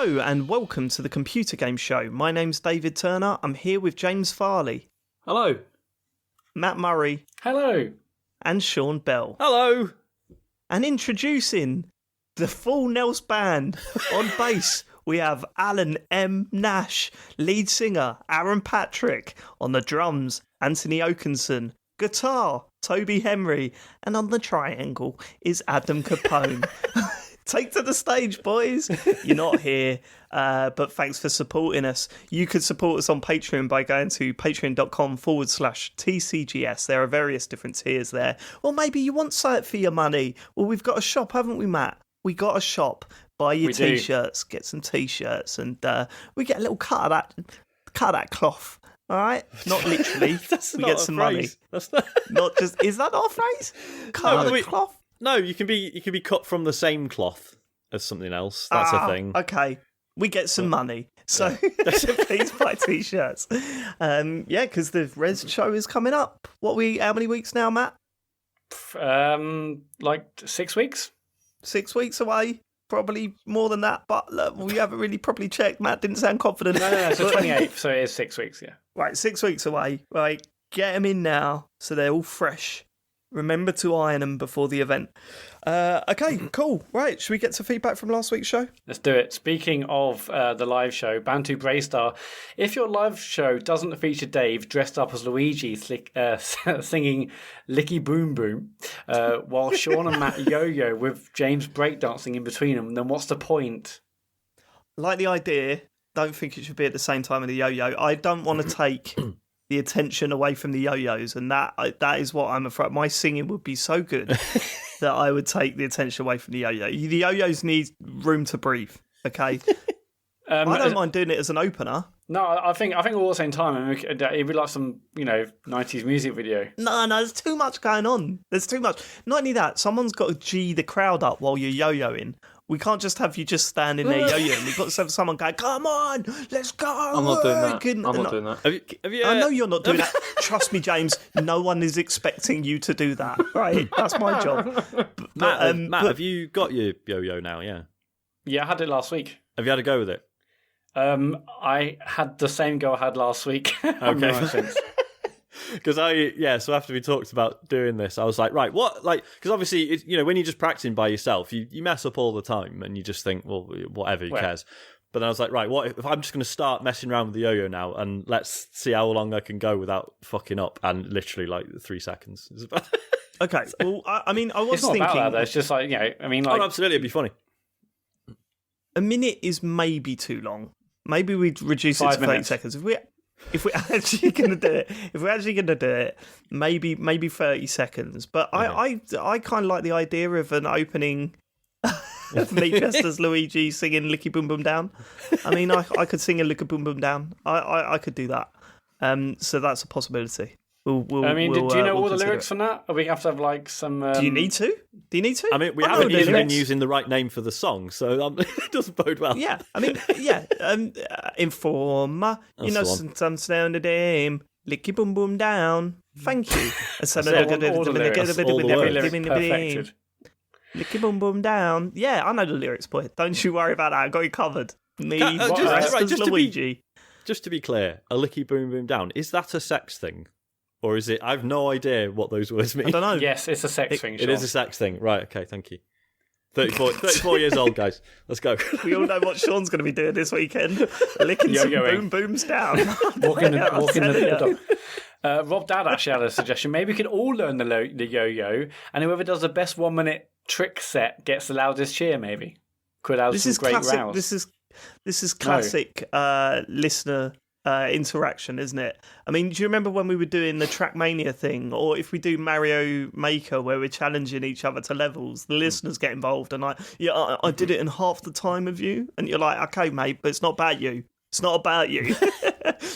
Hello and welcome to the Computer Game Show. My name's David Turner. I'm here with James Farley. Hello. Matt Murray. Hello. And Sean Bell. Hello. And introducing the full Nels band. On bass, we have Alan M. Nash. Lead singer, Aaron Patrick. On the drums, Anthony Oakenson. Guitar, Toby Henry. And on the triangle is Adam Capone. Take to the stage, boys. You're not here, but thanks for supporting us. You could support us on Patreon by going to patreon.com/TCGS. There are various different tiers there. Or maybe you want something for your money. Well, we've got a shop, haven't we, Matt? We got a shop. Buy your T-shirts, get some T-shirts, and we get a little cut of that cloth. All right, not literally. We get some money. That's not just. Is that our phrase? Cut of the cloth. No, you can be cut from the same cloth as something else. That's a thing. Okay, we get some money, so please buy T-shirts. Because the Res show is coming up. How many weeks now, Matt? Like 6 weeks. 6 weeks away. Probably more than that, but look, we haven't really properly checked. Matt didn't sound confident. No, so 28th, so it is 6 weeks, yeah. Right, 6 weeks away. Right, get them in now, so they're all fresh. Remember to iron them before the event. Okay, cool. Right, should we get some feedback from last week's show? Let's do it. Speaking of the live show, Bantu Braystar, if your live show doesn't feature Dave dressed up as Luigi singing Licky Boom Boom, while Sean and Matt yo-yo with James breakdancing in between them, then what's the point? Like the idea, don't think it should be at the same time of the yo-yo. I don't want to take the attention away from the yo-yos, and that is what I'm afraid. My singing would be so good that I would take the attention away from the yo-yo. The yo-yos need room to breathe. Okay, I don't mind doing it as an opener. No, I think all at the same time. It'd be like some 90s music video. No, there's too much going on. There's too much. Not only that, someone's got to G the crowd up while you're yo-yoing. We can't just have you just standing there yo-yoing. We've got to have someone go, come on, let's go. I'm not doing that. I'm not doing that. Have you, I know you're not doing that. Trust me, James, no one is expecting you to do that. Right, that's my job. Matt, have you got your yo-yo now, yeah? Yeah, I had it last week. Have you had a go with it? I had the same go I had last week. Okay. Because so after we talked about doing this, I was like, right, what, like, because obviously, when you're just practicing by yourself, you mess up all the time, and you just think, well, whatever, who cares? But then I was like, right, what if I'm just going to start messing around with the yo-yo now, and let's see how long I can go without fucking up, and literally, like, 3 seconds. Okay, well, I was it's not thinking... about that, though. It's just like, Oh, absolutely, it'd be funny. A minute is maybe too long. Maybe we'd reduce it to 30 seconds. If we're actually going to do it, maybe 30 seconds. But I kind of like the idea of an opening of me dressed as Luigi singing Licky Boom Boom Down. I mean, I could sing a Licky Boom Boom Down. I could do that. So that's a possibility. We'll do you know all the lyrics from that? Or we have to have like some... Do you need to? I mean, we haven't even been using the right name for the song, so it doesn't bode well. Yeah, I mean, Informer, some sound of them, Licky Boom Boom Down. Thank you. Licky Boom Boom Down. Yeah, I know the lyrics, boy. Don't you worry about that. I got you covered. Luigi. Just to be clear, a Licky Boom Boom Down, is that a sex thing? Or is it... I have no idea what those words mean. I don't know. Yes, it's a sex thing, Sean. It is a sex thing. Right, okay, thank you. 34 years old, guys. Let's go. We all know what Sean's going to be doing this weekend. Licking some boom booms down. walking the dog. Rob Dad actually had a suggestion. Maybe we could all learn the yo-yo, and whoever does the best 1 minute trick set gets the loudest cheer, maybe. Could have some great rows. This is classic listener interaction, isn't it? I mean, do you remember when we were doing the Trackmania thing, or if we do Mario Maker where we're challenging each other to levels, the listeners get involved, and I did it in half the time of you, and you're like, okay, mate, but it's not about you. It's not about you.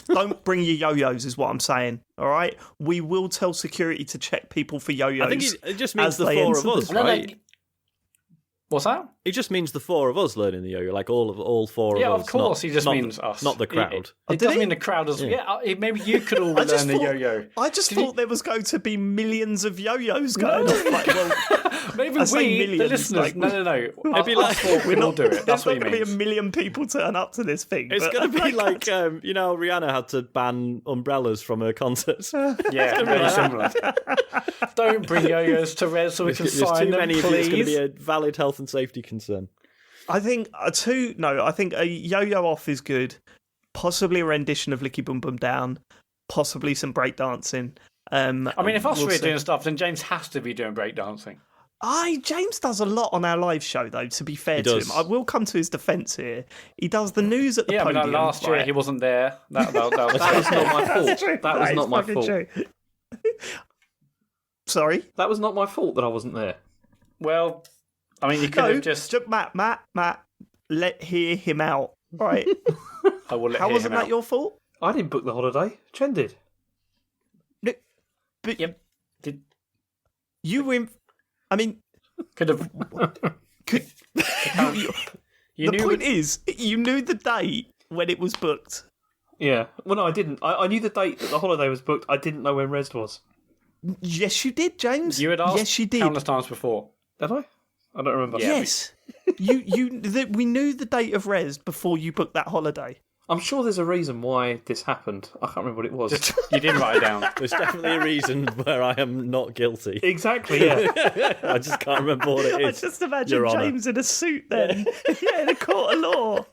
Don't bring your yo-yos, is what I'm saying. All right, we will tell security to check people for yo-yos. I think it just means the four of us, right? What's that? He just means the four of us learning the yo-yo, like all four of us. Yeah, of course. He just means us, not the crowd. It doesn't mean the crowd as well. Yeah, maybe you could all learn the yo-yo. I just thought there was going to be millions of yo-yos going off. Like, well, maybe we, the listeners. Like, no. Maybe we'll all do it. That's what he means. There's not going to be a million people turn up to this thing. It's going to be like Rihanna had to ban umbrellas from her concerts. Yeah, very similar. Don't bring yo-yos to Res so we can sign them, please. It's going to be a valid health and safety concern. I think I think a yo-yo off is good. Possibly a rendition of Licky Boom Boom Down. Possibly some breakdancing. I mean, if us three are doing stuff, then James has to be doing breakdancing. James does a lot on our live show, though, to be fair to him. I will come to his defence here. He does the news at the podium. Yeah, last year he wasn't there. That was not my fault. That was not my fault. True. Sorry? That was not my fault that I wasn't there. Well, I mean, you could have just... Matt, hear him out. Right. I will let How him wasn't out. That your fault? I didn't book the holiday. Chen did. No, but yep. You were... I mean... Could have... The point is, you knew the date when it was booked. Yeah. Well, no, I didn't. I knew the date that the holiday was booked. I didn't know when Res was. Yes, you did, James. You had asked yes, you did. countless times before. Did I? I don't remember. Yeah, yes. We knew the date of Res before you booked that holiday. I'm sure there's a reason why this happened. I can't remember what it was. You didn't write it down. There's definitely a reason where I am not guilty. Exactly, yeah. I just can't remember what it is. I just imagine James in a suit then. Yeah, in a court of law.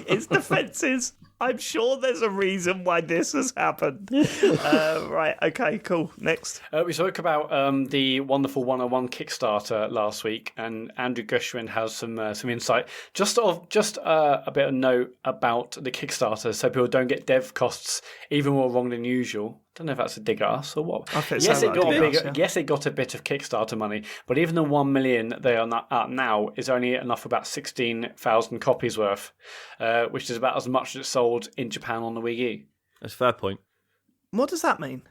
His defence is, I'm sure there's a reason why this has happened. Right, okay, cool. Next. We spoke about the Wonderful 101 Kickstarter last week, and Andrew Gershwin has some insight. Just a bit of note about the Kickstarter, so people don't get dev costs even more wrong than usual. Don't know if that's a dig at us or what. Yes, it got a bit of Kickstarter money, but even the 1 million they are at now is only enough for about 16,000 copies worth, which is about as much as it sold in Japan on the Wii U. That's a fair point. What does that mean?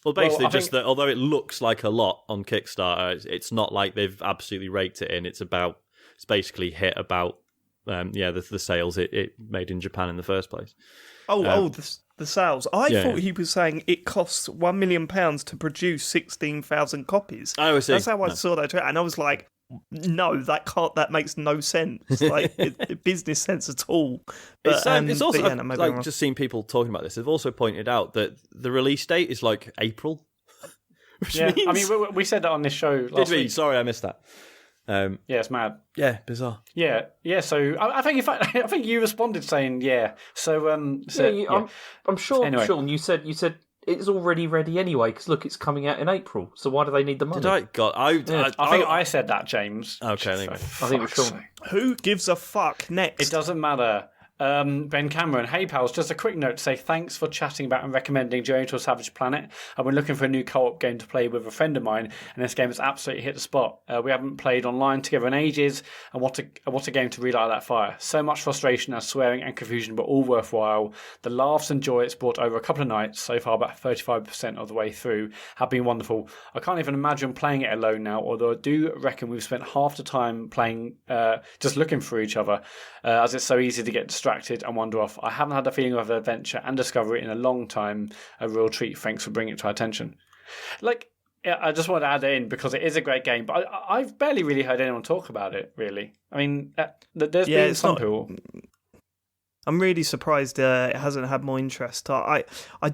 Well, basically, that although it looks like a lot on Kickstarter, it's not like they've absolutely raked it in. It's basically hit about the sales it made in Japan in the first place. The sales. I thought he was saying it costs £1 million to produce 16,000 copies. Oh, I see. That's how I saw that, and I was like, no, that makes no sense, like business sense at all. But, it's also just seen people talking about this. They've also pointed out that the release date is like April. Means... I mean, we said that on this show last week. Sorry, I missed that. Yeah, it's mad. Yeah, bizarre. Yeah. So I think you responded saying yeah. So I'm sure, anyway. Sean. You said it's already ready anyway because look, it's coming out in April. So why do they need the money? I think I said that, James. Okay, I think it was Sean. Who gives a fuck? Next, it doesn't matter. Ben Cameron, hey pals, just a quick note to say thanks for chatting about and recommending Journey to a Savage Planet. I've been looking for a new co-op game to play with a friend of mine, and this game has absolutely hit the spot. We haven't played online together in ages, and what a game to relight that fire. So much frustration and swearing and confusion, but all worthwhile. The laughs and joy it's brought over a couple of nights, so far about 35% of the way through, have been wonderful. I can't even imagine playing it alone now, although I do reckon we've spent half the time playing just looking for each other, as it's so easy to get distracted and wander off. I haven't had the feeling of adventure and discovery in a long time. A real treat. Thanks for bringing it to our attention. I just want to add it in because it is a great game, but I've barely really heard anyone talk about it, really. I mean, there's been some people... I'm really surprised it hasn't had more interest. I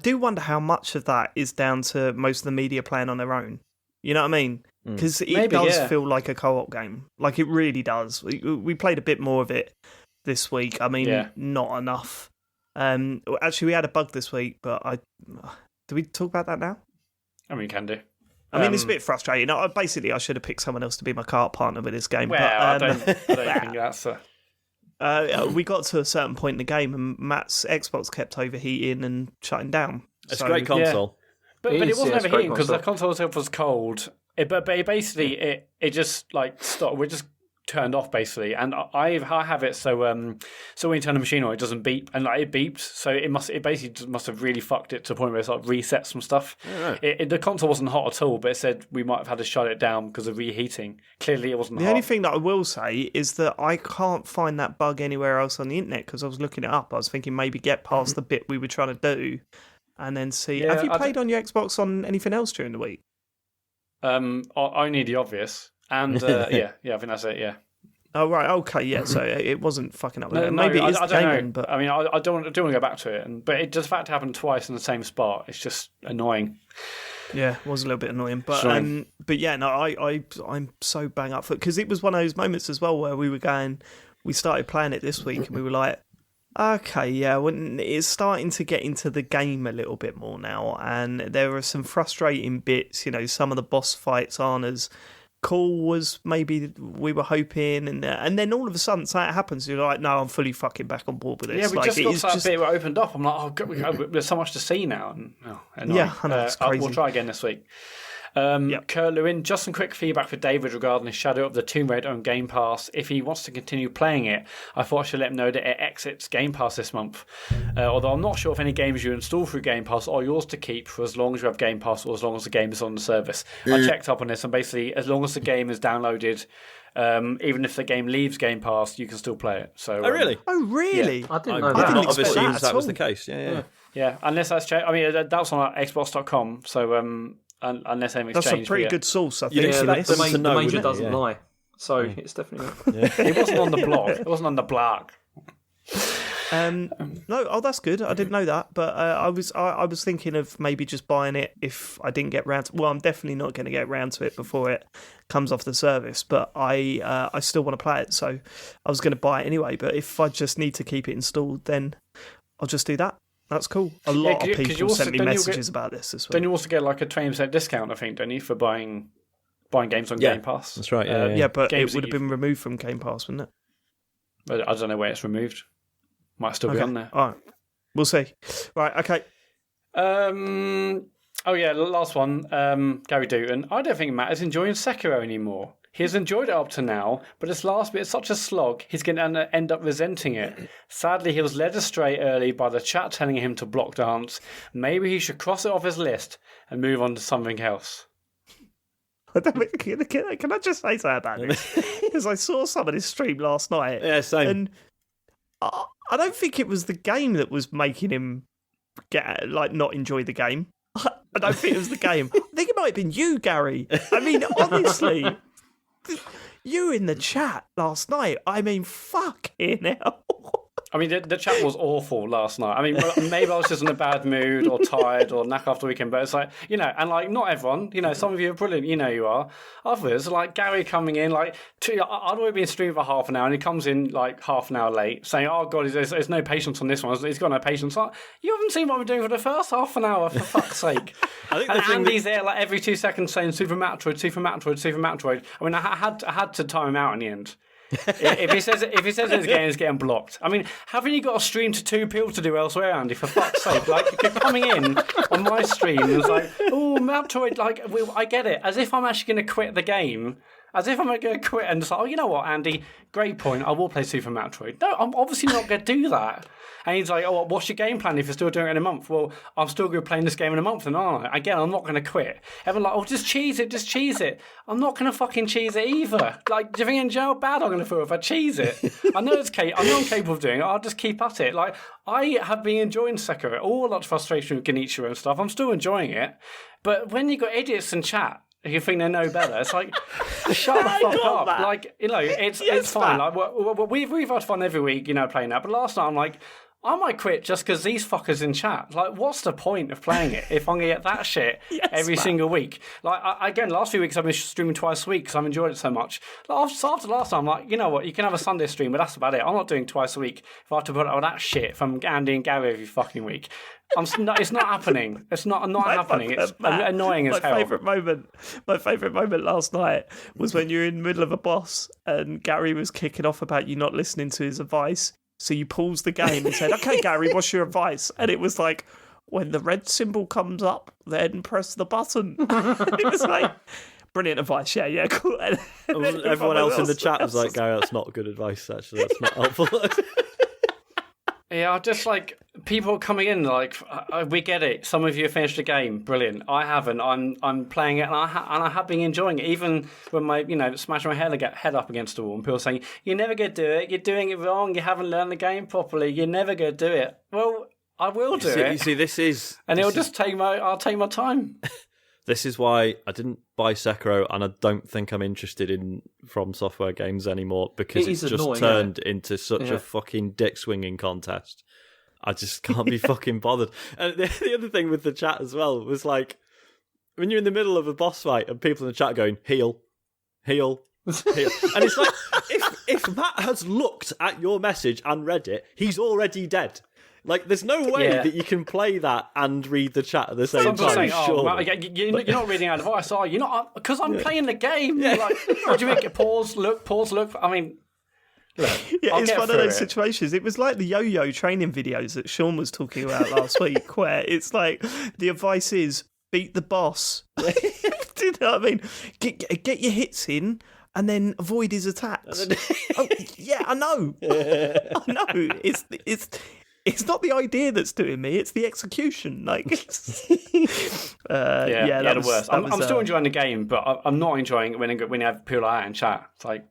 do wonder how much of that is down to most of the media playing on their own. You know what I mean? Because it does feel like a co-op game. Like, it really does. We played a bit more of it this week. I mean, not enough. Actually, we had a bug this week, but do we talk about that now? I mean, we can do. I mean, it's a bit frustrating. Basically, I should have picked someone else to be my kart partner with this game. Well, I don't think that's we got to a certain point in the game, and Matt's Xbox kept overheating and shutting down. It's a great console. Yeah. But it wasn't overheating because the console itself was cold. But it basically, it just like stopped. turned off basically, and I have it so when you turn the machine on, it doesn't beep, and like it beeps, so it basically just must have really fucked it to the point where it's like reset some stuff. The console wasn't hot at all, but it said we might have had to shut it down because of reheating. Clearly it wasn't hot. The only thing that I will say is that I can't find that bug anywhere else on the internet, because I was looking it up. I was thinking maybe get past the bit we were trying to do and then see. Have you played on your Xbox on anything else during the week? Only the obvious. And I think that's it. Yeah. Oh right, okay, yeah. So it wasn't fucking up. Maybe it is I don't gaming, know. but I mean, I don't want to go back to it. But it does, in fact, happen twice in the same spot. It's just annoying. Yeah, it was a little bit annoying. But yeah, no, I'm so bang up for it, because it was one of those moments as well where we started playing it this week, and we were like, okay, yeah, it's starting to get into the game a little bit more now, and there are some frustrating bits. Some of the boss fights aren't as cool as maybe we were hoping, and then all of a sudden something happens. You're like, no, I'm fully fucking back on board with this. Yeah, we just got to that bit where it opened up. I'm like, oh God, there's so much to see now. And, yeah, I know, it's crazy. We'll try again this week. Kurt Lewin, just some quick feedback for David regarding his Shadow of the Tomb Raider on Game Pass. If he wants to continue playing it, I thought I should let him know that it exits Game Pass this month. Although I'm not sure if any games you install through Game Pass are yours to keep for as long as you have Game Pass or as long as the game is on the service. I checked up on this, and basically, as long as the game is downloaded, even if the game leaves Game Pass, you can still play it. So, really? Yeah. I didn't know that. I didn't have assumed that was the case. Yeah, unless that's changed. I mean, that's on Xbox.com, so unless anything's changed. That's a pretty good sourse, I think. The major doesn't lie. So it's definitely not. It wasn't on the blog. It wasn't on the blog. No, that's good. I didn't know that, but I was thinking of maybe just buying it if I didn't get round to. Well, I'm definitely not going to get round to it before it comes off the service, but I still want to play it, so I was going to buy it anyway. But if I just need to keep it installed, then I'll just do that. That's cool. A lot of people sent me messages about this as well. Then you also get like a 20% discount, I think, don't you, for buying games on Game Pass? That's right. Yeah, but it would have been removed from Game Pass, wouldn't it? But I don't know where it's removed. Might still be on there. All right, we'll see. Right, okay. Last one. Gary Dutton. I don't think Matt is enjoying Sekiro anymore. He has enjoyed it up to now, but this last bit is such a slog, he's going to end up resenting it. Sadly, he was led astray early by the chat telling him to block dance. Maybe he should cross it off his list and move on to something else. Can I just say something about this? Because I saw some of this stream last night. Yeah, same. And I don't think it was the game that was making him not enjoy the game. I don't think it was the game. I think it might have been you, Gary. I mean, honestly... You in the chat last night, I mean, fucking hell. I mean, the chat was awful last night. I mean, maybe I was just in a bad mood or tired or knack after the weekend, but it's like, and like, not everyone, some of you are brilliant, you are. Others, like Gary coming in, like, I'd already been streaming for half an hour, and he comes in like half an hour late, saying, oh God, there's no patience on this one. He's got no patience. Like, you haven't seen what we're doing for the first half an hour, for fuck's sake. I think Andy's there like every 2 seconds saying Super Metroid, Super Metroid, Super Metroid. I mean, I had to time him out in the end. if he says it's getting blocked. I mean, haven't you got a stream to 2 people to do elsewhere, Andy? For fuck's sake! Like, you're coming in on my stream and it's like, oh, Metroid. Like, I get it. As if I'm actually going to quit the game. As if I'm going to quit and just like, oh, you know what, Andy? Great point. I will play Super Metroid. No, I'm obviously not going to do that. And he's like, oh, what's your game plan if you're still doing it in a month? Well, I'm still going to be playing this game in a month, then aren't I? Again, I'm not going to quit. Everyone's like, oh, just cheese it. I'm not going to fucking cheese it either. Like, do you think how bad I'm going to feel if I cheese it? I know I'm capable of doing it. I'll just keep at it. Like, I have been enjoying Sekiro. All lots of frustration with Genichiro and stuff. I'm still enjoying it. But when you got idiots in chat, you think they know better. It's like, shut the fuck up. That. Like, it's fine. Like, we've had fun every week, playing that. But last night, I'm like, I might quit just because these fuckers in chat. Like, what's the point of playing it if I'm going to get that shit every single week? Like, again, last few weeks I've been streaming twice a week because I've enjoyed it so much. Like, after last time, I'm like, you know what? You can have a Sunday stream, but that's about it. I'm not doing twice a week if I have to put up with that shit from Andy and Gary every fucking week. It's not happening. It's not happening. It's annoying as hell. My favourite moment last night was when you were in the middle of a boss and Gary was kicking off about you not listening to his advice. So you paused the game and said, okay, Gary, what's your advice? And it was like, when the red symbol comes up, then press the button. It was like, brilliant advice. Yeah, cool. Everyone else in the chat was like, Gary, that's not good advice, actually. That's not helpful. Yeah, just like people coming in, like we get it. Some of you have finished the game, brilliant. I haven't. I'm playing it, and I have been enjoying it. Even when smashing my head up against the wall, and people saying you're never gonna do it. You're doing it wrong. You haven't learned the game properly. You're never gonna do it. Well, I will do it. You see, this is, and I'll take my time. This is why I didn't buy Sekiro, and I don't think I'm interested in From Software games anymore, because it's just turned into such a fucking dick swinging contest. I just can't be fucking bothered. And the other thing with the chat as well was like, when you're in the middle of a boss fight and people in the chat going, heal, heal, heal. And it's like, if Matt has looked at your message and read it, he's already dead. Like, there's no way that you can play that and read the chat at the same time. Saying, well, you're not reading our advice, are you? Not because I'm playing the game. Yeah. Like, what do you make it? Pause, look. I mean, look, it's one of those situations. It was like the yo-yo training videos that Sean was talking about last week, where it's like the advice is beat the boss. Do you know what I mean? Get your hits in. And then avoid his attacks. I know. I know. It's not the idea that's doing me; it's the execution. Like, the worst. I'm still enjoying the game, but I'm not enjoying it when you have people like that in chat. It's like,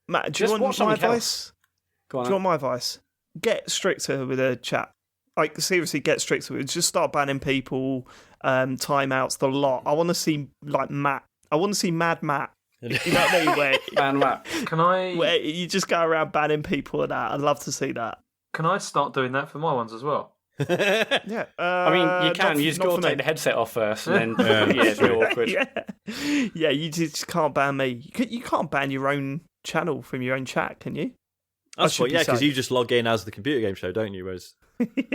Matt, do you want my advice? Do you want my advice? Get stricter with a chat. Like, seriously, get stricter with it. Just start banning people, timeouts, the lot. I want to see like Matt. I want to see Mad Matt. You know what I mean? Where you just go around banning people and that. I'd love to see that. Can I start doing that for my ones as well? Yeah. I mean, you can. You just got to take the headset off first, and then it's real awkward. Yeah, you just can't ban me. You can't ban your own channel from your own chat, can you? That's what, because you just log in as the computer game show, don't you? Whereas...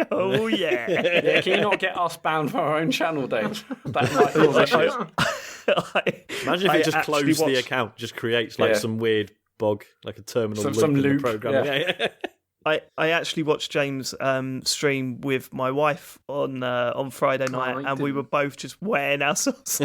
Oh, yeah. Can you not get us banned from our own channel, Dave? That might cause issues. Imagine if it just closed the account, just creates like some weird bug, like a terminal loop in the program. Yeah. I actually watched James stream with my wife on Friday night, and we were both just wearing ourselves.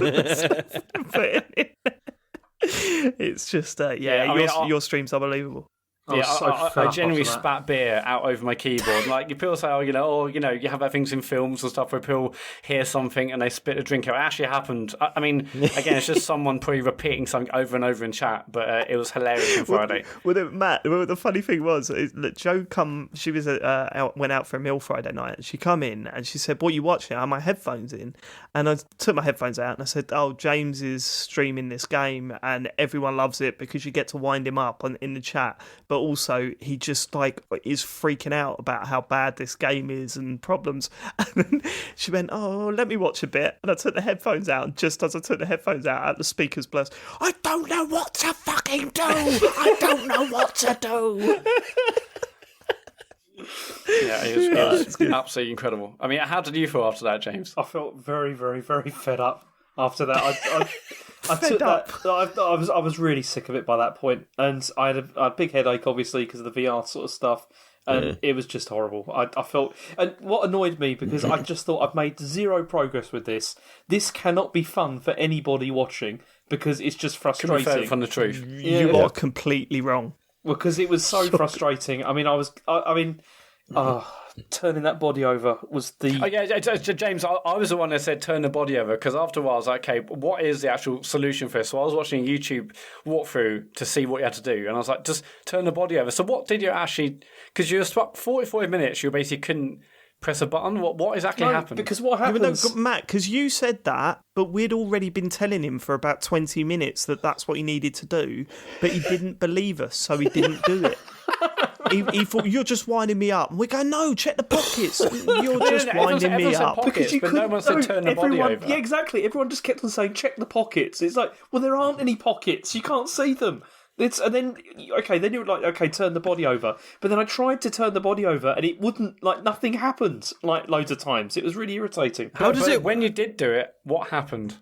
It's just, your stream's unbelievable. I genuinely spat beer out over my keyboard. Like, people say, you have that things in films and stuff where people hear something and they spit a drink out. It actually happened. I mean, again, it's just someone probably repeating something over and over in chat, but it was hilarious on Friday. Matt, the funny thing was that Jo she was went out for a meal Friday night, and she come in and she said, "What are you watching?" I had my headphones in, and I took my headphones out and I said, "Oh, James is streaming this game and everyone loves it because you get to wind him up in the chat, but also he just like is freaking out about how bad this game is and problems." And then she went, "Oh, let me watch a bit." And I took the headphones out, and just as I took the headphones out the speakers blast, "I don't know what to fucking do. I don't know what to do." Yeah, it was absolutely incredible. I mean, how did you feel after that, James? I felt very, very, very fed up after that. I took that. I was really sick of it by that point, and I had a big headache, obviously, because of the VR sort of stuff, and it was just horrible. I felt, and what annoyed me, because I just thought I've made zero progress with this. This cannot be fun for anybody watching because it's just frustrating. Couldn't be further from the truth. You are completely wrong. Because it was so frustrating. I mean, turning that body over was the... Oh, yeah, James, I was the one that said turn the body over, because after a while I was like, okay, what is the actual solution for this? So I was watching a YouTube walkthrough to see what you had to do, and I was like, just turn the body over. So what did you actually... Because you were stuck 45 minutes, you basically couldn't press a button. What exactly happened? Because what happens... No, Matt, because you said that, but we'd already been telling him for about 20 minutes that that's what he needed to do, but he didn't believe us, so he didn't do it. He thought, "You're just winding me up." And we go, "No, check the pockets. You're just winding me up." Pockets, because no one said turn the body over. Yeah, exactly. Everyone just kept on saying, "Check the pockets." It's like, well, there aren't any pockets. You can't see them. And then you were like, "Okay, turn the body over." But then I tried to turn the body over, and it wouldn't. Like, nothing happened. Like, loads of times, it was really irritating. When you did do it, what happened?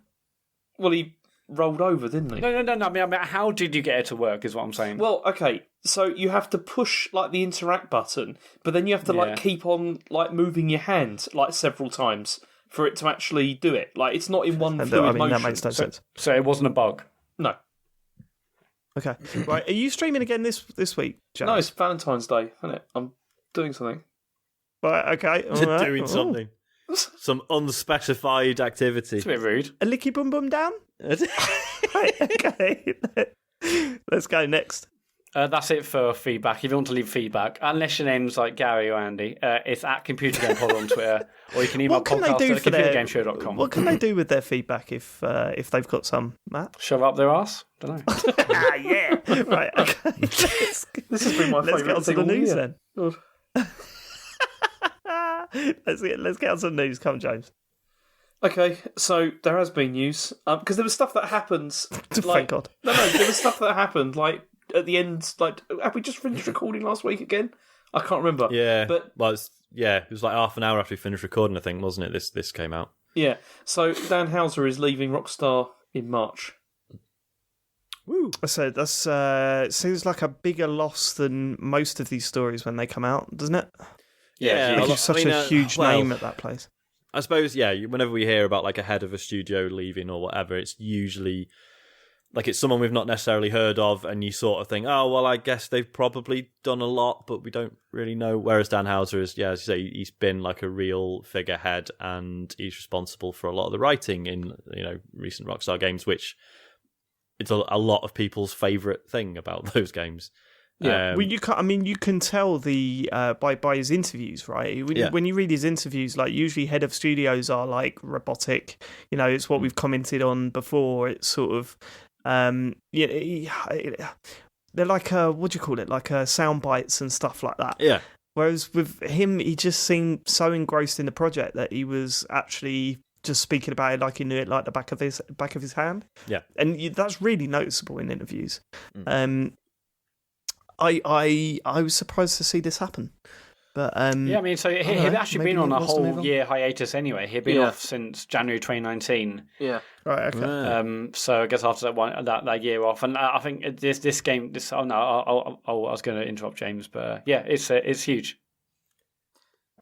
Well, he rolled over, didn't he? No. I mean, how did you get it to work? Is what I'm saying. Well, okay. So you have to push like the interact button, but then you have to like keep on like moving your hand like several times for it to actually do it. Like, it's not in one fluid motion. That makes no sense. So it wasn't a bug. No. Okay. Right. Are you streaming again this week, James? No, it's Valentine's Day, isn't it? I'm doing something. Right. Okay. All right. Doing something. Some unspecified activity. It's a bit rude. A licky boom boom down. Right. Okay. Let's go next. That's it for feedback. If you want to leave feedback, unless your name's like Gary or Andy, it's at Computer Game Pod on Twitter, or you can email podcast@computergameshow.com. What can they do with their feedback if they've got some, Matt? Shove up their ass? Don't know. Yeah. Right. Okay. This has been my favourite. Let's get on to the news then. God. Let's get on to the news. Come, James. Okay, so there has been news because there was stuff that happens. Thank God. No, there was stuff that happened like at the end. Like, have we just finished recording last week again? I can't remember. Yeah, but it was like half an hour after we finished recording, I think, wasn't it? This came out. Yeah, so Dan Houser is leaving Rockstar in March. Woo! So that's seems like a bigger loss than most of these stories when they come out, doesn't it? Yeah, Because he's such a huge name at that place. I suppose, whenever we hear about like a head of a studio leaving or whatever, it's usually like it's someone we've not necessarily heard of, and you sort of think, oh, well, I guess they've probably done a lot, but we don't really know. Whereas Dan Houser is, as you say, he's been like a real figurehead, and he's responsible for a lot of the writing in recent Rockstar games, which it's a lot of people's favourite thing about those games. Yeah, well, you can tell by his interviews, right? When you read his interviews, like usually head of studios are like robotic. It's what we've commented on before. It's sort of, they're like what do you call it? Like sound bites and stuff like that. Yeah. Whereas with him, he just seemed so engrossed in the project that he was actually just speaking about it like he knew it like the back of his hand. Yeah, and that's really noticeable in interviews. I was surprised to see this happen, but so he'd actually been on a whole year hiatus anyway. He'd been off since January 2019. Yeah, right. Okay. So I guess after that year off, and I think this game. I was going to interrupt James, but it's huge.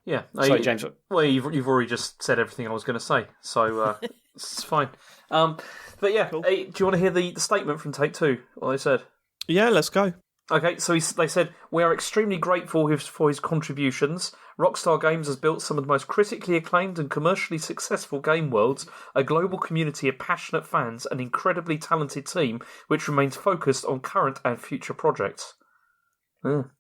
Yeah, sorry, James. Well, you've already just said everything I was going to say, so it's fine. But yeah, cool. Do you want to hear the statement from Take Two? What they said? Yeah, let's go. Okay, so they said, we are extremely grateful for his contributions. Rockstar Games has built some of the most critically acclaimed and commercially successful game worlds, a global community of passionate fans, an incredibly talented team, which remains focused on current and future projects. Fair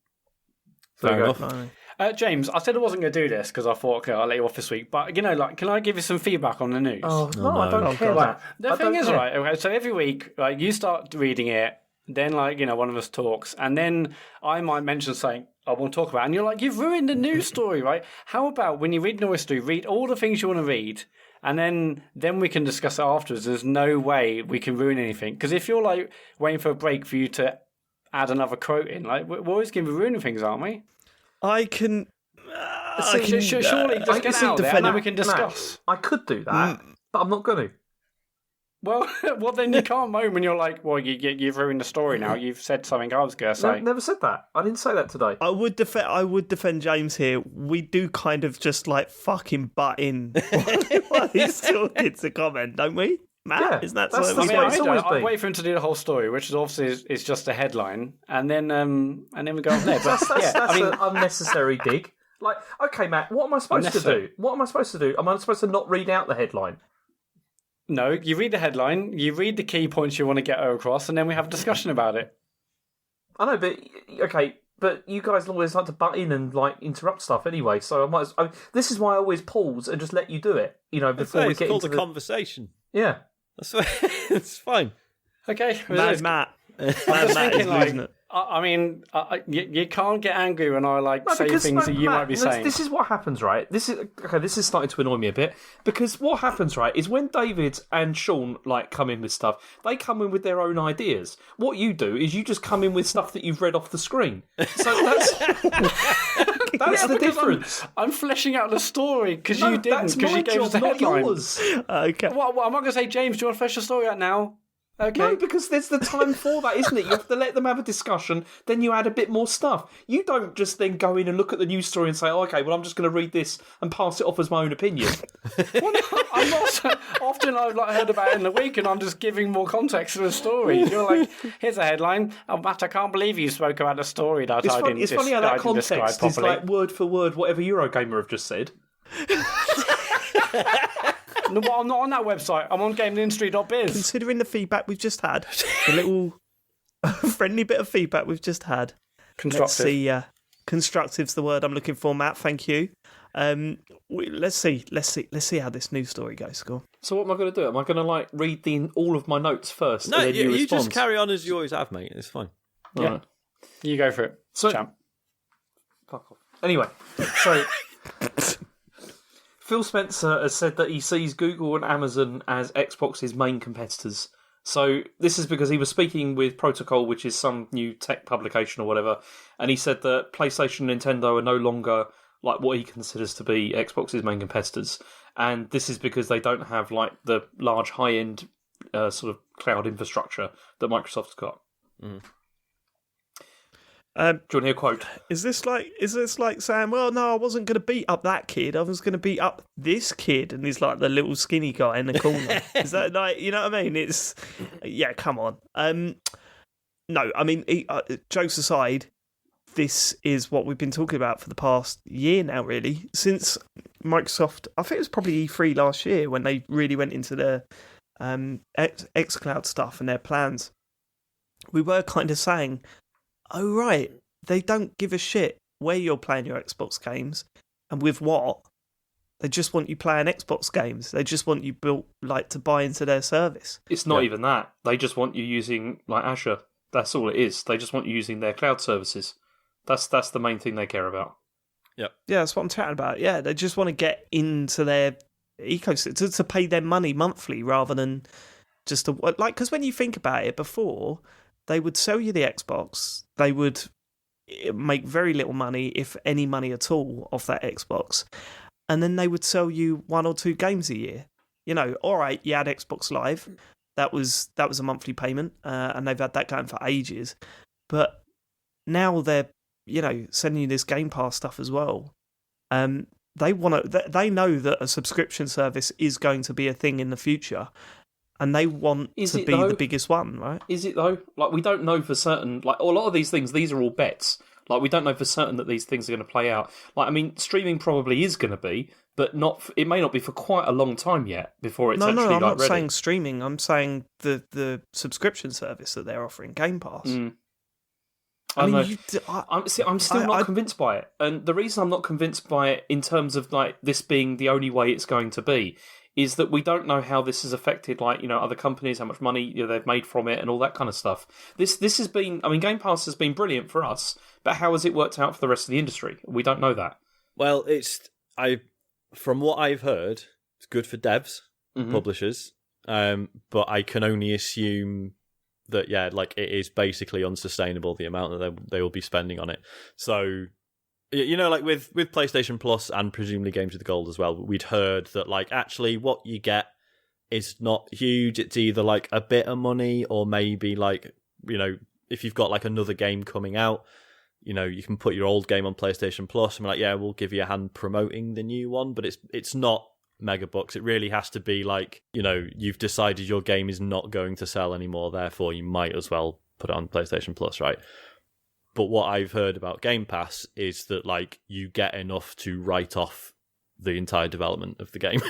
enough. James, I said I wasn't going to do this because I thought, okay, I'll let you off this week. But, can I give you some feedback on the news? Oh, no, I don't care that. The thing is, right, okay, so every week, you start reading it, then, one of us talks, and then I might mention something I want to talk about, and you're like, you've ruined the news story, right? How about when you read news story, read all the things you want to read, and then we can discuss it afterwards. There's no way we can ruin anything. Because if you're, waiting for a break for you to add another quote in, we're always going to be ruining things, aren't we? I can... surely just get out there, and then we can discuss. Matt, I could do that, but I'm not going to. Well, then you can't moan when you're like, well, you've ruined the story now. You've said something I was going to say. Never said that. I didn't say that today. I would defend James here. We do kind of just fucking butt in while he's talking to comment, don't we? Matt, yeah, isn't that that's something? I wait for him to do the whole story, which is obviously is just a headline, and then we go on there. But that's an unnecessary dig. Okay, Matt, what am I supposed to do? What am I supposed to do? Am I supposed to not read out the headline? No, you read the headline, you read the key points you want to get across, and then we have a discussion about it. I know, but you guys always like to butt in and interrupt stuff anyway. So this is why I always pause and just let you do it. Before we get into the conversation. Yeah, it's fine. Okay, Matt. I'm just thinking, you can't get angry when I say things that you might be saying. This is what happens, right? This is starting to annoy me a bit because what happens, right, is when David and Sean come in with stuff, they come in with their own ideas. What you do is you just come in with stuff that you've read off the screen. So that's the difference. I'm fleshing out the story because you didn't, because you gave us the headline. Yours. Okay. Well, I'm not going to say, James, do you want to flesh the story out now? Okay. No, because there's the time for that, isn't it? You have to let them have a discussion, then you add a bit more stuff. You don't just then go in and look at the news story and say, oh, okay, well, I'm just going to read this and pass it off as my own opinion. Well, no, I'm not. Often I've heard about it in the week and I'm just giving more context to the story. You're like, here's a headline. Oh, Matt, I can't believe you spoke about a story that I didn't It's funny how that context is properly. like word for word whatever Eurogamer have just said. No, I'm not on that website. I'm on GameIndustry.biz. Considering the feedback we've just had, the little friendly bit of feedback we've just had. Constructive. Let's see. Constructive's the word I'm looking for, Matt. Thank you. Let's see how this news story goes. Go on. So what am I going to do? Am I going to read all of my notes first? No, and then you you respond? just carry on as you always have, mate. It's fine. Yeah. Right. You go for it, So- champ. Fuck off. Anyway, so Phil Spencer has said that he sees Google and Amazon as Xbox's main competitors. So this is because he was speaking with Protocol, which is some new tech publication or whatever, and he said that PlayStation and Nintendo are no longer what he considers to be Xbox's main competitors. And this is because they don't have the large high-end sort of cloud infrastructure that Microsoft's got. Mm. Do you want to hear a quote? Is this like saying, well, no, I wasn't going to beat up that kid. I was going to beat up this kid, and he's like the little skinny guy in the corner. Is that you know what I mean? It's come on. No, I mean, jokes aside, this is what we've been talking about for the past year now, really, since Microsoft. I think it was probably E3 last year when they really went into their xCloud stuff and their plans. We were kind of saying, oh, right, they don't give a shit where you're playing your Xbox games and with what. They just want you playing Xbox games. They just want you to buy into their service. It's not even that. They just want you using Azure. That's all it is. They just want you using their cloud services. That's the main thing they care about. Yep. Yeah, that's what I'm chatting about. Yeah, they just want to get into their ecosystem to pay their money monthly rather than just because when you think about it before, they would sell you the Xbox. They would make very little money, if any money at all, off that Xbox. And then they would sell you 1 or 2 games a year. All right, you had Xbox Live. That was a monthly payment, and they've had that going for ages. But now they're, sending you this Game Pass stuff as well. They know that a subscription service is going to be a thing in the future. And they want to be the biggest one, right? Is it though? We don't know for certain. A lot of these things, these are all bets. We don't know for certain that these things are going to play out. Streaming probably is going to be, but not. It may not be for quite a long time yet before it's actually I'm not ready. saying streaming. I'm saying the subscription service that they're offering, Game Pass. Mm. I'm still not convinced by it, and the reason I'm not convinced by it in terms of this being the only way it's going to be is that we don't know how this has affected other companies, how much money they've made from it, and all that kind of stuff. This has been, Game Pass has been brilliant for us, but how has it worked out for the rest of the industry? We don't know that. Well, from what I've heard, it's good for devs, publishers, but I can only assume that it is basically unsustainable, the amount that they will be spending on it. So, with PlayStation Plus and presumably Games with Gold as well, we'd heard that actually what you get is not huge. It's either a bit of money or maybe if you've got another game coming out, you can put your old game on PlayStation Plus and we'll give you a hand promoting the new one, but it's not mega bucks. It really has to be you've decided your game is not going to sell anymore, therefore you might as well put it on PlayStation Plus, right? But what I've heard about Game Pass is that you get enough to write off the entire development of the game.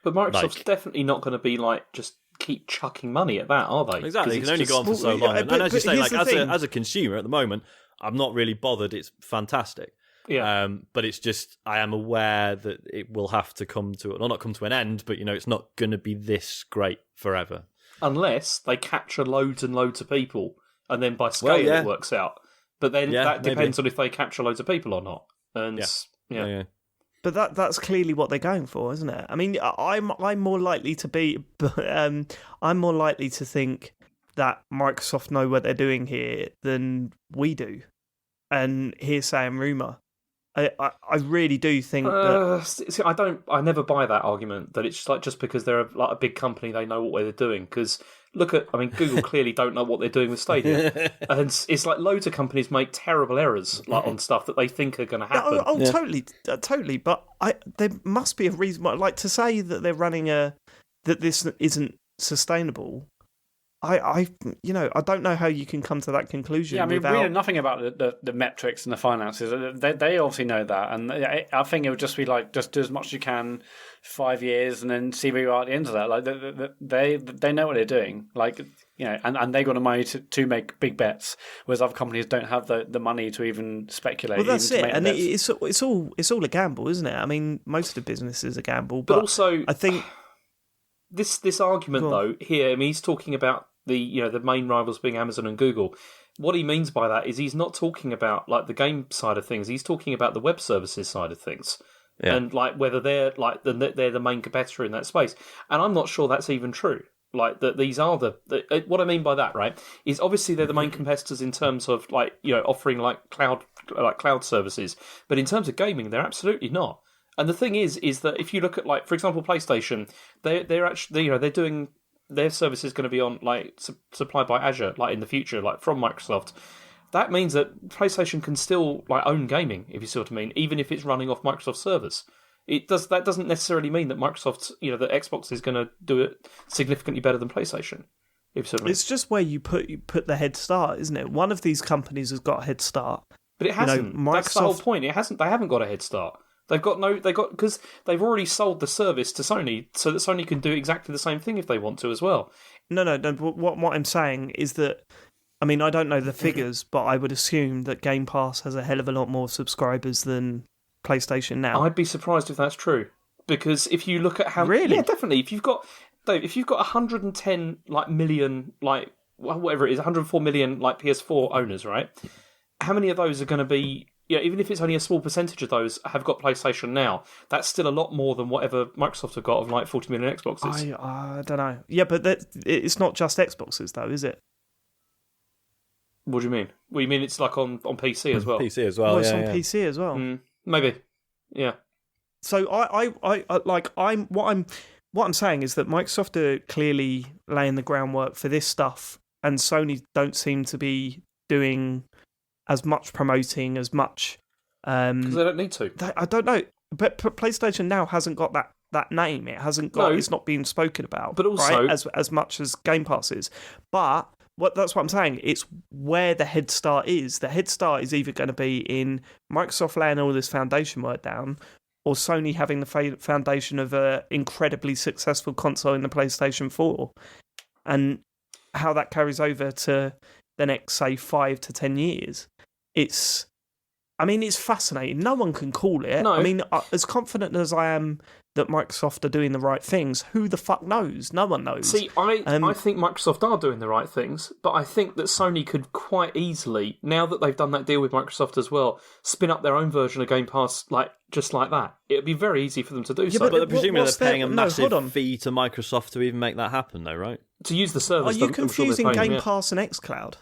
But Microsoft's definitely not going to be just keep chucking money at that, are they? Exactly, it can only go on for so long. And as you say, as a consumer at the moment, I'm not really bothered. It's fantastic. Yeah. But it's just, I am aware that it will have to not come to an end, but it's not going to be this great forever. Unless they capture loads and loads of people, and then by scale it works out. But then that depends on if they capture loads of people or not. And yeah. But that's clearly what they're going for, isn't it? I mean, I'm more likely to be, I'm more likely to think that Microsoft know what they're doing here than we do, and hearsay and rumor. I really do think that. See, I never buy that argument that it's like just because they're like a big company, they know what they're doing. Because Google clearly don't know what they're doing with Stadia, and it's like loads of companies make terrible errors like on stuff that they think are going to happen. Totally. But there must be a reason. Like to say that they're running that this isn't sustainable. I don't know how you can come to that conclusion. Yeah, I mean, without... we know nothing about the metrics and the finances. They obviously know that, and I think it would just be like just do as much as you can, 5 years, and then see where you are at the end of that. Like they know what they're doing. Like and they got the money to make big bets, whereas other companies don't have the money to even speculate. Well, that's it, and it's all a gamble, isn't it? I mean, most of business is a gamble, but also I think. This argument though here, I mean, he's talking about the main rivals being Amazon and Google. What he means by that is he's not talking about like the game side of things. He's talking about the web services side of things, and like whether they're like they're the main competitor in that space. And I'm not sure that's even true. Like that these are what I mean by that, right? Is obviously they're the main competitors in terms of like offering like cloud services, but in terms of gaming, they're absolutely not. And the thing is that if you look at, like, for example, PlayStation, they're actually, they're doing their service is going to be on like supplied by Azure, like in the future, like from Microsoft. That means that PlayStation can still like own gaming, if you see what I mean, even if it's running off Microsoft servers. That doesn't necessarily mean that Microsoft, that Xbox is going to do it significantly better than PlayStation. If you see what I mean. It's just where you put the head start, isn't it? One of these companies has got a head start, but it hasn't. Microsoft... That's the whole point. It hasn't. They haven't got a head start. Because they've already sold the service to Sony, so that Sony can do exactly the same thing if they want to as well. No. What I'm saying is that, I mean, I don't know the figures, but I would assume that Game Pass has a hell of a lot more subscribers than PlayStation Now. I'd be surprised if that's true, because if you look at how really, yeah, definitely, if you've got 110 million whatever it is, 104 million like PS4 owners, right? How many of those are going to be? Yeah, even if it's only a small percentage of those have got PlayStation Now, that's still a lot more than whatever Microsoft have got of like 40 million Xboxes. I don't know. Yeah, but it's not just Xboxes though, is it? What do you mean? Well, you mean it's like on PC as well? PC as well. It's on PC as well. Maybe. Yeah. So what I'm saying is that Microsoft are clearly laying the groundwork for this stuff, and Sony don't seem to be doing as much promoting, as much because they don't need to. I don't know, but PlayStation Now hasn't got that name. It hasn't got. It's not being spoken about. But also, right? as much as Game Pass is. But that's what I'm saying. It's where the head start is. The head start is either going to be in Microsoft laying all this foundation work down, or Sony having the foundation of an incredibly successful console in the PlayStation 4, and how that carries over to the next, say, 5 to 10 years. It's fascinating. No one can call it. No. I mean, as confident as I am that Microsoft are doing the right things, who the fuck knows? No one knows. See, I think Microsoft are doing the right things, but I think that Sony could quite easily, now that they've done that deal with Microsoft as well, spin up their own version of Game Pass just like that. It'd be very easy for them to do so. But they're presumably they're paying a massive fee to Microsoft to even make that happen, though, right? To use the service. Are you confusing Game Pass and xCloud?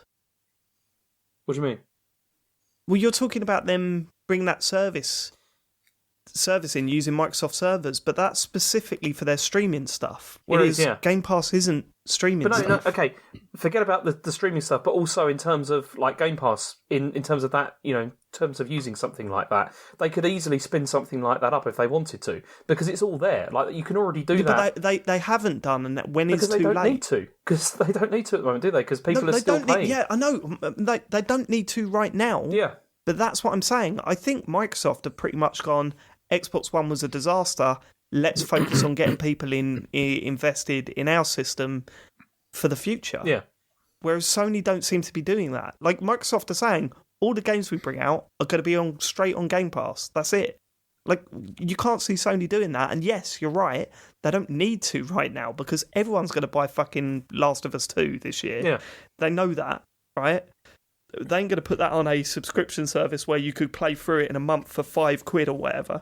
What do you mean? Well, you're talking about them bringing that service in using Microsoft servers, but that's specifically for their streaming stuff. Whereas Game Pass isn't streaming stuff. No, okay. Forget about the streaming stuff, but also in terms of like Game Pass, in terms of that, in terms of using something like that, they could easily spin something like that up if they wanted to, because it's all there. Like you can already do that. But they haven't done, and when it's too late. Because they don't need to. Because they don't need to at the moment, do they? Because people are still paying. I know. They don't need to right now. Yeah. But that's what I'm saying. I think Microsoft have pretty much gone, Xbox One was a disaster. Let's focus on getting people invested in our system for the future. Yeah. Whereas Sony don't seem to be doing that. Like Microsoft are saying, all the games we bring out are going to be straight on Game Pass. That's it. Like, you can't see Sony doing that. And yes, you're right. They don't need to right now because everyone's going to buy fucking Last of Us 2 this year. Yeah. They know that, right? They ain't going to put that on a subscription service where you could play through it in a month for £5 or whatever,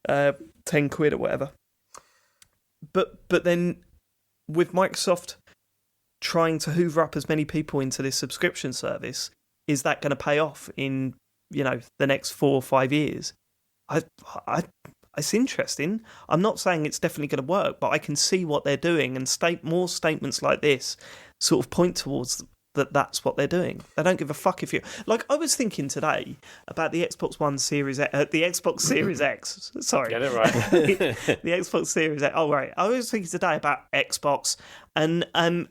10 quid or whatever. But then with Microsoft trying to hoover up as many people into this subscription service, is that going to pay off in the next 4 or 5 years? I it's interesting. I'm not saying it's definitely going to work, but I can see what they're doing, and more statements like this sort of point towards that's what they're doing. They don't give a fuck if you like. I was thinking today about the Xbox One Series, the Xbox Series X. Sorry, Get it right. the Xbox Series X. Oh right, I was thinking today about Xbox, and I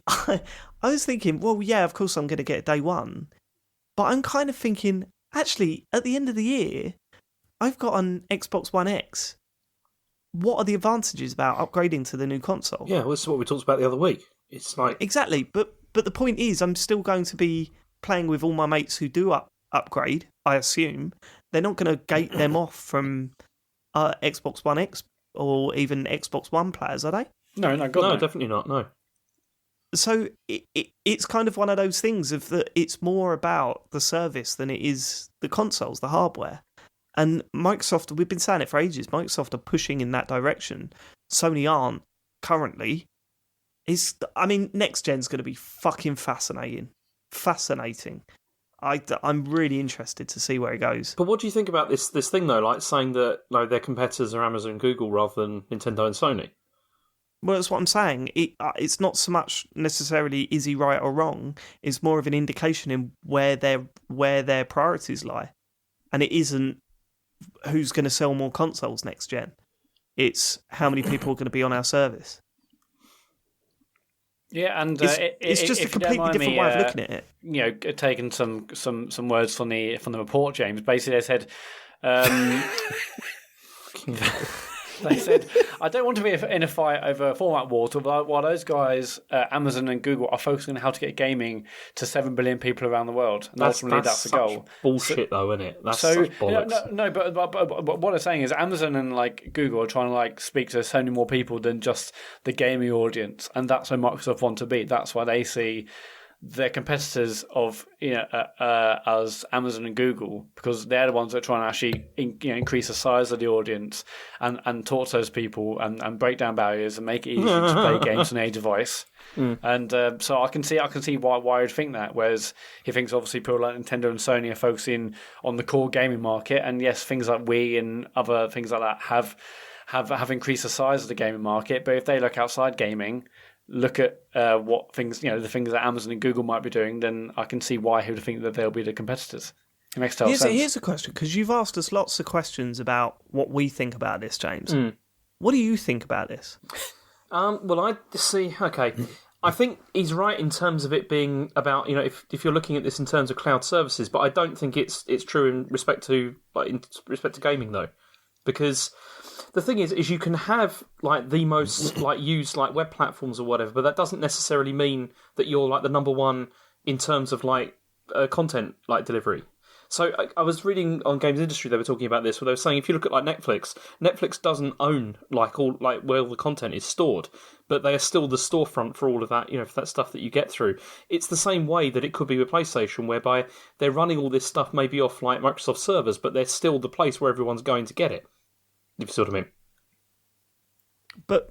was thinking, well, yeah, of course I'm going to get it day one, but I'm kind of thinking, actually, at the end of the year, I've got an Xbox One X. What are the advantages about upgrading to the new console? Yeah, well, this is what we talked about the other week. It's like exactly, but the point is, I'm still going to be playing with all my mates who do upgrade. I assume they're not going to gate them off from Xbox One X or even Xbox One players, are they? No, definitely not. No. So it's kind of one of those things of that. It's more about the service than it is the consoles, the hardware. And Microsoft, we've been saying it for ages, Microsoft are pushing in that direction. Sony aren't currently. Next gen's going to be fucking fascinating. I'm really interested to see where it goes. But what do you think about this thing, though, like saying that their competitors are Amazon and Google rather than Nintendo and Sony? Well, that's what I'm saying. It's not so much necessarily is he right or wrong. It's more of an indication in where their priorities lie. And it isn't who's going to sell more consoles next gen. It's how many people are going to be on our service. Yeah, and it's just a completely different way of looking at it. You know, taking some words from the report, James. Basically, they said, they said, I don't want to be in a fight over format wars while those guys, Amazon and Google, are focusing on how to get gaming to 7 billion people around the world. And ultimately, that's the goal. Bullshit, though, isn't it? That's such bollocks. No, but what they're saying is Amazon and Google are trying to speak to so many more people than just the gaming audience, and that's where Microsoft want to be. That's why they see their competitors of as Amazon and Google, because they're the ones that are trying to actually increase the size of the audience and talk to those people and break down barriers and make it easy to play games on a device. And so I can see why you'd think that. Whereas he thinks obviously people like Nintendo and Sony are focusing on the core gaming market, and yes, things like Wii and other things like that have increased the size of the gaming market. But if they look outside gaming, look at what things, the things that Amazon and Google might be doing, then I can see why he would think that they'll be the competitors. It makes total sense. Here's a question, because you've asked us lots of questions about what we think about this, James. What do you think about this? Well, I see. Okay, I think he's right in terms of it being about if you're looking at this in terms of cloud services, but I don't think it's true in respect to gaming though, because the thing is you can have the most used web platforms or whatever, but that doesn't necessarily mean that you're the number one in terms of content delivery. So I was reading on Games Industry, they were talking about this, where they were saying if you look at Netflix doesn't own where all the content is stored, but they are still the storefront for all of that, for that stuff that you get through. It's the same way that it could be with PlayStation, whereby they're running all this stuff maybe off Microsoft servers, but they're still the place where everyone's going to get it. If you see what I mean. But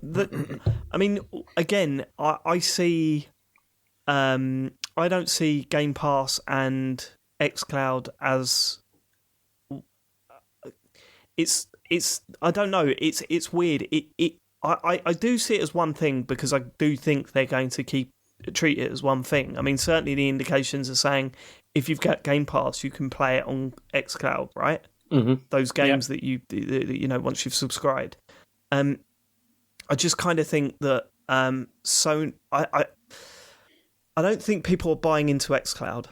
again, I see. I don't see Game Pass and xCloud as. It's. I don't know. It's weird. I do see it as one thing, because I do think they're going to treat it as one thing. I mean, certainly the indications are saying if you've got Game Pass, you can play it on xCloud, right? Mm-hmm. Those games that you once you've subscribed. I just kind of think that so I don't think people are buying into xCloud.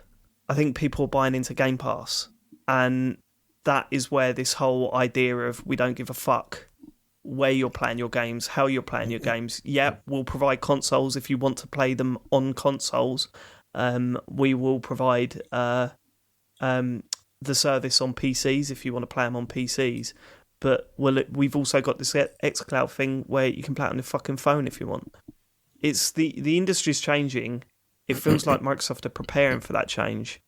I think people are buying into Game Pass, and that is where this whole idea of we don't give a fuck where you're playing your games, how you're playing your games. Yeah, we'll provide consoles if you want to play them on consoles. We will provide the service on PCs if you want to play them on PCs. But we've also got this xCloud thing where you can play it on your fucking phone if you want. It's the industry's changing. It feels like Microsoft are preparing for that change,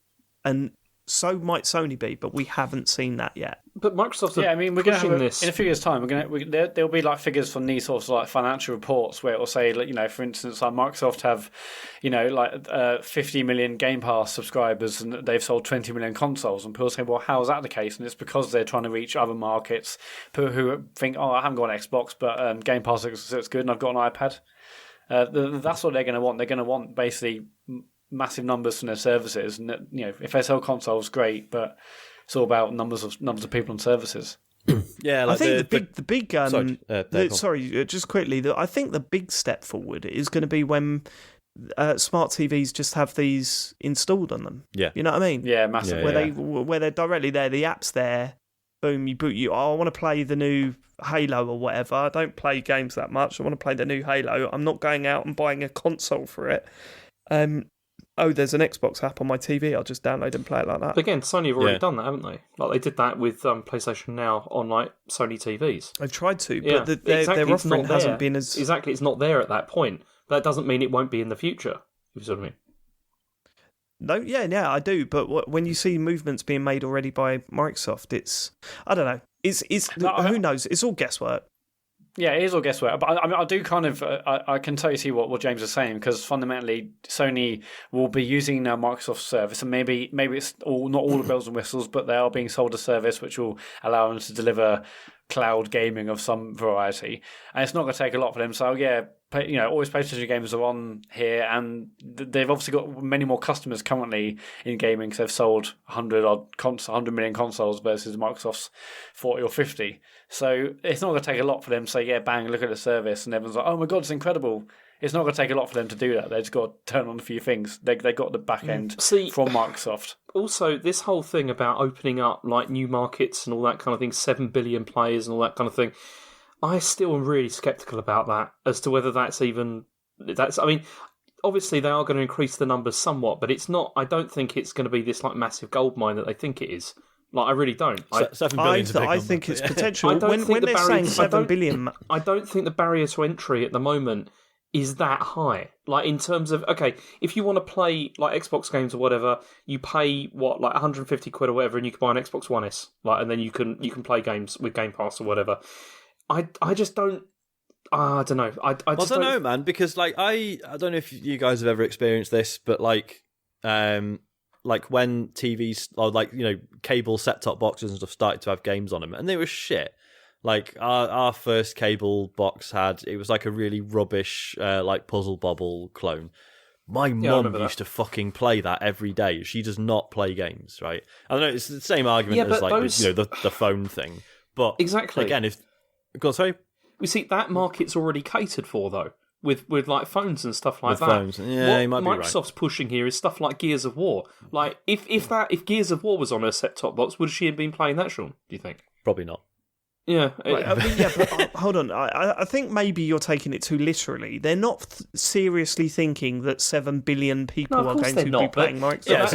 and so might Sony be, but we haven't seen that yet. But Microsoft's yeah, I mean, we're going to have this in a few years' time. There'll be like figures from these sorts of like financial reports where it will say, like, for instance, like Microsoft have, 50 million Game Pass subscribers and they've sold 20 million consoles. And people say, well, how is that the case? And it's because they're trying to reach other markets. People who think, oh, I haven't got an Xbox, but Game Pass looks good, and I've got an iPad. That's what they're going to want. They're going to want basically massive numbers from their services, and if they sell consoles, great, but it's all about numbers of people and services. Yeah, I think the big sorry, just quickly, I think the big step forward is going to be when smart TVs just have these installed on them. Yeah, you know what I mean? Yeah, massively. Where they're directly there, the app's there. Boom, you boot you. Oh, I want to play the new Halo or whatever. I don't play games that much. I want to play the new Halo. I'm not going out and buying a console for it. There's an Xbox app on my TV. I'll just download and play it like that. But again, Sony have already done that, haven't they? Like they did that with PlayStation Now on like Sony TVs. I've tried to, but their offering hasn't been as... Exactly, it's not there at that point. That doesn't mean it won't be in the future, if you see what I mean. No, yeah, I do. But when you see movements being made already by Microsoft, it's... I don't know. Who knows? It's all guesswork. Yeah, it is all guesswork. But I do kind of, I can totally see what James is saying, because fundamentally Sony will be using Microsoft's service, and maybe it's not all the bells and whistles, but they are being sold a service which will allow them to deliver cloud gaming of some variety. And it's not going to take a lot for them. So yeah, always PlayStation games are on here, and they've obviously got many more customers currently in gaming, because they've sold 100 million consoles versus Microsoft's 40 or 50. So it's not going to take a lot for them to say, yeah, bang, look at the service, and everyone's like, oh my god, it's incredible. It's not going to take a lot for them to do that. They've just got to turn on a few things. They got the back end from Microsoft. Also, this whole thing about opening up like new markets and all that kind of thing, 7 billion players and all that kind of thing, I still am really sceptical about that, as to whether that's. I mean, obviously they are going to increase the numbers somewhat, but it's not. I don't think it's going to be this like massive goldmine that they think it is. Like, I really don't. 7 billion is a big number, think it's potential. When they're saying 7 billion... I don't think the barrier to entry at the moment is that high. Like, in terms of, okay, if you want to play, like, Xbox games or whatever, you pay, like 150 quid or whatever, and you can buy an Xbox One S, like, and then you can play games with Game Pass or whatever. I just don't... I don't know. I don't know, man, because, like, I don't know if you guys have ever experienced this, but, like when TVs or cable set-top boxes and stuff started to have games on them, and they were shit. Like our first cable box it was like a really rubbish Puzzle Bobble clone. My mum used to fucking play that every day. She does not play games, right? I don't know, it's the same argument as the phone thing. But exactly, again, go on, sorry. We see that market's already catered for though. With like phones and stuff like with that. Phones. Yeah, what Microsoft's pushing here is stuff like Gears of War. Like if Gears of War was on her set-top box, would she have been playing that, Sean? Do you think? Probably not. Yeah, but hold on. I think maybe you're taking it too literally. They're not seriously thinking that 7 billion people are going to be playing Microsoft. Yeah,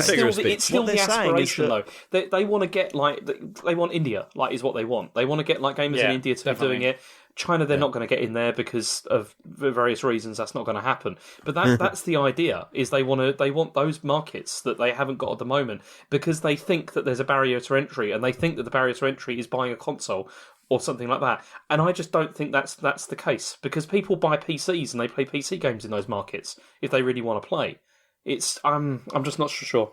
it's still the aspiration, though. They want to get they want India, is what they want. They want to get gamers in India to be doing it. China, they're not going to get in there because of various reasons. That's not going to happen. But that's the idea. Is they want those markets that they haven't got at the moment, because they think that there's a barrier to entry, and they think that the barrier to entry is buying a console or something like that. And I just don't think that's the case, because people buy PCs and they play PC games in those markets if they really want to play. I'm just not sure.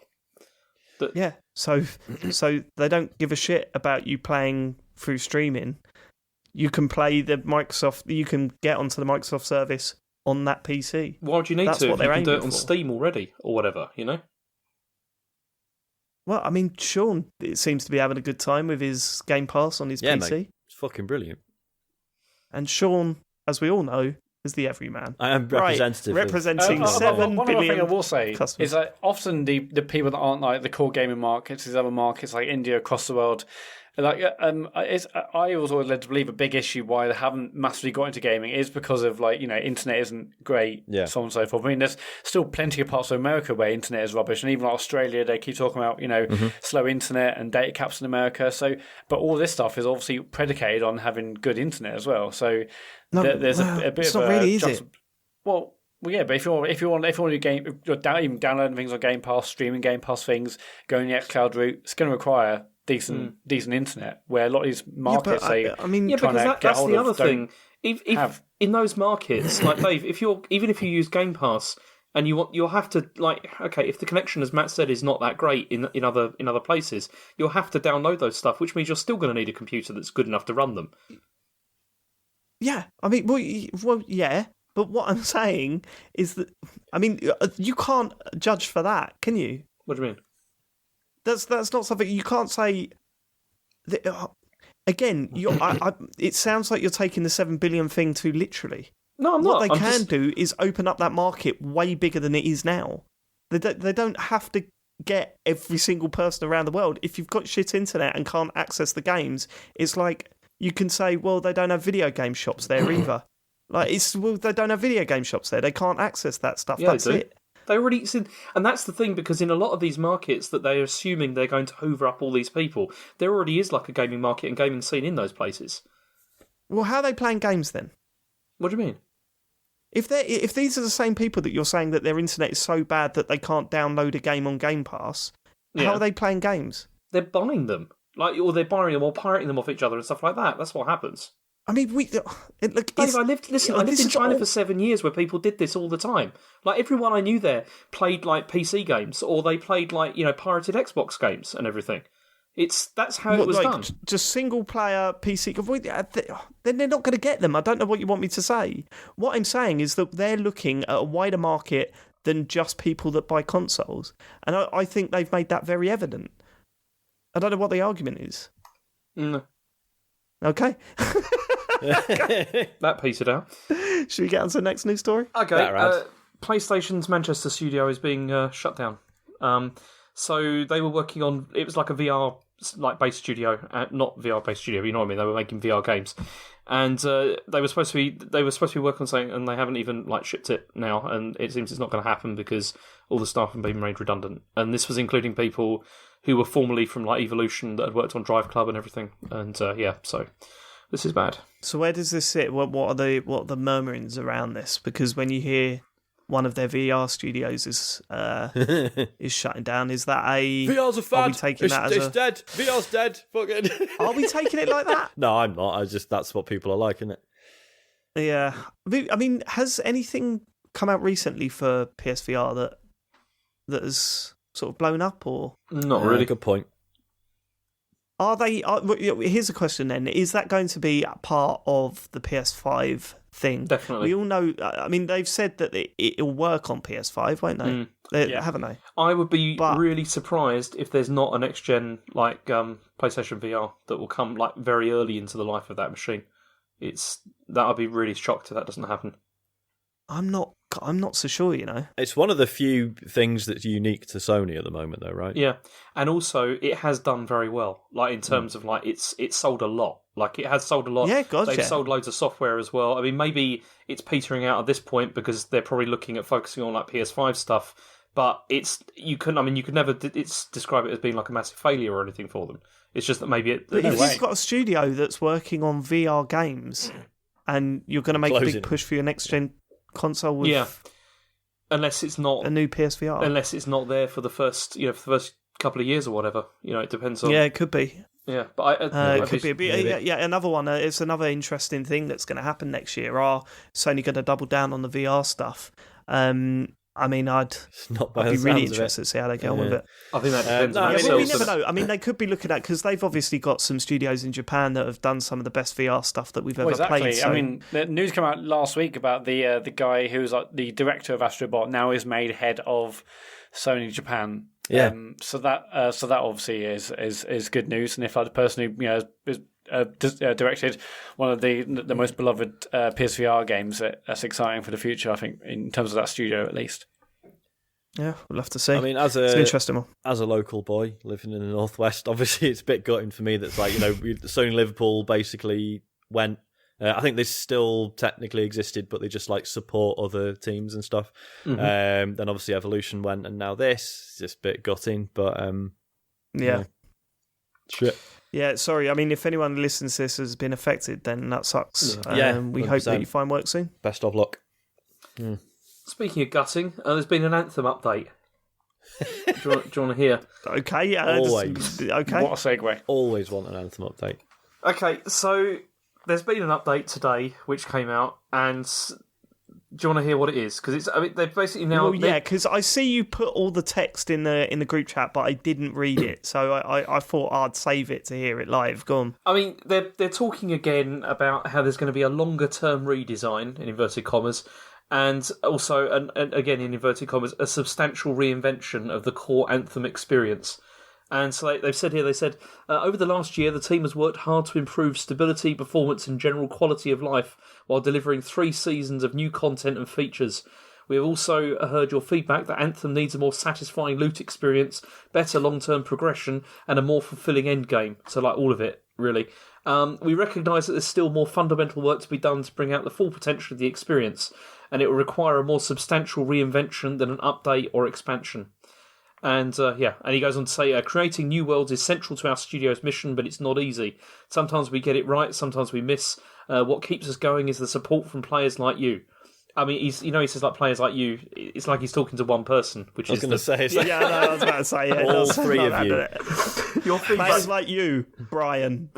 Yeah. So they don't give a shit about you playing through streaming. You can play the Microsoft. You can get onto the Microsoft service on that PC. Why do you need That's to? What if they're you can do it for. on Steam already or whatever, Well, I mean, Sean seems to be having a good time with his Game Pass on his PC. Mate, it's fucking brilliant. And Sean, as we all know, is the everyman. I am representative. Representing 7 billion. One other thing I will say customers. is that often the people that aren't like the core gaming markets, these other markets like India, across the world, I was always led to believe a big issue why they haven't massively got into gaming is because of internet isn't great, so on and so forth. I mean, there's still plenty of parts of America where internet is rubbish, and even like Australia, they keep talking about slow internet and data caps in America. So, but all this stuff is obviously predicated on having good internet as well. So there's a bit it's of not really, is it? Well, yeah, but if you want to do game, even downloading things on Game Pass, streaming Game Pass things, going the xCloud route, it's going to require decent internet, where a lot of these markets because that's the other thing. If in those markets, like Dave, even if you use Game Pass and you'll have to if the connection, as Matt said, is not that great in other places, you'll have to download those stuff, which means you're still going to need a computer that's good enough to run them. Yeah, yeah. But what I'm saying is that, you can't judge for that, can you? What do you mean? That's not something you can't say. Again, it sounds like you're taking the 7 billion thing too literally. No, I'm not. What they can do is open up that market way bigger than it is now. They don't have to get every single person around the world. If you've got shit internet and can't access the games, it's like you can say, well, they don't have video game shops there either. They don't have video game shops there. They can't access that stuff. Yeah, that's it. They already said, and that's the thing, because in a lot of these markets that they're assuming they're going to hoover up all these people, there already is like a gaming market and gaming scene in those places. Well, how are they playing games then? What do you mean? If these are the same people that you're saying that their internet is so bad that they can't download a game on Game Pass, how are they playing games? They're buying them, or they're borrowing them or pirating them off each other and stuff like that. That's what happens. I mean, Dave, I lived in China for 7 years where people did this all the time. Like, everyone I knew there played, PC games, or they played, pirated Xbox games and everything. That's how it was done. Just single-player PC... Then they're not going to get them. I don't know what you want me to say. What I'm saying is that they're looking at a wider market than just people that buy consoles. And I think they've made that very evident. I don't know what the argument is. No. Okay. That piece it out. Should we get on to the next news story? Okay. PlayStation's Manchester studio is being shut down. So they were working on... It was like a VR based studio, not VR based studio. You know what I mean? They were making VR games, and they were supposed to be working on something, and they haven't even shipped it now. And it seems it's not going to happen because all the staff have been made redundant. And this was including people who were formerly from Evolution that had worked on Drive Club and everything. And so this is bad. So where does this sit? What are the murmurings around this? Because when you hear one of their VR studios is shutting down, is that a VR's a fad? Are we taking it's dead. VR's dead. Fuck it. Are we taking it like that? No, I'm not. That's what people are like, isn't it? Yeah. I mean, has anything come out recently for PSVR that has sort of blown up, or not really? Good point. Here's a question then. Is that going to be part of the PS5 thing? Definitely. We all know, they've said that it'll work on PS5, won't they? Haven't they? I would be really surprised if there's not a next-gen, PlayStation VR that will come, very early into the life of that machine. I'd be really shocked if that doesn't happen. I'm not so sure, you know. It's one of the few things that's unique to Sony at the moment, though, right? Yeah, and also it has done very well. In terms of it's sold a lot. It has sold a lot. Yeah, gotcha. They've sold loads of software as well. I mean, maybe it's petering out at this point because they're probably looking at focusing on PS5 stuff. But you could never describe it as being a massive failure or anything for them. It's just that maybe if you've got a studio that's working on VR games and you're going to make a big push for your next gen console with unless it's not a new PSVR, unless it's not there for the first couple of years or whatever, it depends on. Yeah, it could be. Yeah, but it could be. Another one. It's another interesting thing that's going to happen next year. Are Sony going to double down on the VR stuff? I'd be really interested to see how they get on with it. I think that depends on we never know. They could be looking at, because they've obviously got some studios in Japan that have done some of the best VR stuff that we've ever played. So. The news came out last week about the guy who's the director of Astrobot now is made head of Sony Japan. Yeah. So that obviously is good news. And if the person who is directed one of the most beloved PSVR games, that's exciting for the future, I think, in terms of that studio at least. Yeah, we'll have to see. It's an interesting one. As a local boy living in the Northwest, obviously it's a bit gutting for me that's Sony Liverpool basically went. I think they still technically existed, but they just support other teams and stuff. Mm-hmm. Then obviously Evolution went, and now this is just a bit gutting, but shit. Yeah, sorry. If anyone listens to this has been affected, then that sucks. We 100%. Hope that you find work soon. Best of luck. Speaking of gutting, there's been an Anthem update. Do you want to hear? Okay, yeah. Always. Okay. What a segue. Always want an Anthem update. Okay, so there's been an update today which came out, and do you want to hear what it is? Because they've basically now. Well, yeah, because I see you put all the text in the group chat, but I didn't read it, so I thought I'd save it to hear it live. Go on. I mean, they're talking again about how there's going to be a longer term redesign in inverted commas, and also, and again in inverted commas, a substantial reinvention of the core Anthem experience. And so they've said here, over the last year, the team has worked hard to improve stability, performance, and general quality of life while delivering 3 seasons of new content and features. We have also heard your feedback that Anthem needs a more satisfying loot experience, better long-term progression, and a more fulfilling endgame. So, like, all of it, really. We recognise that there's still more fundamental work to be done to bring out the full potential of the experience, and it will require a more substantial reinvention than an update or expansion. And and he goes on to say, creating new worlds is central to our studio's mission, but it's not easy. Sometimes we get it right, sometimes we miss. What keeps us going is the support from players like you. I mean, he says like players like you. It's like he's talking to one person, which I was going to say, it's like, Yeah, no, I was about to say, yeah, all that's 3 not of you. that, your Players feedback, like you, Brian.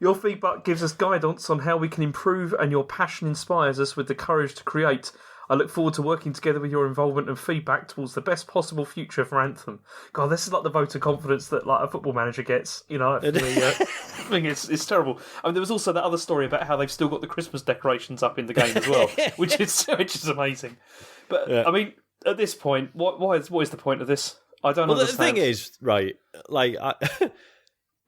your feedback gives us guidance on how we can improve, and your passion inspires us with the courage to create. I look forward to working together with your involvement and feedback towards the best possible future for Anthem. God, this is like the vote of confidence that like a football manager gets. You know, for me, I think it's terrible. I mean, there was also that other story about how they've still got the Christmas decorations up in the game as well, which is amazing. But I mean, at this point, what is the point of this? I don't understand. The thing is, right? Like,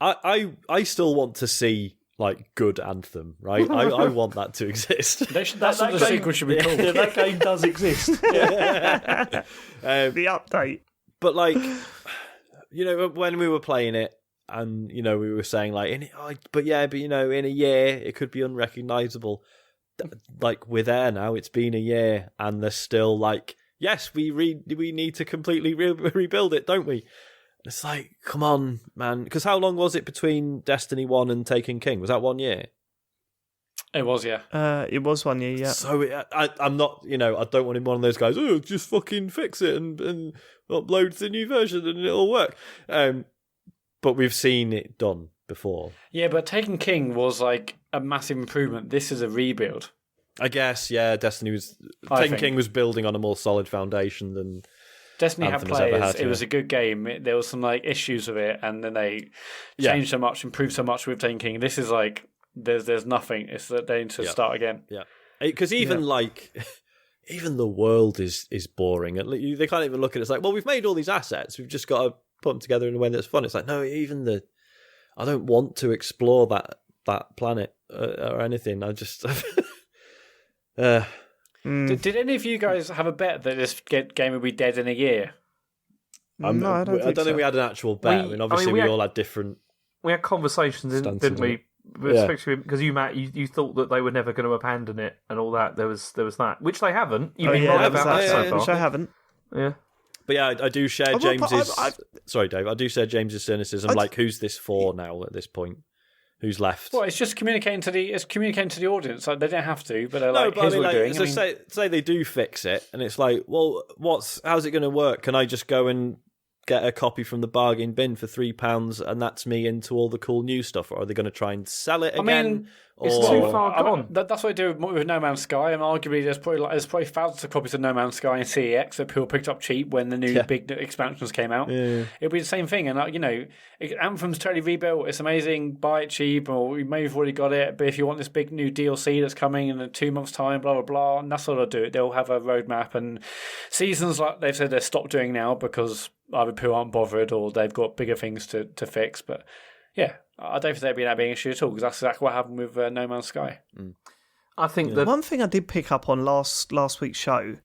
I still want to see like good Anthem, right? I want that to exist. That's what the sequel should be called. Yeah, that game does exist. The update. But like, you know, when we were playing it, and you know, we were saying like, in a year it could be unrecognizable. Like we're there now. It's been a year, and they're still like, yes, we need to completely rebuild it, don't we? It's like, come on, man. Because how long was it between Destiny 1 and Taken King? Was that 1 year? It was, yeah. It was 1 year, yeah. So I'm not, you know, I don't want him one of those guys, just fucking fix it and upload the new version and it'll work. But we've seen it done before. Yeah, but Taken King was like a massive improvement. This is a rebuild. I guess, yeah, Taken King was building on a more solid foundation than Destiny Anthem had players. had, It was a good game. There was some like issues with it, and then they changed so much, improved so much with Taken King. This is like there's nothing. It's that they need to start again. Yeah, because even like even the world is boring. They can't even look at it. It's like, well, we've made all these assets. We've just got to put them together in a way that's fun. It's like, no, I don't want to explore that planet or anything. I just. Did any of you guys have a bet that this game would be dead in a year? No, I don't think we had an actual bet. Obviously, we all had different. We had conversations, didn't we? Especially because you, Matt, you thought that they were never going to abandon it and all that. There was that, which they haven't. You've been right about that so far. Which I haven't. Yeah. But yeah, I do share James's. Sorry, Dave. I do share James's cynicism. Like, who's this for now? At this point, who's left? Well, it's just communicating to the audience. Like, they don't have to, but they're like, here's what we're doing. So say they do fix it, and it's like, well, how's it going to work? Can I just go and get a copy from the bargain bin for £3, and that's me into all the cool new stuff? Or are they going to try and sell it again? I mean, it's too far gone. That's what I do with No Man's Sky. And arguably, there's probably thousands of copies of No Man's Sky and CEX that people picked up cheap when the new big expansions came out. Yeah. It'll be the same thing. And you know, Anthem's totally rebuilt. It's amazing. Buy it cheap, or you may have already got it. But if you want this big new DLC that's coming in 2 months' time, blah blah blah, and that's what they'll do. They'll have a roadmap and seasons like they've said they're stopped doing now because either people aren't bothered or they've got bigger things to fix. But yeah, I don't think there'd be that being an issue at all because that's exactly what happened with No Man's Sky. I think that one thing I did pick up on last week's show,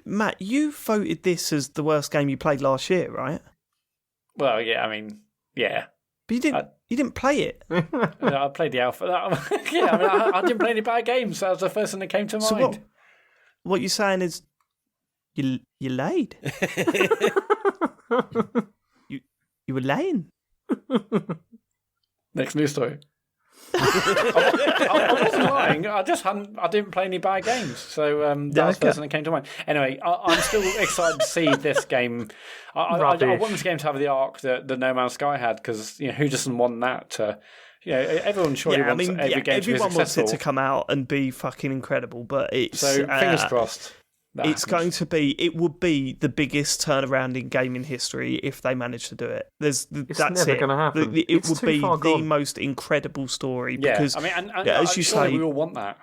Matt, you voted this as the worst game you played last year, right? Well, yeah, I mean, yeah. But you didn't play it. I played the alpha. Yeah, I mean, I didn't play any bad games. That was the first thing that came to mind. So what you're saying is you laid. you were laying. Next news story. I I wasn't lying. I didn't play any bad games, so that was the first thing that came to mind. Anyway, I'm still excited to see this game. I want this game to have the arc that No Man's Sky had, because who doesn't want that to? Everyone surely wants every game to be successful. Everyone wants it to come out and be fucking incredible, but it's so fingers crossed. It would be the biggest turnaround in gaming history if they manage to do it. That's never going to happen. It would be the most incredible story. Because, as you say, we all want that.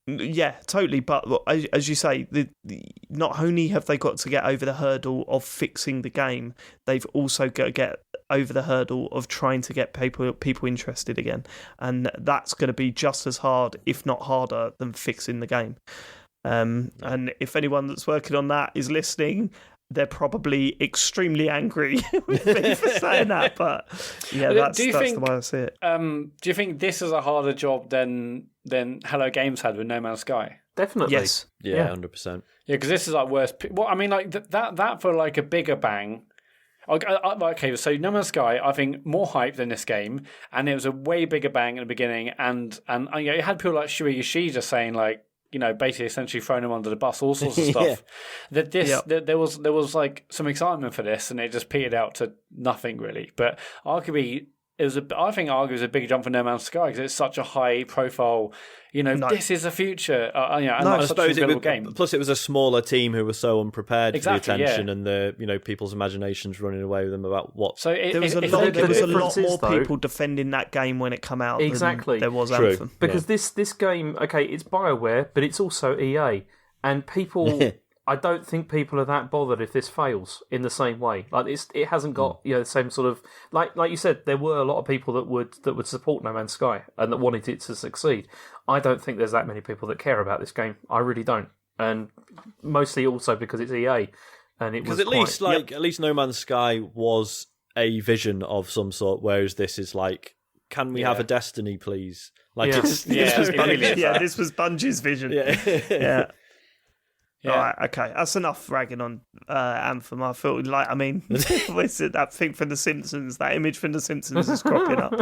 Yeah, totally. But as you say, not only have they got to get over the hurdle of fixing the game, they've also got to get over the hurdle of trying to get people interested again, and that's going to be just as hard, if not harder, than fixing the game. And if anyone that's working on that is listening, they're probably extremely angry with me for saying that. But yeah, that's the way I see it. Do you think this is a harder job than Hello Games had with No Man's Sky? Definitely. Yes. Yeah, 100%. Yeah, because this is like worse. Well, I mean, like that for like a bigger bang. Okay, so No Man's Sky, I think more hype than this game, and it was a way bigger bang at the beginning, and it had people like Shuei Yoshida saying like, basically essentially throwing him under the bus, all sorts of stuff. There was like some excitement for this, and it just petered out to nothing really. But arguably, I think it was a big jump for No Man's Sky because it's such a high profile. This is the future. I suppose game. Plus, it was a smaller team who were so unprepared for the attention and the people's imaginations running away with them about what. So there was a lot more people defending that game when it came out. Exactly, than there was True. Anthem. Because this game, okay, it's BioWare, but it's also EA, and people. I don't think people are that bothered if this fails in the same way. Like it hasn't got the same sort of like you said. There were a lot of people that would support No Man's Sky and that wanted it to succeed. I don't think there's that many people that care about this game. I really don't, and mostly also because it's EA, and it was at least No Man's Sky was a vision of some sort, whereas this is like, can we have a Destiny, please? Like this was Bungie's vision. Yeah. Yeah. All right, okay. That's enough ragging on Anthem. I feel like, what's it, that thing from The Simpsons, that image from The Simpsons is cropping up.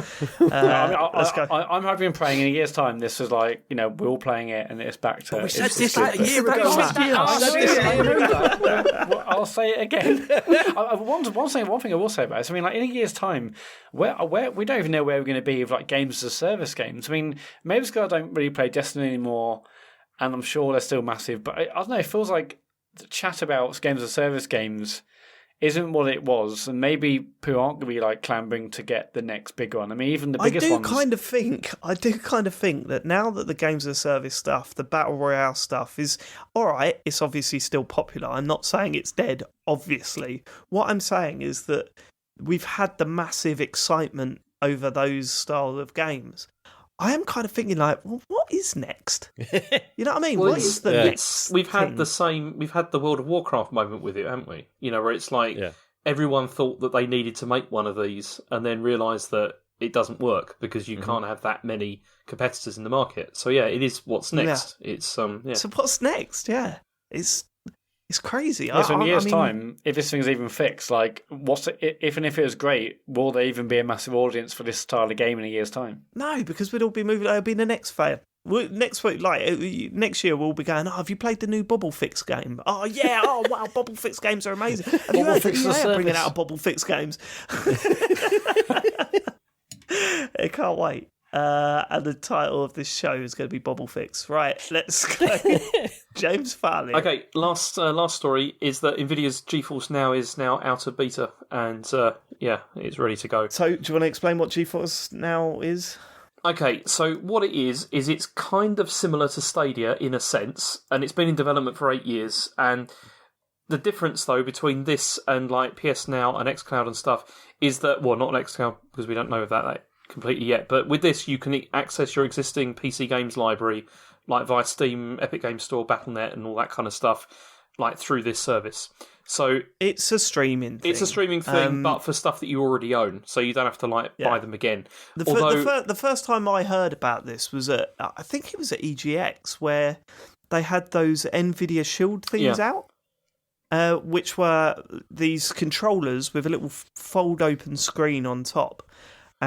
Let's go. I'm hoping and praying in a year's time this is like, we're all playing it and it's back to... We said this a year ago. I'll say it again. One thing I will say about it, in a year's time, where we don't even know where we're going to be with like games as a service games. Maybe I don't really play Destiny anymore, and I'm sure they're still massive, but I don't know, it feels like the chat about games as a service games isn't what it was, and maybe people aren't going to be like clambering to get the next big one. Even the biggest ones. I do kind of think that now that the games as a service stuff, the Battle Royale stuff is alright, it's obviously still popular. I'm not saying it's dead, obviously. What I'm saying is that we've had the massive excitement over those style of games. I am kind of thinking like, well, what is next? You know what I mean? What is the next? We've had the World of Warcraft moment with it, haven't we? Where it's like everyone thought that they needed to make one of these and then realised that it doesn't work because you can't have that many competitors in the market. So yeah, it is what's next. Yeah. It's So what's next? Yeah. It's crazy. Yeah, so in a year's time, if this thing's even fixed, like, even if it was great, will there even be a massive audience for this style of game in a year's time? No, because we'd all be moving. It'll be the next fail. Next week, next year, we'll be going, have you played the new Bobble Fix game? Oh, yeah. Oh, wow. Bobble Fix games are amazing. Have you heard that EA are bringing out Bobble Fix games? I can't wait. And the title of this show is going to be Bobble Fix. Right, let's go. James Farley. Okay, last story is that NVIDIA's GeForce Now is now out of beta, and it's ready to go. So, do you want to explain what GeForce Now is? Okay, so what it is it's kind of similar to Stadia in a sense, and it's been in development for 8 years, and the difference, though, between this and like PS Now and xCloud and stuff is that, well, not xCloud, because we don't know that completely yet, but with this you can access your existing PC games library like via Steam, Epic Games Store, Battle.net and all that kind of stuff, like through this service. So it's a streaming thing, but for stuff that you already own, so you don't have to buy them again. The first time I heard about this was I think it was at EGX, where they had those NVIDIA Shield things out, which were these controllers with a little fold open screen on top.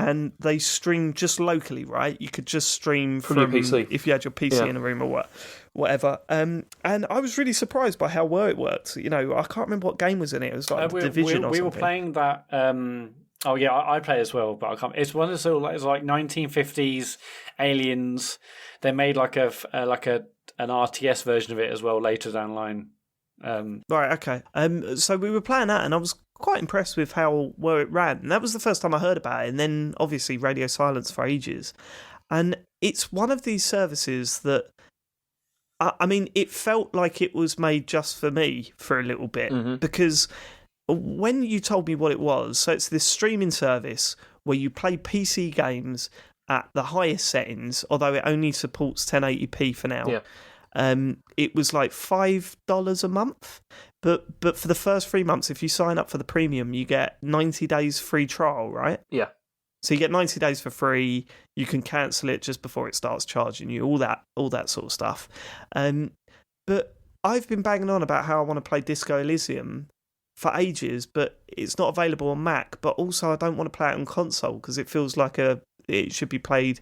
and they stream just locally, right? You could just stream from your PC if you had your PC in a room or whatever. And I was really surprised by how well it worked. You know, I can't remember what game was in it. It was like Division or something. We were playing that. Oh yeah, I play as well, but I can't. It's one of the it's like 1950s aliens. They made like an RTS version of it as well later down the line. Right, okay. So we were playing that, and I was quite impressed with how well it ran. And that was the first time I heard about it. And then obviously Radio Silence for ages. And it's one of these services that, I mean, it felt like it was made just for me for a little bit, because when you told me what it was, so it's this streaming service where you play PC games at the highest settings, although it only supports 1080p for now. Yeah. It was like $5 a month, but for the first 3 months, if you sign up for the premium, you get 90 days free trial, right? Yeah. So you get 90 days for free. You can cancel it just before it starts charging you. All that sort of stuff. But I've been banging on about how I want to play Disco Elysium for ages, but it's not available on Mac. But also, I don't want to play it on console because it feels like it should be played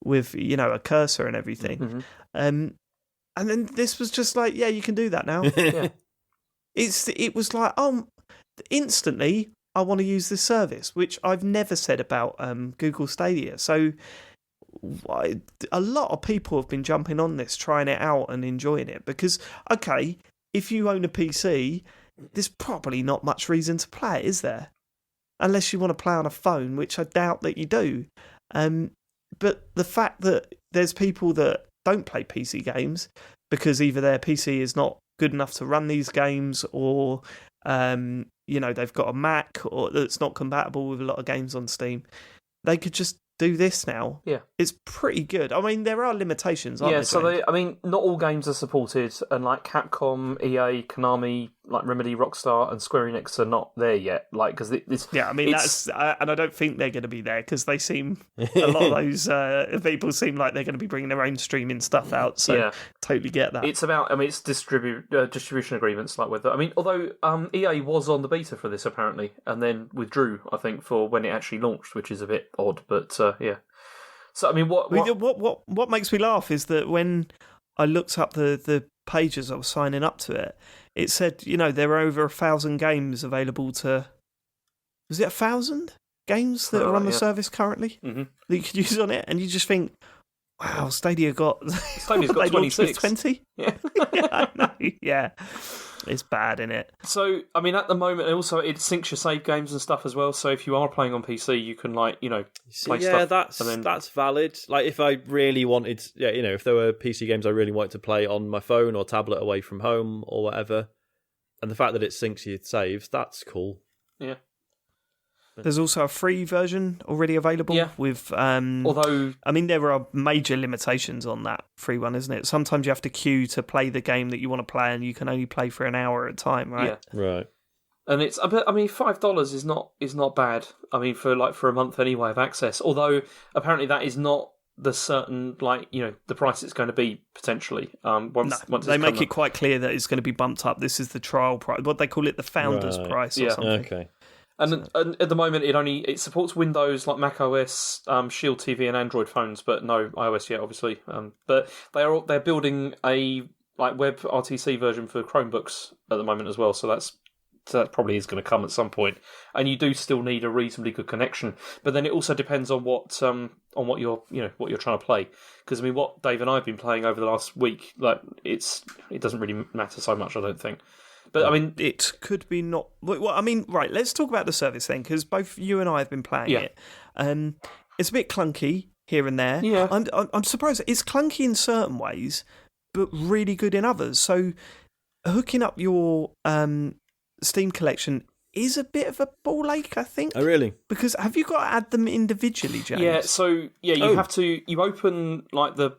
with, you know, a cursor and everything. And then this was just like, yeah, you can do that now. Yeah. It was like, instantly, I want to use this service, which I've never said about Google Stadia. So a lot of people have been jumping on this, trying it out and enjoying it. Because, okay, if you own a PC, there's probably not much reason to play it, is there? Unless you want to play on a phone, which I doubt that you do. But the fact that there's people that don't play PC games because either their PC is not good enough to run these games, or you know, they've got a Mac or that's not compatible with a lot of games on Steam, they could just do this now. Yeah. It's pretty good. I mean, there are limitations, aren't there? Yeah, so not all games are supported, and like Capcom, EA, Konami, like Remedy, Rockstar, and Square Enix are not there yet. Like, because yeah, I mean, that's and I don't think they're going to be there because they seem a lot of those people seem like they're going to be bringing their own streaming stuff out. So yeah, totally get that. It's about, I mean, it's distribution agreements, like with I mean, although EA was on the beta for this apparently, and then withdrew, I think, for when it actually launched, which is a bit odd, but yeah. So I mean, what makes me laugh is that when I looked up the pages I was signing up to it, it said, you know, there are over 1,000 games available to. Was it 1,000 games that are on the service currently that you could use on it? And you just think, wow, Stadia's got 26. 20? Yeah. Yeah, I know. Yeah. It's bad, isn't it? So, I mean, at the moment, also, it syncs your save games and stuff as well. So if you are playing on PC, you can, like, you know, play stuff. Yeah, that's valid. Like, if I really wanted, you know, if there were PC games I really wanted to play on my phone or tablet away from home or whatever, and the fact that it syncs your saves, that's cool. Yeah. There's also a free version already available with... although... I mean, there are major limitations on that free one, isn't it? Sometimes you have to queue to play the game that you want to play, and you can only play for an hour at a time, right? Yeah. Right. And it's... I mean, $5 is not bad. I mean, for a month anyway of access. Although, apparently that is not the certain, like, you know, the price it's going to be, potentially. Once they make it quite clear that it's going to be bumped up. This is the trial price. What they call it, the founder's price or something. Okay. And at the moment, it supports Windows, like Mac OS, Shield TV, and Android phones, but no iOS yet, obviously. But they're building a like web RTC version for Chromebooks at the moment as well. So that probably is going to come at some point. And you do still need a reasonably good connection. But then it also depends on what you're trying to play. Because I mean, what Dave and I have been playing over the last week, like it doesn't really matter so much, I don't think. But I mean, it could be not. Well, I mean, right. Let's talk about the service then, because both you and I have been playing it. It's a bit clunky here and there. Yeah, I'm surprised. It's clunky in certain ways, but really good in others. So, hooking up your Steam collection is a bit of a ball ache, I think. Oh, really? Because have you got to add them individually, James? Yeah. So you have to. You open like the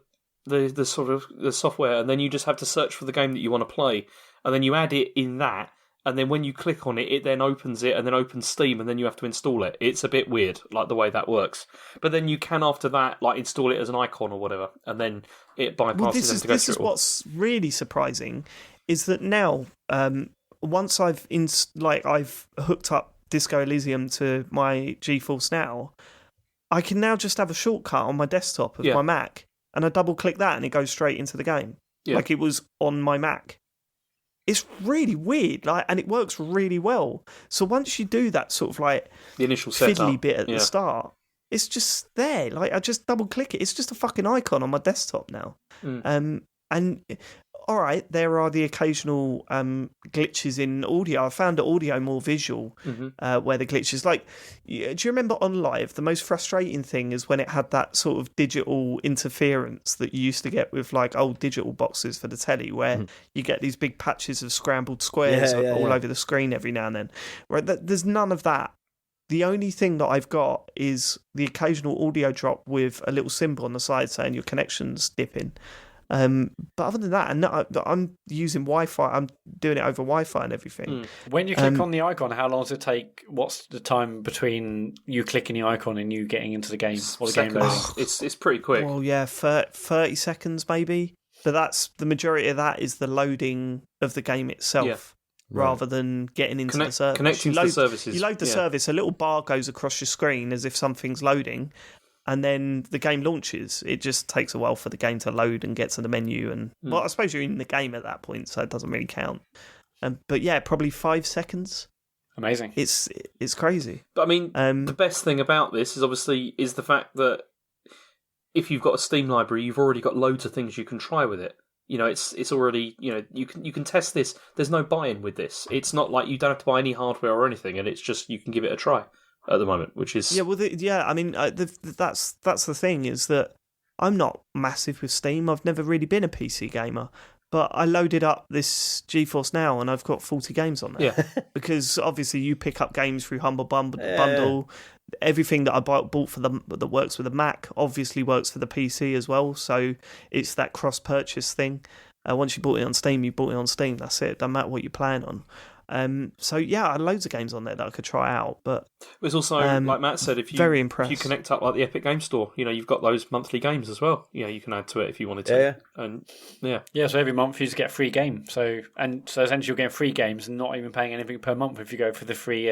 sort of the software, and then you just have to search for the game that you want to play. And then you add it in that, and then when you click on it, it then opens it, and then opens Steam, and then you have to install it. It's a bit weird, like the way that works. But then you can, after that, like install it as an icon or whatever, and then it bypasses them to go through. This is what's really surprising, is that now, once I've hooked up Disco Elysium to my GeForce Now, I can now just have a shortcut on my desktop of my Mac, and I double click that and it goes straight into the game, like it was on my Mac. It's really weird, and it works really well. So once you do that sort of like the initial setup, fiddly bit at the start, it's just there. Like I just double click it. It's just a fucking icon on my desktop now. And all right, there are the occasional glitches in audio. I found the audio more visual, where the glitches. Like, do you remember on Live? The most frustrating thing is when it had that sort of digital interference that you used to get with like old digital boxes for the telly, where you get these big patches of scrambled squares all over the screen every now and then. Right, there's none of that. The only thing that I've got is the occasional audio drop with a little symbol on the side saying your connection's dipping. But other than that, I'm using Wi-Fi. I'm doing it over Wi-Fi and everything. When you click on the icon, how long does it take? What's the time between you clicking the icon and you getting into the game or the game loading? It's pretty quick. Well, yeah, 30 seconds maybe. But that's the majority of that is the loading of the game itself. Rather than getting into the service. Connecting to the services. You load the service, a little bar goes across your screen as if something's loading, and then the game launches. It just takes a while for the game to load and get to the menu. And well, I suppose you're in the game at that point, so it doesn't really count. But yeah, probably 5 seconds. Amazing. It's crazy. But I mean, the best thing about this is obviously the fact that if you've got a Steam library, you've already got loads of things you can try with it. You know, it's already, you know, you can test this. There's no buy-in with this. It's not like you don't have to buy any hardware or anything, and it's just you can give it a try at the moment, which is I mean, that's the thing is that I'm not massive with Steam. I've never really been a PC gamer, but I loaded up this GeForce Now, and I've got 40 games on there. Yeah. Because obviously you pick up games through Humble Bundle. Everything that I bought for that works with the Mac obviously works for the PC as well. So it's that cross-purchase thing. Once you bought it on Steam, you bought it on Steam. That's it. Doesn't matter what you're playing on. So yeah, I had loads of games on there that I could try out. But it's also like Matt said, if you connect up like the Epic Game Store, you know, you've got those monthly games as well. You know, you can add to it if you wanted to. And so every month you just get a free game. So essentially you're getting free games and not even paying anything per month if you go for the free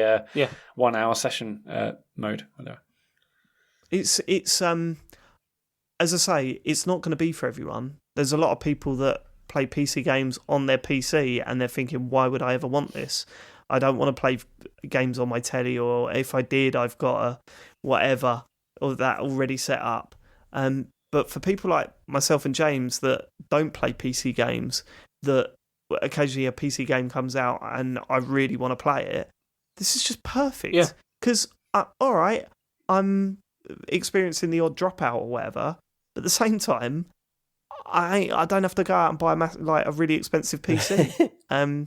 1 hour session mode. Whatever. It's as I say, it's not going to be for everyone. There's a lot of people that play PC games on their PC and they're thinking, why would I ever want this? I don't want to play games on my telly, or if I did, I've got a whatever or that already set up. But for people like myself and James that don't play PC games, that occasionally a PC game comes out and I really want to play it, this is just perfect. Yeah. Because, all right, I'm experiencing the odd dropout or whatever, but at the same time, I don't have to go out and buy a really expensive PC. The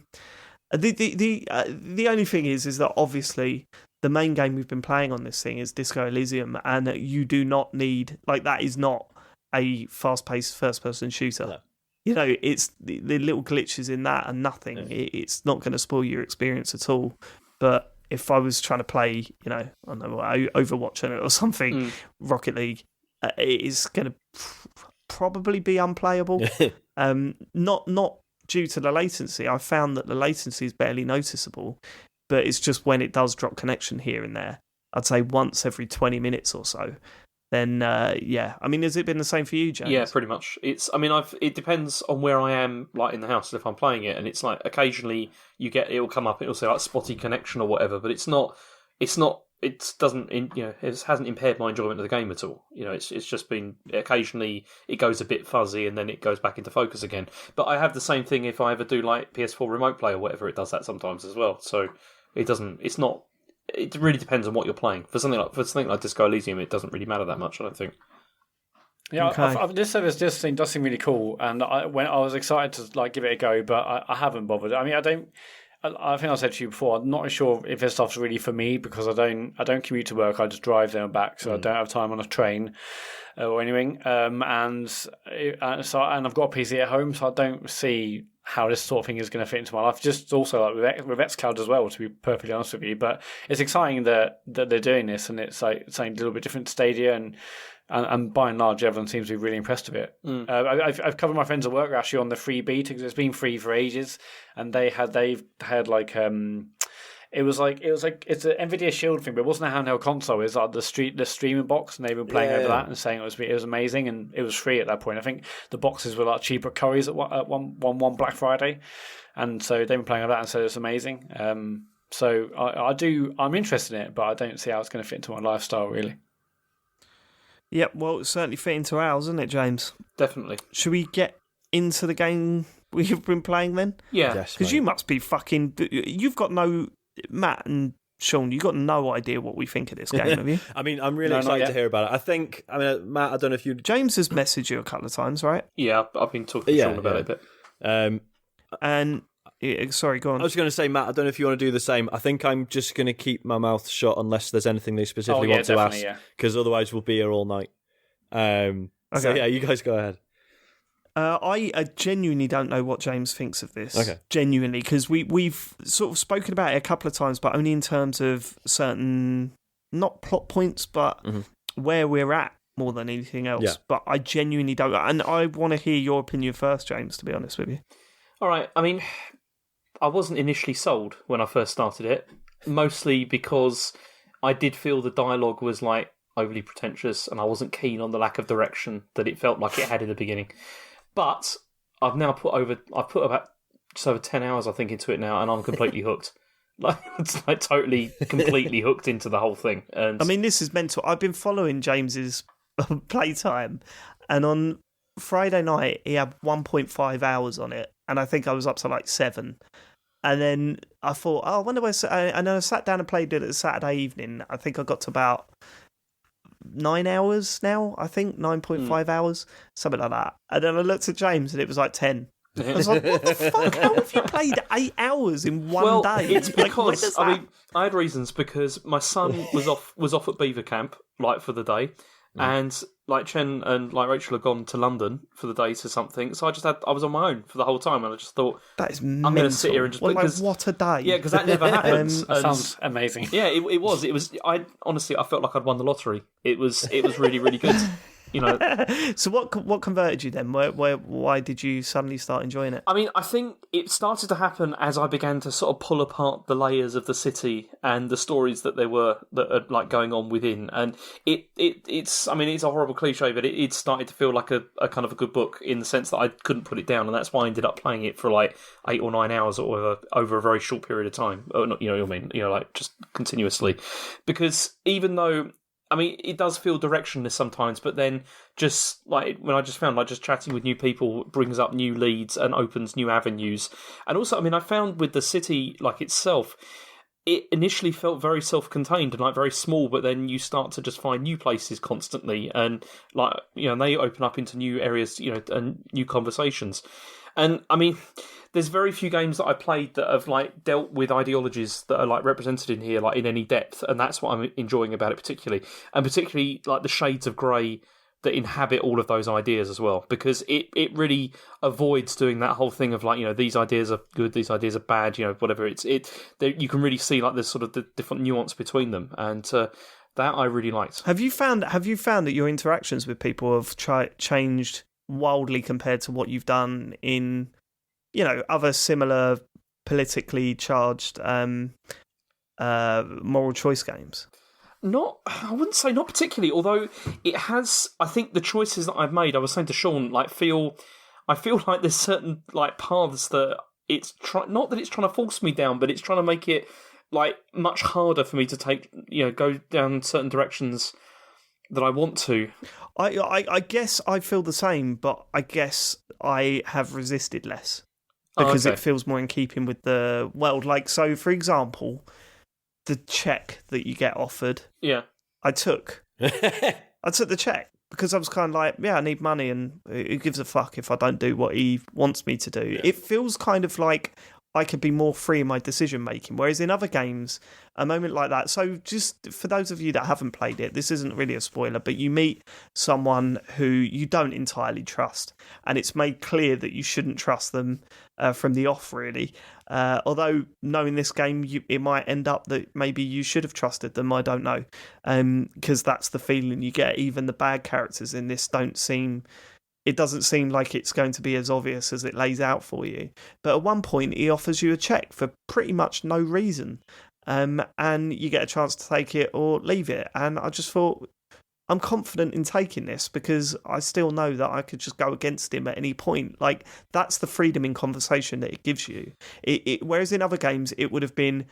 only thing is that obviously the main game we've been playing on this thing is Disco Elysium, and you do not need that is not a fast-paced first-person shooter. No. You know, it's the little glitches in that and nothing. Yeah. It's not going to spoil your experience at all. But if I was trying to play, you know, I don't know, Overwatch on it or something, Rocket League, it is going to probably be unplayable. Not due to the latency. I found that the latency is barely noticeable, but it's just when it does drop connection here and there. I'd say once every 20 minutes or so. Then I mean, has it been the same for you, James? Yeah, pretty much. It depends on where I am, like in the house, if I'm playing it, and it's like occasionally it'll come up, it'll say like spotty connection or whatever, but it hasn't impaired my enjoyment of the game at all. You know, it's just been occasionally it goes a bit fuzzy and then it goes back into focus again. But I have the same thing if I ever do like PS4 remote play or whatever, it does that sometimes as well. So it really depends on what you're playing. For something like Disco Elysium, it doesn't really matter that much, I don't think. Yeah, okay. This service does seem really cool, and I was excited to give it a go, but I haven't bothered. I mean, I think I said to you before, I'm not sure if this stuff's really for me because I don't commute to work. I just drive there and back, so I don't have time on a train or anything. And I've got a PC at home, so I don't see how this sort of thing is going to fit into my life. Just also with xCloud as well, to be perfectly honest with you. But it's exciting that they're doing this, and it's like something a little bit different to Stadia, and by and large, everyone seems to be really impressed with it. I've covered my friends at work actually on the free beta because it's been free for ages, and they've had like it's an Nvidia Shield thing, but it wasn't a handheld console. It was like the streaming box, and they've been playing over that and saying it was amazing, and it was free at that point. I think the boxes were like cheaper at Curry's at one Black Friday, and so they've been playing over that and said it's amazing. So I'm interested in it, but I don't see how it's going to fit into my lifestyle really. Yeah, well, it's certainly fit into ours, isn't it, James? Definitely. Should we get into the game we've been playing then? Yeah. Because you must be fucking... You've got no... Matt and Sean, you've got no idea what we think of this game, have you? I mean, I'm really excited to hear about it. Matt, I don't know if you... James has messaged you a couple of times, right? Yeah, I've been talking to Sean about it a bit. And... sorry, go on. I was going to say, Matt, I don't know if you want to do the same. I think I'm just going to keep my mouth shut unless there's anything they specifically want to ask, because otherwise we'll be here all night. Okay. So yeah, you guys go ahead. I genuinely don't know what James thinks of this. Okay. Genuinely, because we've sort of spoken about it a couple of times, but only in terms of certain, not plot points, but where we're at more than anything else. Yeah. But I genuinely don't. And I want to hear your opinion first, James, to be honest with you. All right. I mean, I wasn't initially sold when I first started it, mostly because I did feel the dialogue was like overly pretentious, and I wasn't keen on the lack of direction that it felt like it had in the beginning. But I've put about just over 10 hours, I think, into it now, and I'm completely hooked. It's like totally, completely hooked into the whole thing. And I mean, this is mental. I've been following James's playtime, and on Friday night he had 1.5 hours on it, and I think I was up to like 7. And then I thought, I wonder where... And then I sat down and played it Saturday evening. I think I got to about 9 hours now, I think, 9.5 hours, something like that. And then I looked at James and it was like 10. I was like, what the fuck? How have you played 8 hours in one day? It's because, I had reasons, because my son was off at Beaver Camp, like, for the day. And like Chen and like Rachel had gone to London for the day to something, so I was on my own for the whole time, and I just thought, that is I'm going to sit here and just what a day. Yeah, because that never happens. That sounds amazing. Yeah, it was. I honestly, I felt like I'd won the lottery. It was really, really good. You know. So what converted you then? Why did you suddenly start enjoying it? I mean, I think it started to happen as I began to sort of pull apart the layers of the city and the stories that are like going on within. And it's I mean, it's a horrible cliche, but it started to feel like a kind of a good book, in the sense that I couldn't put it down, and that's why I ended up playing it for like 8 or 9 hours or whatever, over a very short period of time. Or not, like just continuously, because even though, I mean, it does feel directionless sometimes, but then just like when I just found like just chatting with new people brings up new leads and opens new avenues. And also, I mean, I found with the city like itself, it initially felt very self-contained and like very small, but then you start to just find new places constantly, and like, they open up into new areas, and new conversations. And I mean, there's very few games that I played that have like dealt with ideologies that are like represented in here, like in any depth, and that's what I'm enjoying about it particularly like the shades of grey that inhabit all of those ideas as well, because it really avoids doing that whole thing of like, these ideas are good, these ideas are bad, whatever. You can really see like there's sort of the different nuance between them, and that I really liked. Have you found that your interactions with people have changed wildly compared to what you've done in, other similar politically charged moral choice games? I wouldn't say not particularly, although it has. I think the choices that I've made, I was saying to Sean, I feel like there's certain like paths that it's not that it's trying to force me down, but it's trying to make it like much harder for me to take, go down certain directions that I want to. I guess I feel the same, but I guess I have resisted less because it feels more in keeping with the world. Like, so for example, the check that you get offered, I took the check because I was kind of like, I need money, and who gives a fuck if I don't do what he wants me to do. It feels kind of like I could be more free in my decision making, whereas in other games, a moment like that. So just for those of you that haven't played it, this isn't really a spoiler, but you meet someone who you don't entirely trust, and it's made clear that you shouldn't trust them from the off, really. Although knowing this game, it might end up that maybe you should have trusted them. I don't know, because that's the feeling you get. Even the bad characters in this it doesn't seem like it's going to be as obvious as it lays out for you. But at one point, he offers you a check for pretty much no reason. and you get a chance to take it or leave it. And I just thought, I'm confident in taking this because I still know that I could just go against him at any point. Like, that's the freedom in conversation that it gives you. Whereas in other games, it would have been,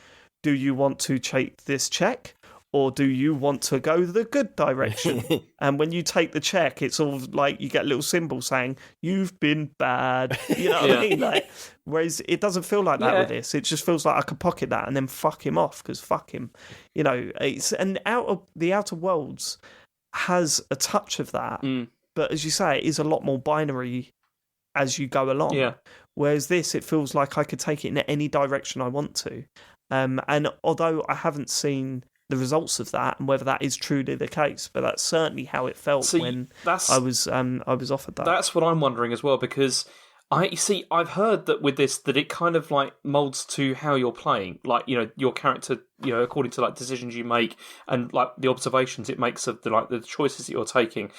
do you want to take this check? Or do you want to go the good direction? And when you take the check, it's all like you get a little symbol saying, you've been bad. You know what I mean? Like, whereas it doesn't feel like that with this. It just feels like I could pocket that and then fuck him off because fuck him. You know, the Outer Worlds has a touch of that. But as you say, it is a lot more binary as you go along. Yeah. Whereas this, it feels like I could take it in any direction I want to. And although I haven't seen the results of that and whether that is truly the case, but that's certainly how it felt when I was offered that. That's what I'm wondering as well, because I've heard that with this that it kind of like molds to how you're playing, like, you know, your character, you know, according to like decisions you make and like the observations it makes of the choices that you're taking.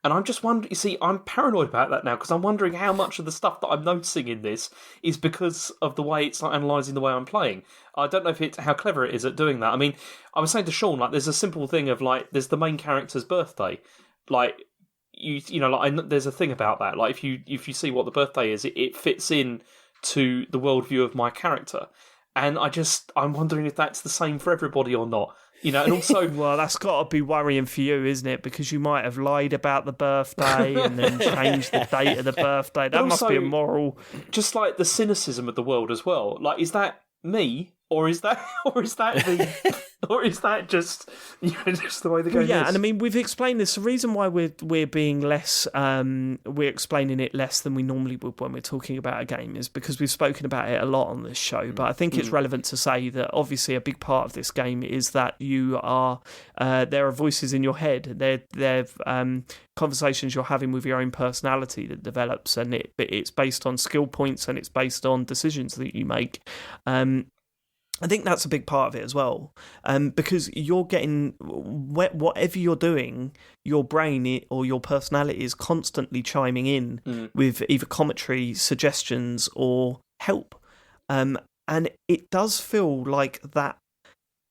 And I'm just wondering, you see, I'm paranoid about that now because I'm wondering how much of the stuff that I'm noticing in this is because of the way it's like analysing the way I'm playing. I don't know if how clever it is at doing that. I mean, I was saying to Sean, like, there's a simple thing of like, there's the main character's birthday, like. You know, like, there's a thing about that. Like, if you see what the birthday is, it fits in to the worldview of my character, and I'm wondering if that's the same for everybody or not. You know, and also, well, that's got to be worrying for you, isn't it? Because you might have lied about the birthday and then changed the date of the birthday. That must be immoral. Just like the cynicism of the world as well. Like, is that me? Or is that just, you know, just the way the game is? Yeah, and I mean, we've explained this. The reason why we're being less, we're explaining it less than we normally would when we're talking about a game is because we've spoken about it a lot on this show. But I think it's relevant to say that obviously a big part of this game is that you are, there are voices in your head. They're conversations you're having with your own personality that develops, and it's based on skill points and it's based on decisions that you make. I think that's a big part of it as well, because you're getting, whatever you're doing, your brain or your personality is constantly chiming in with either commentary, suggestions, or help. And it does feel like that,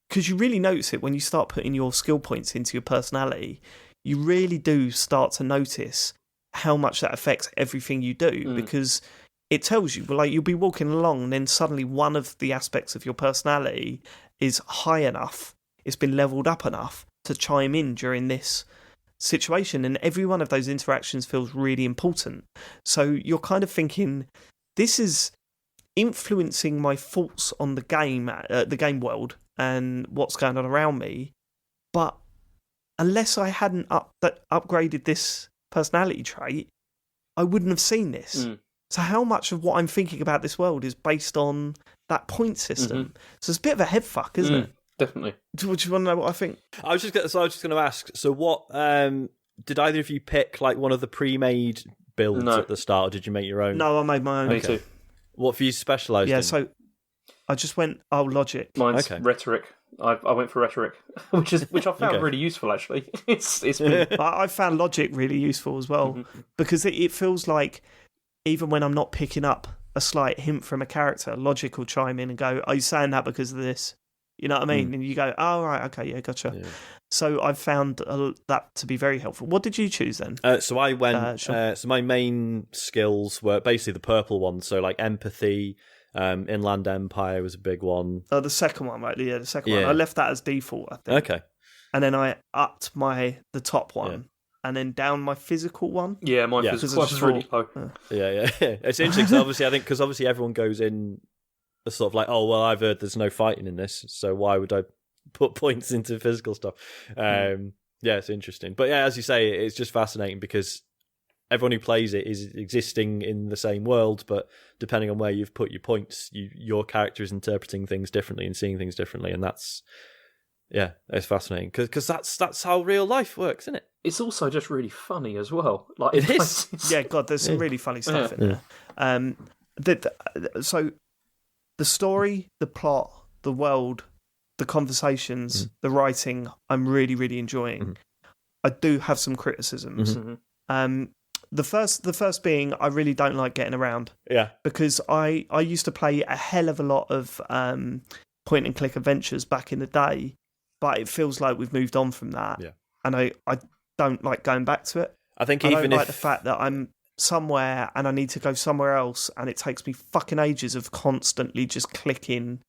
because you really notice it when you start putting your skill points into your personality, you really do start to notice how much that affects everything you do, because it tells you, like, you'll be walking along and then suddenly one of the aspects of your personality is high enough, it's been leveled up enough to chime in during this situation. And every one of those interactions feels really important. So you're kind of thinking, this is influencing my thoughts on the game world and what's going on around me. But unless I hadn't upgraded this personality trait, I wouldn't have seen this. So how much of what I'm thinking about this world is based on that point system? So it's a bit of a head fuck, isn't it? Definitely. Do you want to know what I think? I was just going to ask. So what did either of you pick? Like one of the pre-made builds at the start, or did you make your own? No, I made my own. Me too. What for you specialised in? Yeah, so I just went logic. Mine's rhetoric. I went for rhetoric, which I found really useful actually. It's been... I found logic really useful as well because it feels like, even when I'm not picking up a slight hint from a character, logic will chime in and go, are you saying that because of this? You know what I mean? And you go, oh, right, okay, yeah, gotcha. Yeah. So I've found that to be very helpful. What did you choose then? So I went, so my main skills were basically the purple ones. So like empathy, Inland Empire was a big one. Oh, the second one, right? Yeah, the second one. I left that as default, I think. Okay. And then I upped the top one. Yeah. And then down my physical one. Yeah, my physical one's really low. Yeah. It's interesting because obviously everyone goes in sort of like, oh, well, I've heard there's no fighting in this, so why would I put points into physical stuff? Yeah, it's interesting. But yeah, as you say, it's just fascinating because everyone who plays it is existing in the same world, but depending on where you've put your points, your character is interpreting things differently and seeing things differently, and that's... Yeah, it's fascinating because that's how real life works, isn't it? It's also just really funny as well. Like it is. Yeah, God, there's some really funny stuff in there. So the story, the plot, the world, the conversations, the writing, I'm really, really enjoying. I do have some criticisms. The first being, I really don't like getting around. Yeah, because I used to play a hell of a lot of point and click adventures back in the day, but it feels like we've moved on from that. Yeah. And I don't like going back to it. I think I even don't if like the fact that I'm somewhere and I need to go somewhere else, and it takes me fucking ages of constantly just clicking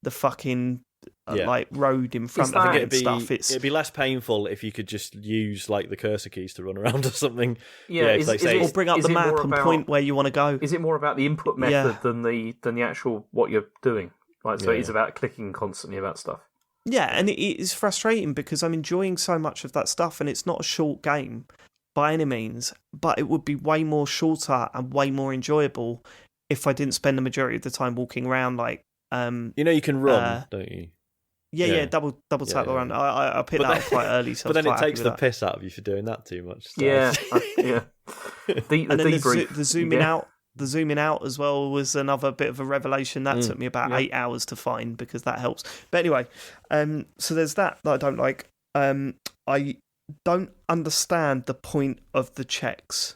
the fucking like road in front of me and stuff. It'd be less painful if you could just use like the cursor keys to run around or something. Or bring up the map and point where you want to go. Is it more about the input method than the actual what you're doing? Like, so it is about clicking constantly about stuff. Yeah, and it is frustrating because I'm enjoying so much of that stuff, and it's not a short game by any means, but it would be way more shorter and way more enjoyable if I didn't spend the majority of the time walking around like. You can run, don't you? Yeah, double tap around. I picked that up quite early, so but then it takes the piss out of you for doing that too much. So. Yeah. The zooming out as well was another bit of a revelation. That took me about 8 hours to find because that helps. But anyway, so there's that I don't like. I don't understand the point of the checks.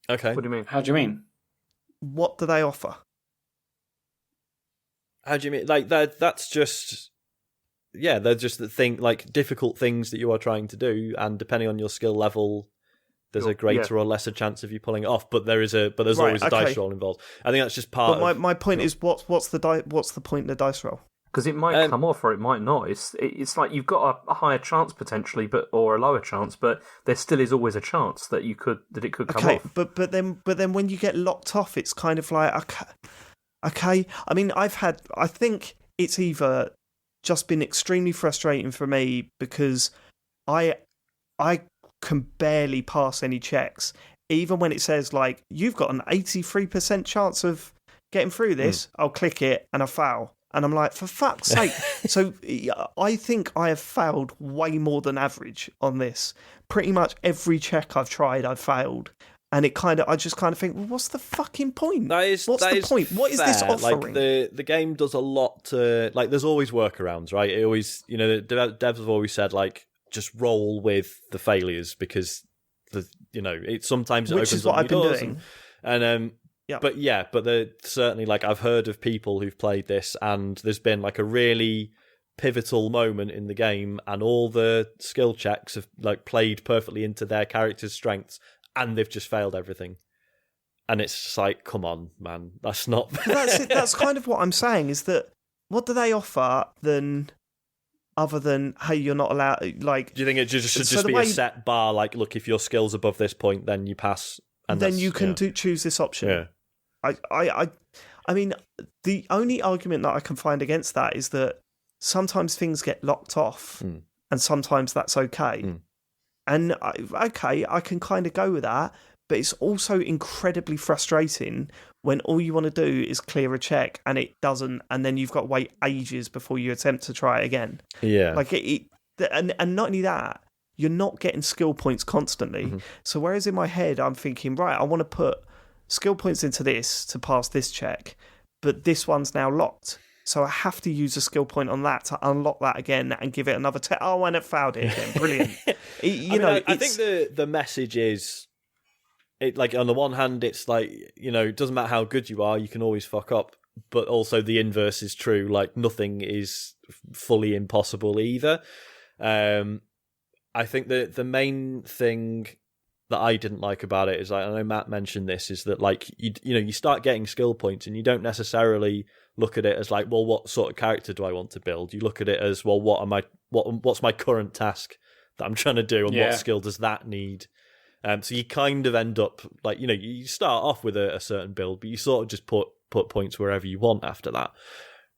Okay. What do you mean? How do you mean? What do they offer? How do you mean? Like that's just, they're just the thing, like difficult things that you are trying to do, and depending on your skill level, there's a greater or lesser chance of you pulling it off. But there's always a dice roll involved. I think that's just part. But my point is, what's the point in the dice roll? Because it might come off or it might not. It's like you've got a higher chance potentially, or a lower chance, but there still is always a chance that it could come off. But then when you get locked off, it's kind of like okay. I mean, I think it's either just been extremely frustrating for me because I can barely pass any checks, even when it says like you've got an 83% chance of getting through this. I'll click it and I fail. And I'm like, for fuck's sake. So I think I have failed way more than average on this. Pretty much every check I've tried, I've failed. And I just kind of think, well, what's the fucking point? What's the point? What is this offering? Like the game does a lot to, like, there's always workarounds, right? It always, the devs have always said, like, just roll with the failures because it sometimes which is what I've been doing. But certainly, like, I've heard of people who've played this, and there's been like a really pivotal moment in the game, and all the skill checks have like played perfectly into their character's strengths, and they've just failed everything. And it's just like, come on, man, that's not. That's it. That's kind of what I'm saying. Is that what do they offer other than hey, you're not allowed? Like, do you think it should just be a set bar? Like, look, if your skill's above this point, then you pass, and then you can choose this option. Yeah. I mean, the only argument that I can find against that is that sometimes things get locked off, and sometimes that's okay. And I can kind of go with that, but it's also incredibly frustrating when all you want to do is clear a check and it doesn't, and then you've got to wait ages before you attempt to try it again. Yeah, like and not only that, you're not getting skill points constantly. So whereas in my head I'm thinking, right, I want to put skill points into this to pass this check, but this one's now locked. So I have to use a skill point on that to unlock that again and give it another and it failed it again. Brilliant. I think the message is, like, on the one hand, it's like, it doesn't matter how good you are, you can always fuck up. But also the inverse is true. Like, nothing is fully impossible either. I think the main thing that I didn't like about it is, like, I know Matt mentioned this, is that, like, you start getting skill points and you don't necessarily look at it as like, well, what sort of character do I want to build? You look at it as, well, what's my current task that I'm trying to do, and what skill does that need? So you kind of end up like, you start off with a certain build, but you sort of just put points wherever you want after that.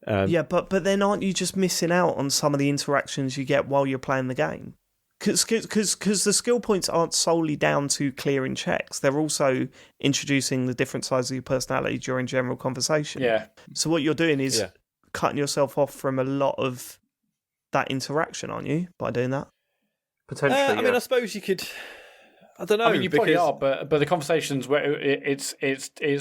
But then aren't you just missing out on some of the interactions you get while you're playing the game? Because the skill points aren't solely down to clearing checks. They're also introducing the different sides of your personality during general conversation. Yeah. So what you're doing is cutting yourself off from a lot of that interaction, aren't you, by doing that? Potentially, I mean, I suppose you could. I don't know. I mean, you probably are, but the conversations where it's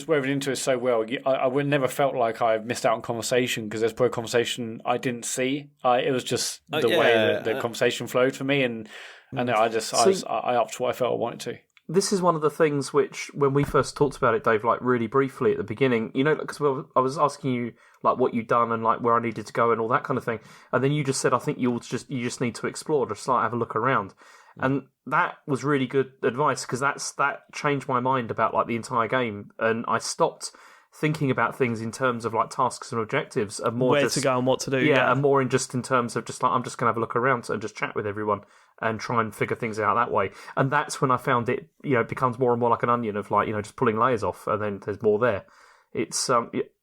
woven into it so well. I would never felt like I missed out on conversation because there's probably a conversation I didn't see. It was just the way that the conversation flowed for me, and I upped what I felt I wanted to. This is one of the things which, when we first talked about it, Dave, like really briefly at the beginning, because I was asking you like what you'd done and like where I needed to go and all that kind of thing. And then you just said, I think you just need to explore, just like have a look around. And that was really good advice, because that changed my mind about like the entire game, and I stopped thinking about things in terms of like tasks and objectives, and more where to go and what to do. Yeah, and more in terms of just like I'm just gonna have a look around and just chat with everyone and try and figure things out that way. And that's when I found it, it becomes more and more like an onion of like just pulling layers off, and then there's more there. It's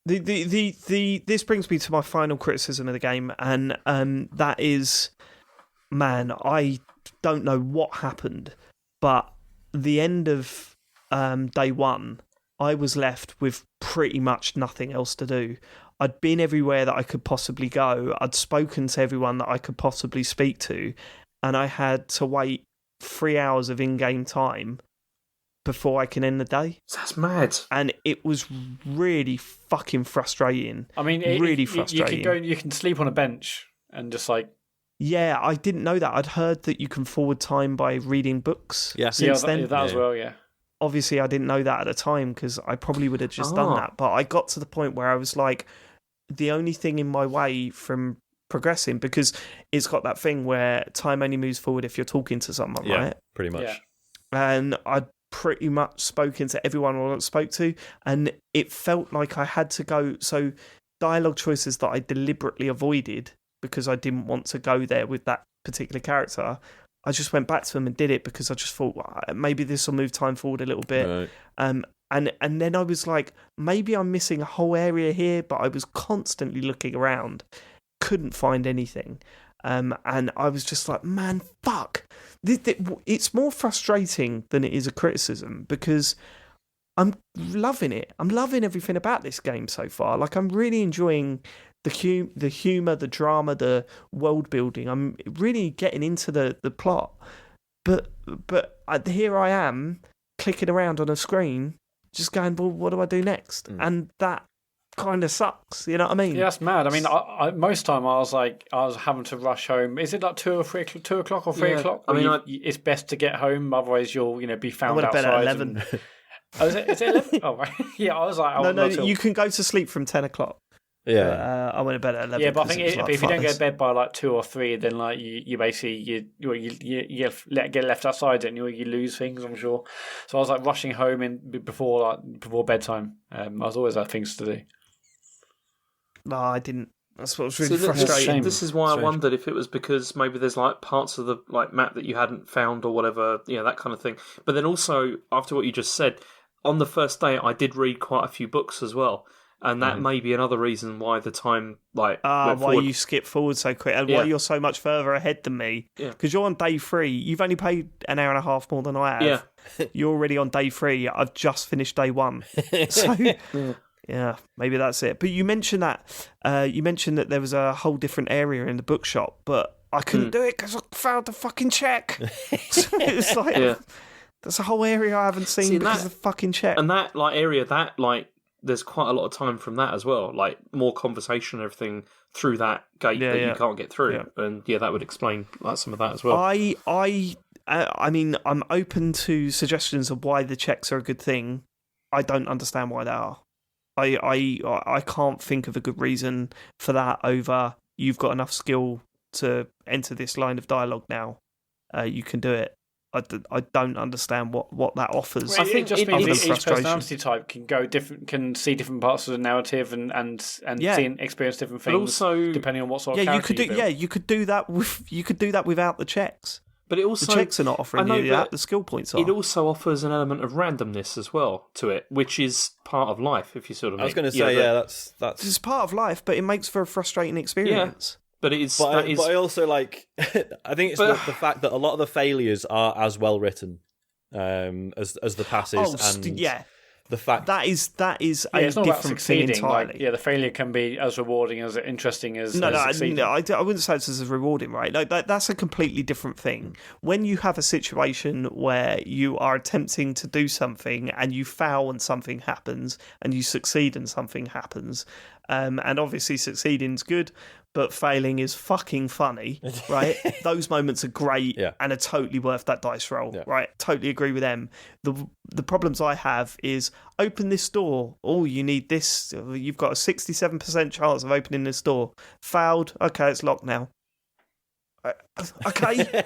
This brings me to my final criticism of the game, and that is, man, I don't know what happened, but the end of day one, I was left with pretty much nothing else to do. I'd been everywhere that I could possibly go. I'd spoken to everyone that I could possibly speak to, and I had to wait 3 hours of in-game time before I can end the day. That's mad. And it was really fucking frustrating. I mean, really frustrating. You can sleep on a bench and just like... Yeah, I didn't know that. I'd heard that you can forward time by reading books. Yeah, since then. That as well, yeah. Obviously, I didn't know that at the time, because I probably would have just done that. But I got to the point where I was like, the only thing in my way from progressing, because it's got that thing where time only moves forward if you're talking to someone, right? Pretty much. Yeah. And I'd pretty much spoken to everyone I spoke to, and it felt like I had to go. So dialogue choices that I deliberately avoided because I didn't want to go there with that particular character, I just went back to them and did it, because I just thought, well, maybe this will move time forward a little bit. Right. And then I was like, maybe I'm missing a whole area here, but I was constantly looking around, couldn't find anything. And I was just like, man, fuck. It's more frustrating than it is a criticism, because I'm loving it. I'm loving everything about this game so far. Like, I'm really enjoying the humour, the drama, the world building. I'm really getting into the plot. But here I am, clicking around on a screen, just going, well, what do I do next? And that kind of sucks, you know what I mean? Yeah, that's mad. I mean, I most time I was having to rush home. Is it like 2 o'clock or 3 o'clock? I mean, it's best to get home, otherwise you'll be found outside. I went to bed at 11. Oh, is it 11? Oh, right. Yeah, I was like... No, you can go to sleep from 10 o'clock. Yeah, I went to bed at 11. Yeah, but I think if you don't go to bed by like 2 or 3, then like you basically you get left outside and you lose things, I'm sure. So I was like rushing home before bedtime. I was always had things to do. No, I didn't. That's what was really frustrating. This is why I wondered if it was because maybe there's like parts of the like map that you hadn't found or whatever, that kind of thing. But then also, after what you just said, on the first day I did read quite a few books as well. And that may be another reason why the time went why forward. you skip forward so quick, and why you're so much further ahead than me. Because you're on day 3. You've only played an hour and a half more than I have. Yeah. You're already on day 3. I've just finished day 1. So yeah, maybe that's it. But you mentioned that there was a whole different area in the bookshop, but I couldn't do it because I failed to fucking check. So it's like there's a whole area I haven't seen because of the fucking check. And that like area there's quite a lot of time from that as well, like more conversation and everything through that gate that you can't get through, and that would explain like some of that as well. I mean, I'm open to suggestions of why the checks are a good thing. I don't understand why they are. I can't think of a good reason for that over you've got enough skill to enter this line of dialogue now. You can do it. I don't understand what that offers. Well, I think it just means each personality type can see different parts of the narrative and see and experience different things. But also, depending on what sort of character you could do that without the checks. But it also, the checks are not offering you that. The skill points are. It also offers an element of randomness as well to it, which is part of life. If you sort of, I was going to say, that's it's part of life, but it makes for a frustrating experience. Yeah. But it is. But I also like. I think it's the fact that a lot of the failures are as well written as the passes. The fact that is a different thing entirely. Like, the failure can be as rewarding as interesting as succeeding. I wouldn't say it's as rewarding, right? Like that's a completely different thing. When you have a situation where you are attempting to do something and you fail and something happens, and you succeed and something happens, And obviously succeeding's good, but failing is fucking funny, right? Those moments are great and are totally worth that dice roll, right? Totally agree with them. The problems I have is open this door. Oh, you need this. You've got a 67% chance of opening this door. Failed. Okay, it's locked now. Okay,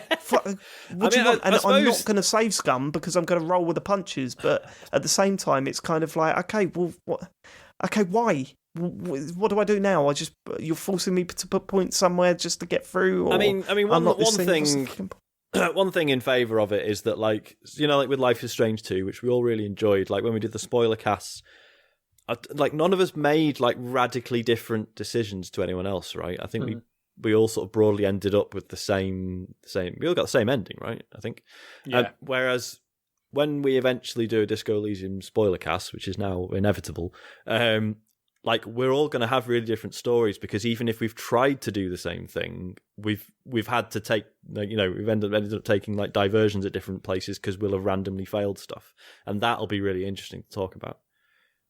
what do you want? And I'm not going to save scum because I'm going to roll with the punches. But at the same time, it's kind of like, okay, well, what? Okay, why? What do I do now? You're forcing me to put points somewhere just to get through. Or one thing in favour of it is that, like, you know, like with Life is Strange 2, which we all really enjoyed. Like when we did the spoiler casts, like none of us made like radically different decisions to anyone else, right? I think we all sort of broadly ended up with the same. We all got the same ending, right? I think. Yeah. Whereas when we eventually do a Disco Elysium spoiler cast, which is now inevitable, like we're all going to have really different stories because even if we've tried to do the same thing, we've had to take, you know, we've ended up taking like diversions at different places because we'll have randomly failed stuff, and that'll be really interesting to talk about.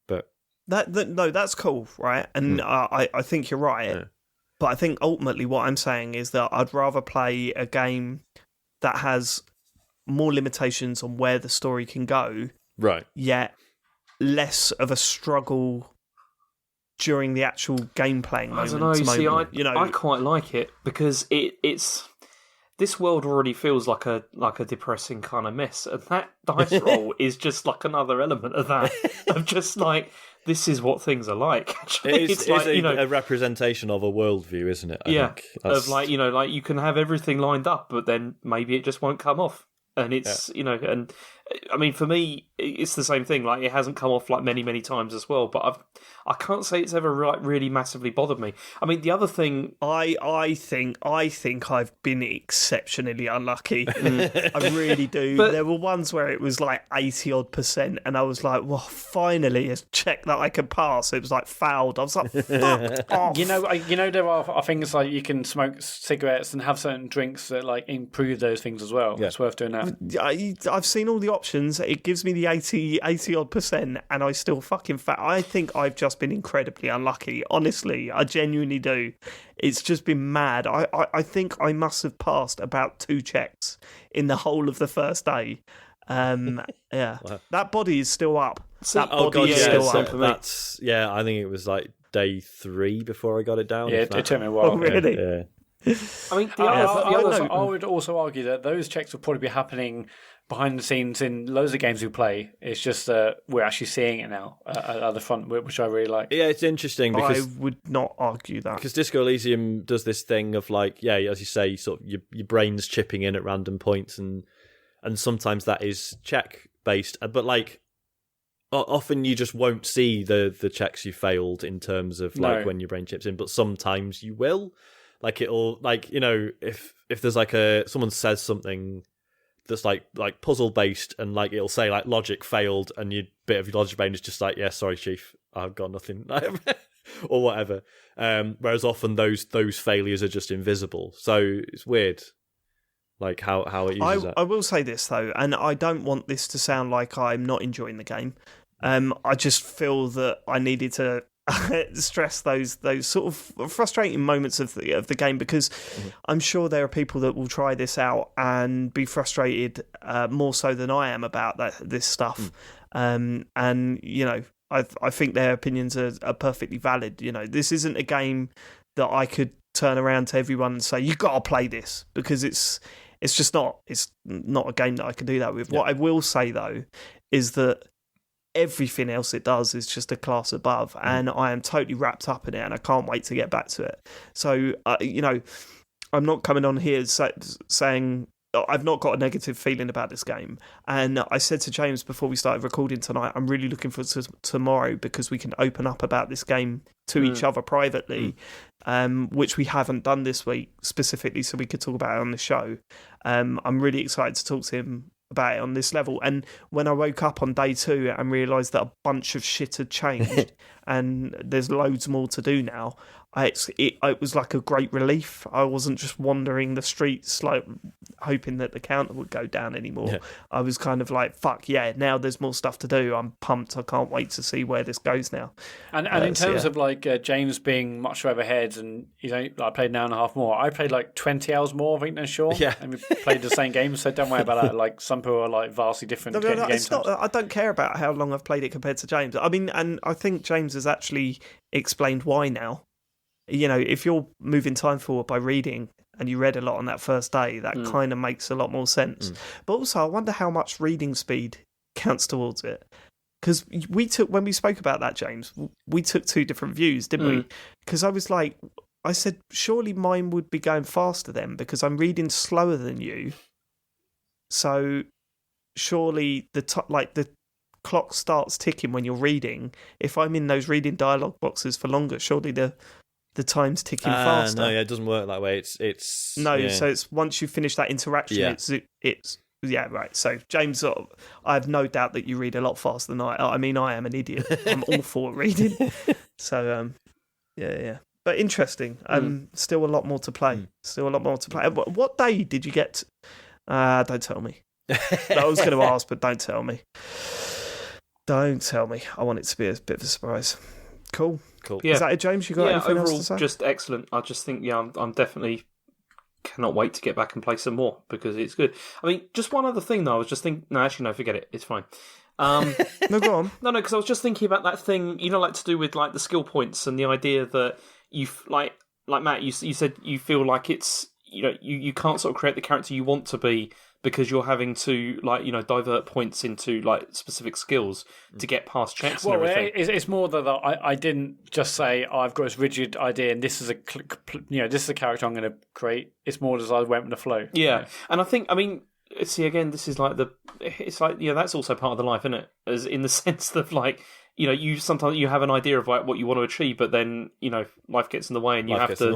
But no, that's cool, right? And I think you're right. Yeah. But I think ultimately what I'm saying is that I'd rather play a game that has more limitations on where the story can go, right? Yet less of a struggle during the actual gameplay moments. I don't know. I quite like it because it's this world already feels like a depressing kind of mess, and that dice roll is just like another element of that. Of just like, this is what things are like. Actually, it's like, a representation of a worldview, isn't it? I think. Of like, you know, like you can have everything lined up, but then maybe it just won't come off. And it's, you know, and I mean, for me, it's the same thing. Like, it hasn't come off like many times as well, but I can't say it's ever like really massively bothered me. I mean, the other thing, I think I've been exceptionally unlucky. I really do. But there were ones where it was like 80% and I was like, well, finally a check that I could pass. It was like fouled. I was like, fuck off. You know, there are things like you can smoke cigarettes and have certain drinks that like improve those things as well. Yeah. It's worth doing that. I've seen all the options. It gives me the 80 odd percent, and I still fucking I think I've just been incredibly unlucky. Honestly, I genuinely do. It's just been mad. I think I must have passed about 2 checks in the whole of the first day. Yeah, that body is still up. That body is still up. That's I think it was like day 3 before I got it down. Yeah, it took me a while. Oh, really? Yeah. I mean, I would also argue that those checks will probably be happening behind the scenes in loads of games we play. It's just we're actually seeing it now at the front, which I really like. Yeah, it's interesting because I would not argue that, because Disco Elysium does this thing of like, as you say, sort of your brain's chipping in at random points, and sometimes that is check based, but like often you just won't see the checks you failed in terms of like when your brain chips in, but sometimes you will. Like it'll, like, you know, if there's like someone says something that's like puzzle based, and like it'll say like logic failed, and your bit of your logic brain is just like, yeah, sorry chief, I've got nothing, or whatever. Whereas often those failures are just invisible. So it's weird, like how it uses that. I will say this though, and I don't want this to sound like I'm not enjoying the game. I just feel that I needed to stress those sort of frustrating moments of the game, because I'm sure there are people that will try this out and be frustrated more so than I am about this stuff. And you know, I think their opinions are perfectly valid. You know, this isn't a game that I could turn around to everyone and say, you got to play this, because it's just not. It's not a game that I can do that with. What I will say though is that everything else it does is just a class above, and I am totally wrapped up in it, and I can't wait to get back to it. So, you know, I'm not coming on here saying I've not got a negative feeling about this game. And I said to James before we started recording tonight, I'm really looking forward to tomorrow, because we can open up about this game to each other privately, which we haven't done this week specifically, so we could talk about it on the show. I'm really excited to talk to him about it on this level. And when I woke up on day 2 and realised that a bunch of shit had changed and there's loads more to do now, it was like a great relief. I wasn't just wandering the streets like hoping that the counter would go down anymore. I was kind of like, fuck yeah, now there's more stuff to do. I'm pumped. I can't wait to see where this goes now. And in terms of like James being much further ahead, and he's only like played an hour and a half more. I played like 20 hours more, I think, than Sean. Yeah, and we played the same game, so don't worry about that. Like some people are like vastly different. No, it's not. I don't care about how long I've played it compared to James. I mean, and I think James has actually explained why now. You know, if you're moving time forward by reading and you read a lot on that first day, that kind of makes a lot more sense. But also, I wonder how much reading speed counts towards it. Because when we spoke about that, James, we took two different views, didn't we? Because I said, surely mine would be going faster then because I'm reading slower than you. So surely the clock starts ticking when you're reading. If I'm in those reading dialogue boxes for longer, surely the time's ticking faster. No, it doesn't work that way. It's no. So it's once you finish that interaction, it's right. So James, I have no doubt that you read a lot faster than I. I mean, I am an idiot. I'm awful at reading. So yeah. But interesting. Still a lot more to play. Still a lot more to play. What day did you get? Don't tell me. I was going to ask, but don't tell me. Don't tell me. I want it to be a bit of a surprise. Cool. Yeah. Is that it, James? You got anything overall, else to say? just excellent. I just think, I'm definitely cannot wait to get back and play some more because it's good. I mean, just one other thing though. I was just thinking. No, actually, no. Forget it. It's fine. No, go on. No, because I was just thinking about that thing. Like to do with like the skill points and the idea that you like Matt. You said you feel like it's you can't sort of create the character you want to be because you're having to divert points into like specific skills to get past checks and everything. It's more that I didn't just say I've got this rigid idea and this is this is a character I'm going to create. It's more as I went with the flow. Yeah, and I mean, see again, this is that's also part of the life, isn't it? As in the sense that you sometimes you have an idea of like what you want to achieve, but then life gets in the way, and you have to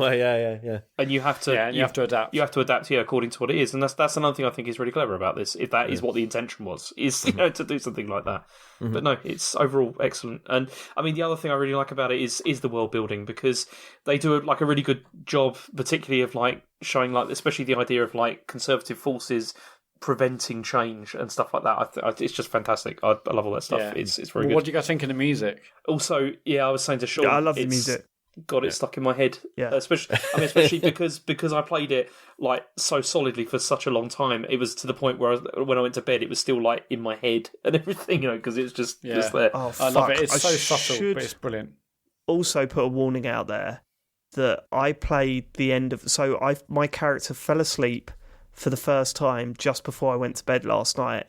and you have to you have to adapt. You have to adapt, according to what it is, and that's another thing I think is really clever about this. If that is what the intention was, is to do something like that. But no, it's overall excellent. And I mean, the other thing I really like about it is the world building because they do a really good job, particularly of showing especially the idea of conservative forces preventing change and stuff like that. It's just fantastic. I love all that stuff. Yeah. It's very good. What do you guys think of the music? Also, I was saying to Sean, I love the music. Got it stuck in my head. Yeah, especially because I played it so solidly for such a long time. It was to the point where when I went to bed, it was still in my head and everything. Because it's just there. Oh, I love it. It's so subtle, but it's brilliant. Also, put a warning out there that I played the end of. So my character fell asleep for the first time just before I went to bed last night,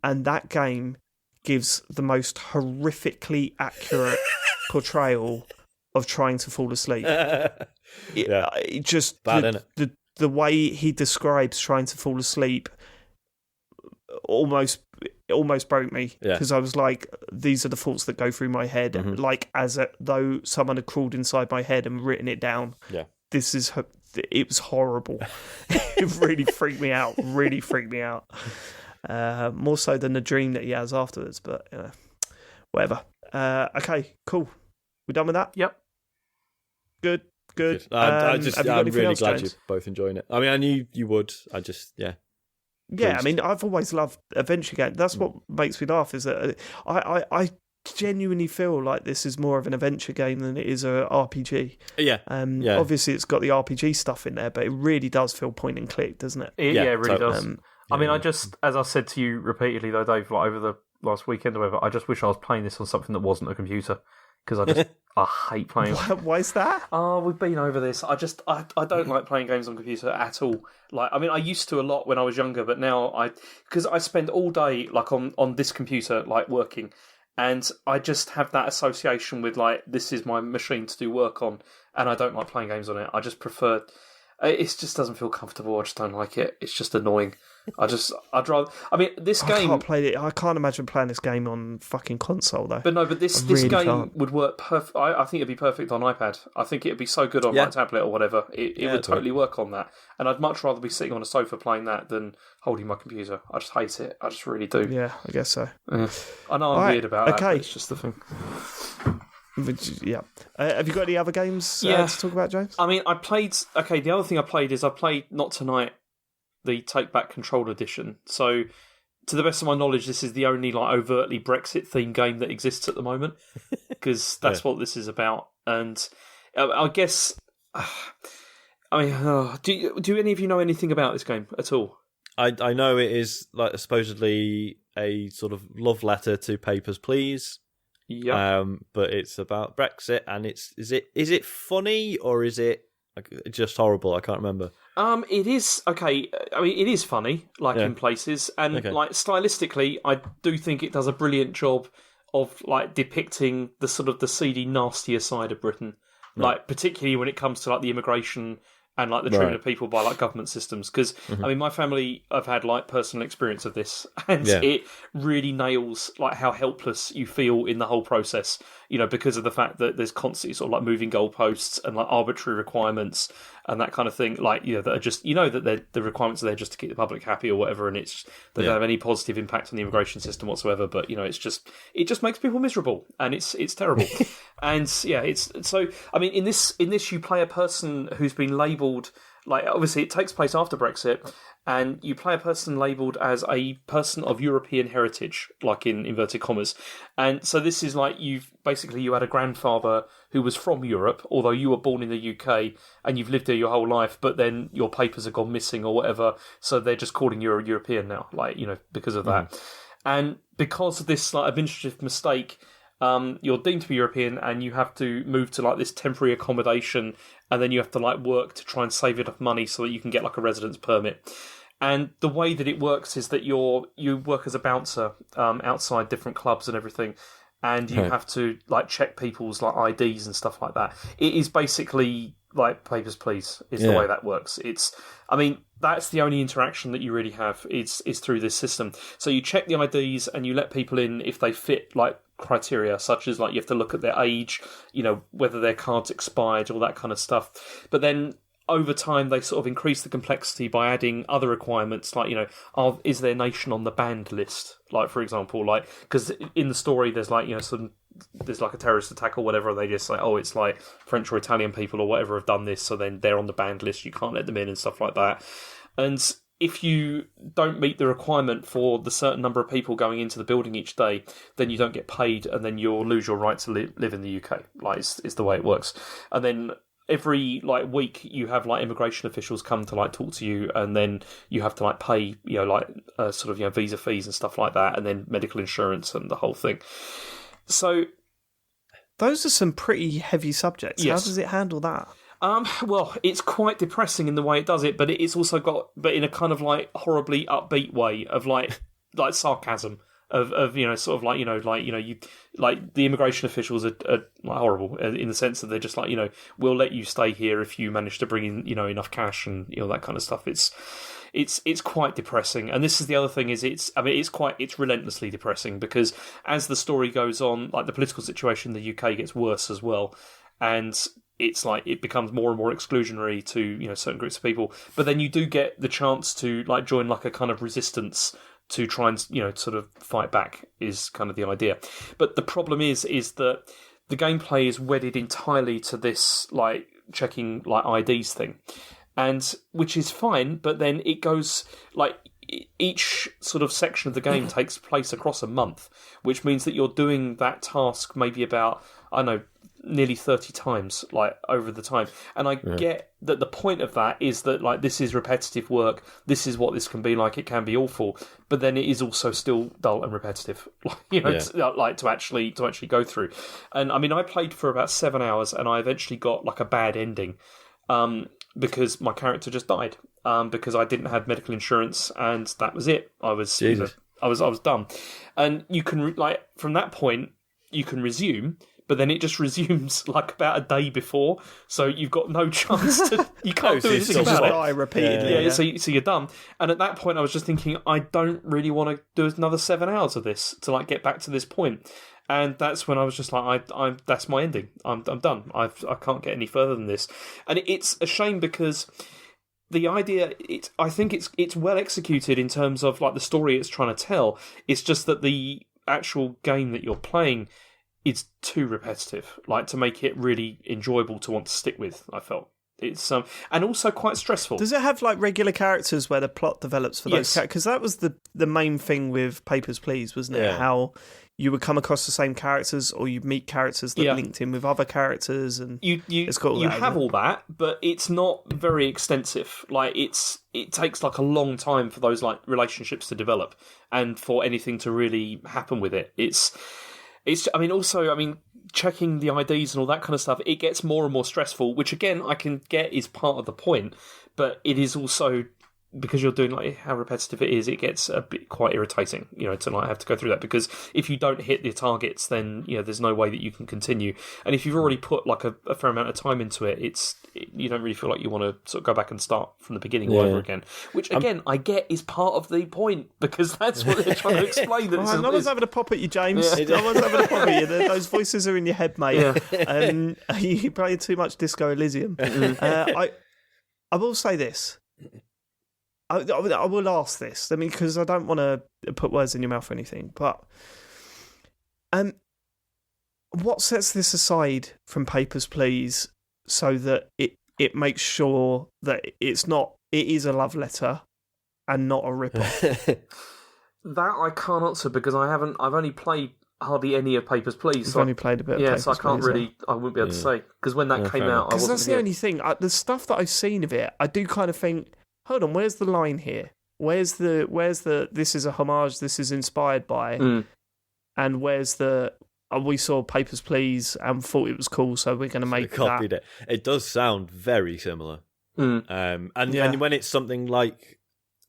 and that game gives the most horrifically accurate portrayal of trying to fall asleep. It just bad, isn't it? The way he describes trying to fall asleep almost broke me because I was like, these are the thoughts that go through my head, though someone had crawled inside my head and written it down. Yeah, it was horrible. It really freaked me out. More so than the dream that he has afterwards. But whatever. Okay, cool. We done with that? Yep. Good. I'm really glad you're both enjoying it. I mean, I knew you would. Yeah, I mean, I've always loved adventure games. That's what makes me laugh, is that I genuinely feel like this is more of an adventure game than it is a RPG. Yeah. Obviously, it's got the RPG stuff in there, but it really does feel point and click, doesn't it? It really does. I mean, I just, as I said to you repeatedly, though, Dave, over the last weekend or whatever, I just wish I was playing this on something that wasn't a computer. Because I hate playing. Why is that? Oh, we've been over this. I don't like playing games on computer at all. I used to a lot when I was younger, but now because I spend all day on this computer working, and I just have that association with this is my machine to do work on, and I don't like playing games on it. I just prefer. It just doesn't feel comfortable. I just don't like it. It's just annoying. I'd rather. I mean, this game. I can't play it. I can't imagine playing this game on fucking console though. But this game would work perfect. I think it'd be perfect on iPad. I think it'd be so good on my tablet or whatever. It would totally work on that. And I'd much rather be sitting on a sofa playing that than holding my computer. I just hate it. I just really do. Yeah, I guess so. I know I'm weird about it. But it's just the thing. Yeah. Have you got any other games to talk about, James? I mean, I played. Okay, the other thing I played is I played Not Tonight, the Take Back Control edition. So, to the best of my knowledge, this is the only like overtly Brexit themed game that exists at the moment, because that's what this is about. And I guess, I mean, do any of you know anything about this game at all? I know it is like supposedly a sort of love letter to Papers, Please. Yeah. But it's about Brexit, and is it funny or is it just horrible? I can't remember. It is okay. I mean, it is funny, like in places, and like stylistically, I do think it does a brilliant job of like depicting the sort of the seedy, nastier side of Britain, like particularly when it comes to like the immigration and like the treatment of people by like government systems. Because I mean, my family have had like personal experience of this, and it really nails like how helpless you feel in the whole process. You know, because of the fact that there's constantly sort of like moving goalposts and like arbitrary requirements and that kind of thing. Like, you know, that are just, you know, that the requirements are there just to keep the public happy or whatever, and they don't have any positive impact on the immigration system whatsoever. But you know, it just makes people miserable, and it's terrible. And it's so. I mean, in this you play a person who's been labelled, like, obviously it takes place after Brexit, and you play a person labelled as a person of European heritage, like in inverted commas. And so this is like you had a grandfather who was from Europe, although you were born in the UK and you've lived there your whole life, but then your papers have gone missing or whatever, so they're just calling you a European now, like, you know, because of that. And because of this like administrative mistake, you're deemed to be European, and you have to move to like this temporary accommodation, and then you have to like work to try and save enough money so that you can get like a residence permit. And the way that it works is that you work as a bouncer outside different clubs and everything, and you have to like check people's like IDs and stuff like that. It is basically like Papers, Please is the way that works. I mean, that's the only interaction that you really have is through this system. So you check the IDs and you let people in if they fit like criteria, such as like you have to look at their age, you know, whether their card's expired, all that kind of stuff. But then over time, they sort of increase the complexity by adding other requirements, like, you know, is their nation on the banned list? Like, for example, like, because in the story, there's like, you know, there's like a terrorist attack or whatever, and they just say, oh, it's like French or Italian people or whatever have done this, so then they're on the banned list, you can't let them in and stuff like that. And if you don't meet the requirement for the certain number of people going into the building each day, then you don't get paid, and then you'll lose your right to live in the UK. Like, it's the way it works. And then every like week you have like immigration officials come to like talk to you, and then you have to like pay, you know, like sort of, you know, visa fees and stuff like that, and then medical insurance and the whole thing. So those are some pretty heavy subjects. Yes. How does it handle that? Well, it's quite depressing in the way it does it, but it's also got, but in a kind of like horribly upbeat way of like sarcasm. Of you know, sort of like, you like the immigration officials are like horrible in the sense that they're just like, you know, we'll let you stay here if you manage to bring in, you know, enough cash and, you know, that kind of stuff. It's quite depressing, and this is the other thing is it's relentlessly depressing, because as the story goes on, like the political situation in the UK gets worse as well, and it's like it becomes more and more exclusionary to, you know, certain groups of people. But then you do get the chance to like join like a kind of resistance to try and, you know, sort of fight back is kind of the idea. But the problem is that the gameplay is wedded entirely to this like checking like IDs thing, and which is fine. But then it goes like each sort of section of the game takes place across a month, which means that you're doing that task maybe about, I don't know, nearly 30 times like over the time. And I get that the point of that is that like this is repetitive work, this is what this can be like, it can be awful, but then it is also still dull and repetitive, like, you know, to actually go through. And I mean, I played for about 7 hours and I eventually got like a bad ending because my character just died because I didn't have medical insurance, and that was it. I was done. And you can like from that point you can resume, but then it just resumes like about a day before, so you've got no chance to. You can't do anything about it. Die repeatedly. Yeah. So you're done. And at that point, I was just thinking, I don't really want to do another 7 hours of this to like get back to this point. And that's when I was just like, that's my ending. I'm done. I can't get any further than this. And it's a shame because the idea, I think it's well executed in terms of like the story it's trying to tell. It's just that the actual game that you're playing it's too repetitive. Like, to make it really enjoyable to want to stick with, I felt. It's and also quite stressful. Does it have like regular characters where the plot develops for those characters? Because that was the main thing with Papers, Please, wasn't it? Yeah. How you would come across the same characters, or you meet characters that linked in with other characters, and you have all that, but it's not very extensive. Like, it takes like a long time for those like relationships to develop, and for anything to really happen with it. It's. I mean, checking the IDs and all that kind of stuff, it gets more and more stressful, which again I can get is part of the point, but it is also, because you're doing like how repetitive it is, it gets a bit quite irritating, to like have to go through that, because if you don't hit the targets, then there's no way that you can continue. And if you've already put like a fair amount of time into it, you don't really feel like you want to sort of go back and start from the beginning all over again, which again I get is part of the point, because that's what they're trying to explain. That no one's having a pop at you, James. No one's having a pop at you. Those voices are in your head, mate. You play too much Disco Elysium. I will say this. I will ask this. I mean, because I don't want to put words in your mouth or anything, but what sets this aside from Papers, Please, so that it makes sure that it is a love letter and not a rip-off? That I can't answer, because I've only played hardly any of Papers, Please. I've only played a bit of Papers, so I can't Please, I wouldn't be able to say, because when that came out, I wasn't. Because that's the only thing. The stuff that I've seen of it, I do kind of think, hold on, where's the line here? Where's the this is a homage, this is inspired by, and where's the we saw Papers, Please and thought it was cool, so we're going to make copied that. It does sound very similar. And when it's something like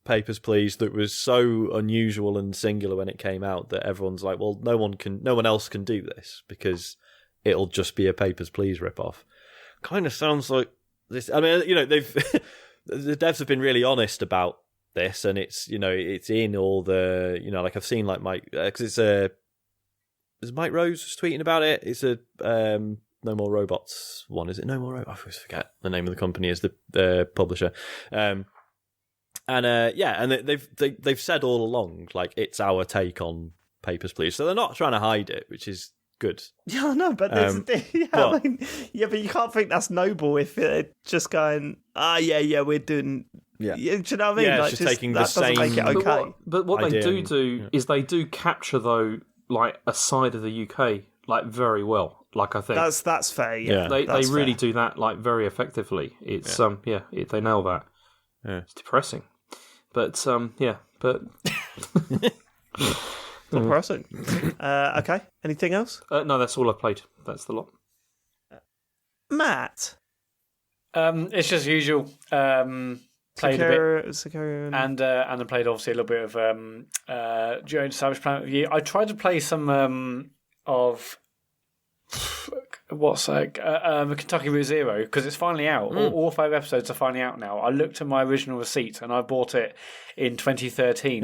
Papers, Please that was so unusual and singular when it came out that everyone's like, well, no one else can do this because it'll just be a Papers, Please ripoff. Kind of sounds like this. I mean, they've. The devs have been really honest about this, and it's it's in all the like I've seen like Mike, because is Mike Rose was tweeting about it. It's a No More Robots one, is it? No More Robots. I always forget the name of the company is the publisher, and they've said all along like it's our take on Papers, Please, so they're not trying to hide it, which is good. Yeah, no, but but you can't think that's noble if it's just going, we're doing. Yeah, do you know what I mean? Yeah, just taking the same. Make it okay. But what they do is they do capture though, like a side of the UK, like very well. Like I think that's fair. Yeah, they really do that like very effectively. It's they nail that. Yeah. It's depressing, but but. Depressing. Okay. Anything else? No, that's all I've played. That's the lot. Matt? It's just usual. Played a bit. Sekiro and I played obviously a little bit of Journey to Savage Planet of the Year. I tried to play some of Kentucky Route Zero, because it's finally out. All 5 episodes are finally out now. I looked at my original receipt and I bought it in 2013,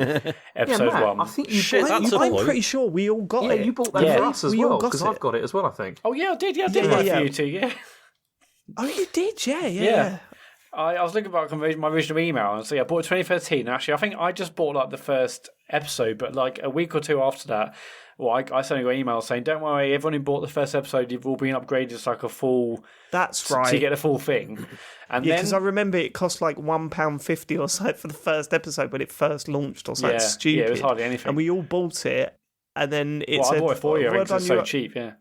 episode Matt, 1. I think I'm pretty sure we all got it. Yeah, you bought that for us as well, because I've got it as well, I think. Oh yeah, I did. Yeah, I did buy it for you too. Yeah. Oh, you did. Yeah. I was looking back on my original email and see I bought it 2013. Actually, I think I just bought like the first episode, but like a week or two after that, I suddenly got emails saying, "Don't worry, everyone who bought the first episode, you've all been upgraded to like a full." That's right. So you get the full thing. And because I remember it cost like £1.50 or so for the first episode when it first launched, or something stupid. Yeah, it was hardly anything. And we all bought it, and then it said, I bought it for you. Because it's so cheap. Yeah.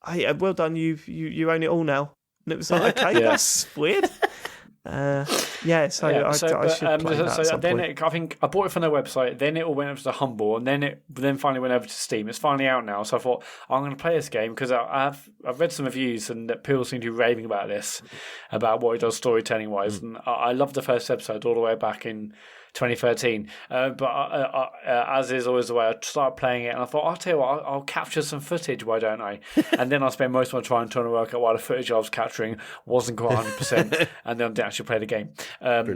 Hey, well done. You own it all now. And it was like, okay, that's weird. I should play that at some point. I think I bought it from their website. Then it all went over to Humble, and then it finally went over to Steam. It's finally out now, so I thought I'm going to play this game because I've read some reviews and people seem to be raving about this, about what it does storytelling wise, and I loved the first episode all the way back in 2013. But as is always the way, I started playing it and I thought, I'll tell you what, I'll capture some footage, why don't I? And then I spent most of my time trying to work out why the footage I was capturing wasn't quite 100%, and then I didn't actually play the game.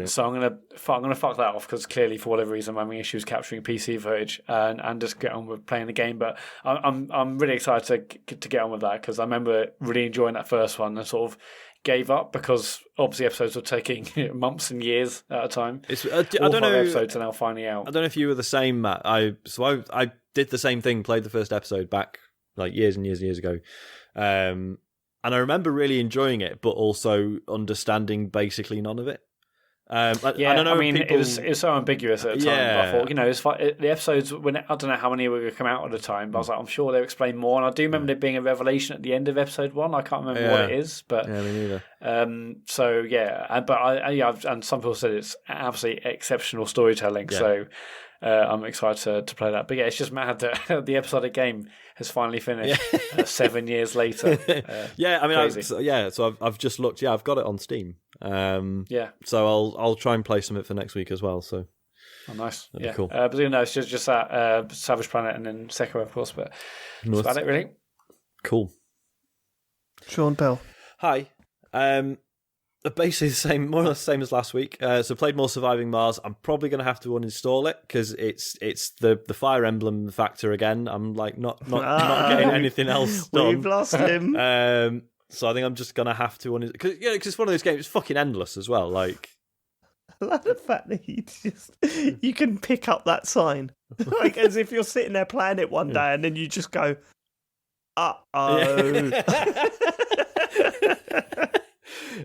So I'm gonna fuck that off, because clearly for whatever reason I'm having issues capturing PC footage and just get on with playing the game. But I'm really excited to get on with that, because I remember really enjoying that first one and sort of gave up because obviously episodes were taking months and years at a time. I don't know. Episodes are now finally out. I don't know if you were the same, Matt. I did the same thing. Played the first episode back like years and years and years ago. And I remember really enjoying it, but also understanding basically none of it. I mean, it was so ambiguous at the time. Yeah. But I thought, it's like the episodes I don't know how many were going to come out at the time, but I was like, I'm sure they'll explain more. And I do remember there being a revelation at the end of episode 1. I can't remember what it is, but me neither. So yeah, but and some people said it's absolutely exceptional storytelling. Yeah. So I'm excited to play that. But yeah, it's just mad that the episodic game has finally finished 7 years later. So I've just looked. Yeah, I've got it on Steam. So I'll try and play some of it for next week as well. So nice. That'd be cool. But it's just that Savage Planet and then Sekiro, of course. But that's about it, really. Cool. Sean Bell. Hi. Basically more or less the same as last week. So played more Surviving Mars. I'm probably going to have to uninstall it because it's the Fire Emblem factor again. I'm like not getting anything else done. We've lost him. So I think I'm just going to have to uninstall because it's one of those games. It's fucking endless as well. Like, I love the fact that you can pick up that sign like as if you're sitting there playing it one day and then you just go, uh-oh.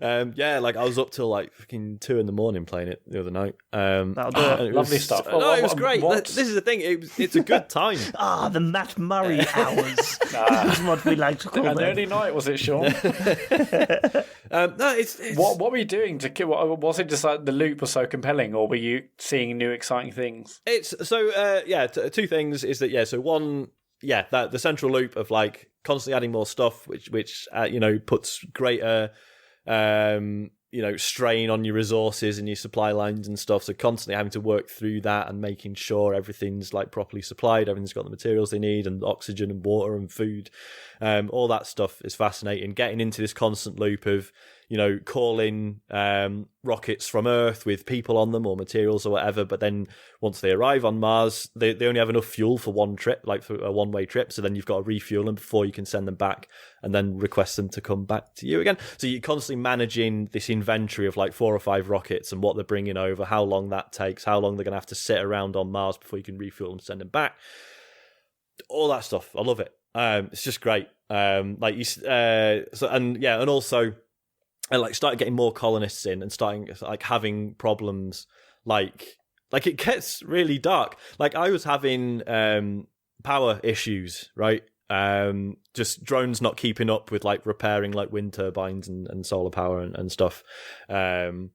Like I was up till like fucking 2 a.m. playing it the other night. That'll do it. Lovely stuff. It was great. This is the thing. It's a good time. The Matt Murray hours. That's what we like to call An them. early night, was it, Sean? It's what were you doing to kill? Was it just like the loop was so compelling, or were you seeing new exciting things? It's so two things is that so one that the central loop of like constantly adding more stuff, which puts greater strain on your resources and your supply lines and stuff. So constantly having to work through that and making sure everything's like properly supplied, everything's got the materials they need and oxygen and water and food. All that stuff is fascinating. Getting into this constant loop of, calling rockets from Earth with people on them or materials or whatever. But then once they arrive on Mars, they only have enough fuel for one trip, like for a one-way trip. So then you've got to refuel them before you can send them back and then request them to come back to you again. So you're constantly managing this inventory of like 4 or 5 rockets and what they're bringing over, how long that takes, how long they're going to have to sit around on Mars before you can refuel them and send them back. All that stuff. I love it. It's just great. And also I like started getting more colonists in and starting like having problems like it gets really dark. Like I was having power issues, right? Just drones not keeping up with like repairing like wind turbines and solar power and stuff. And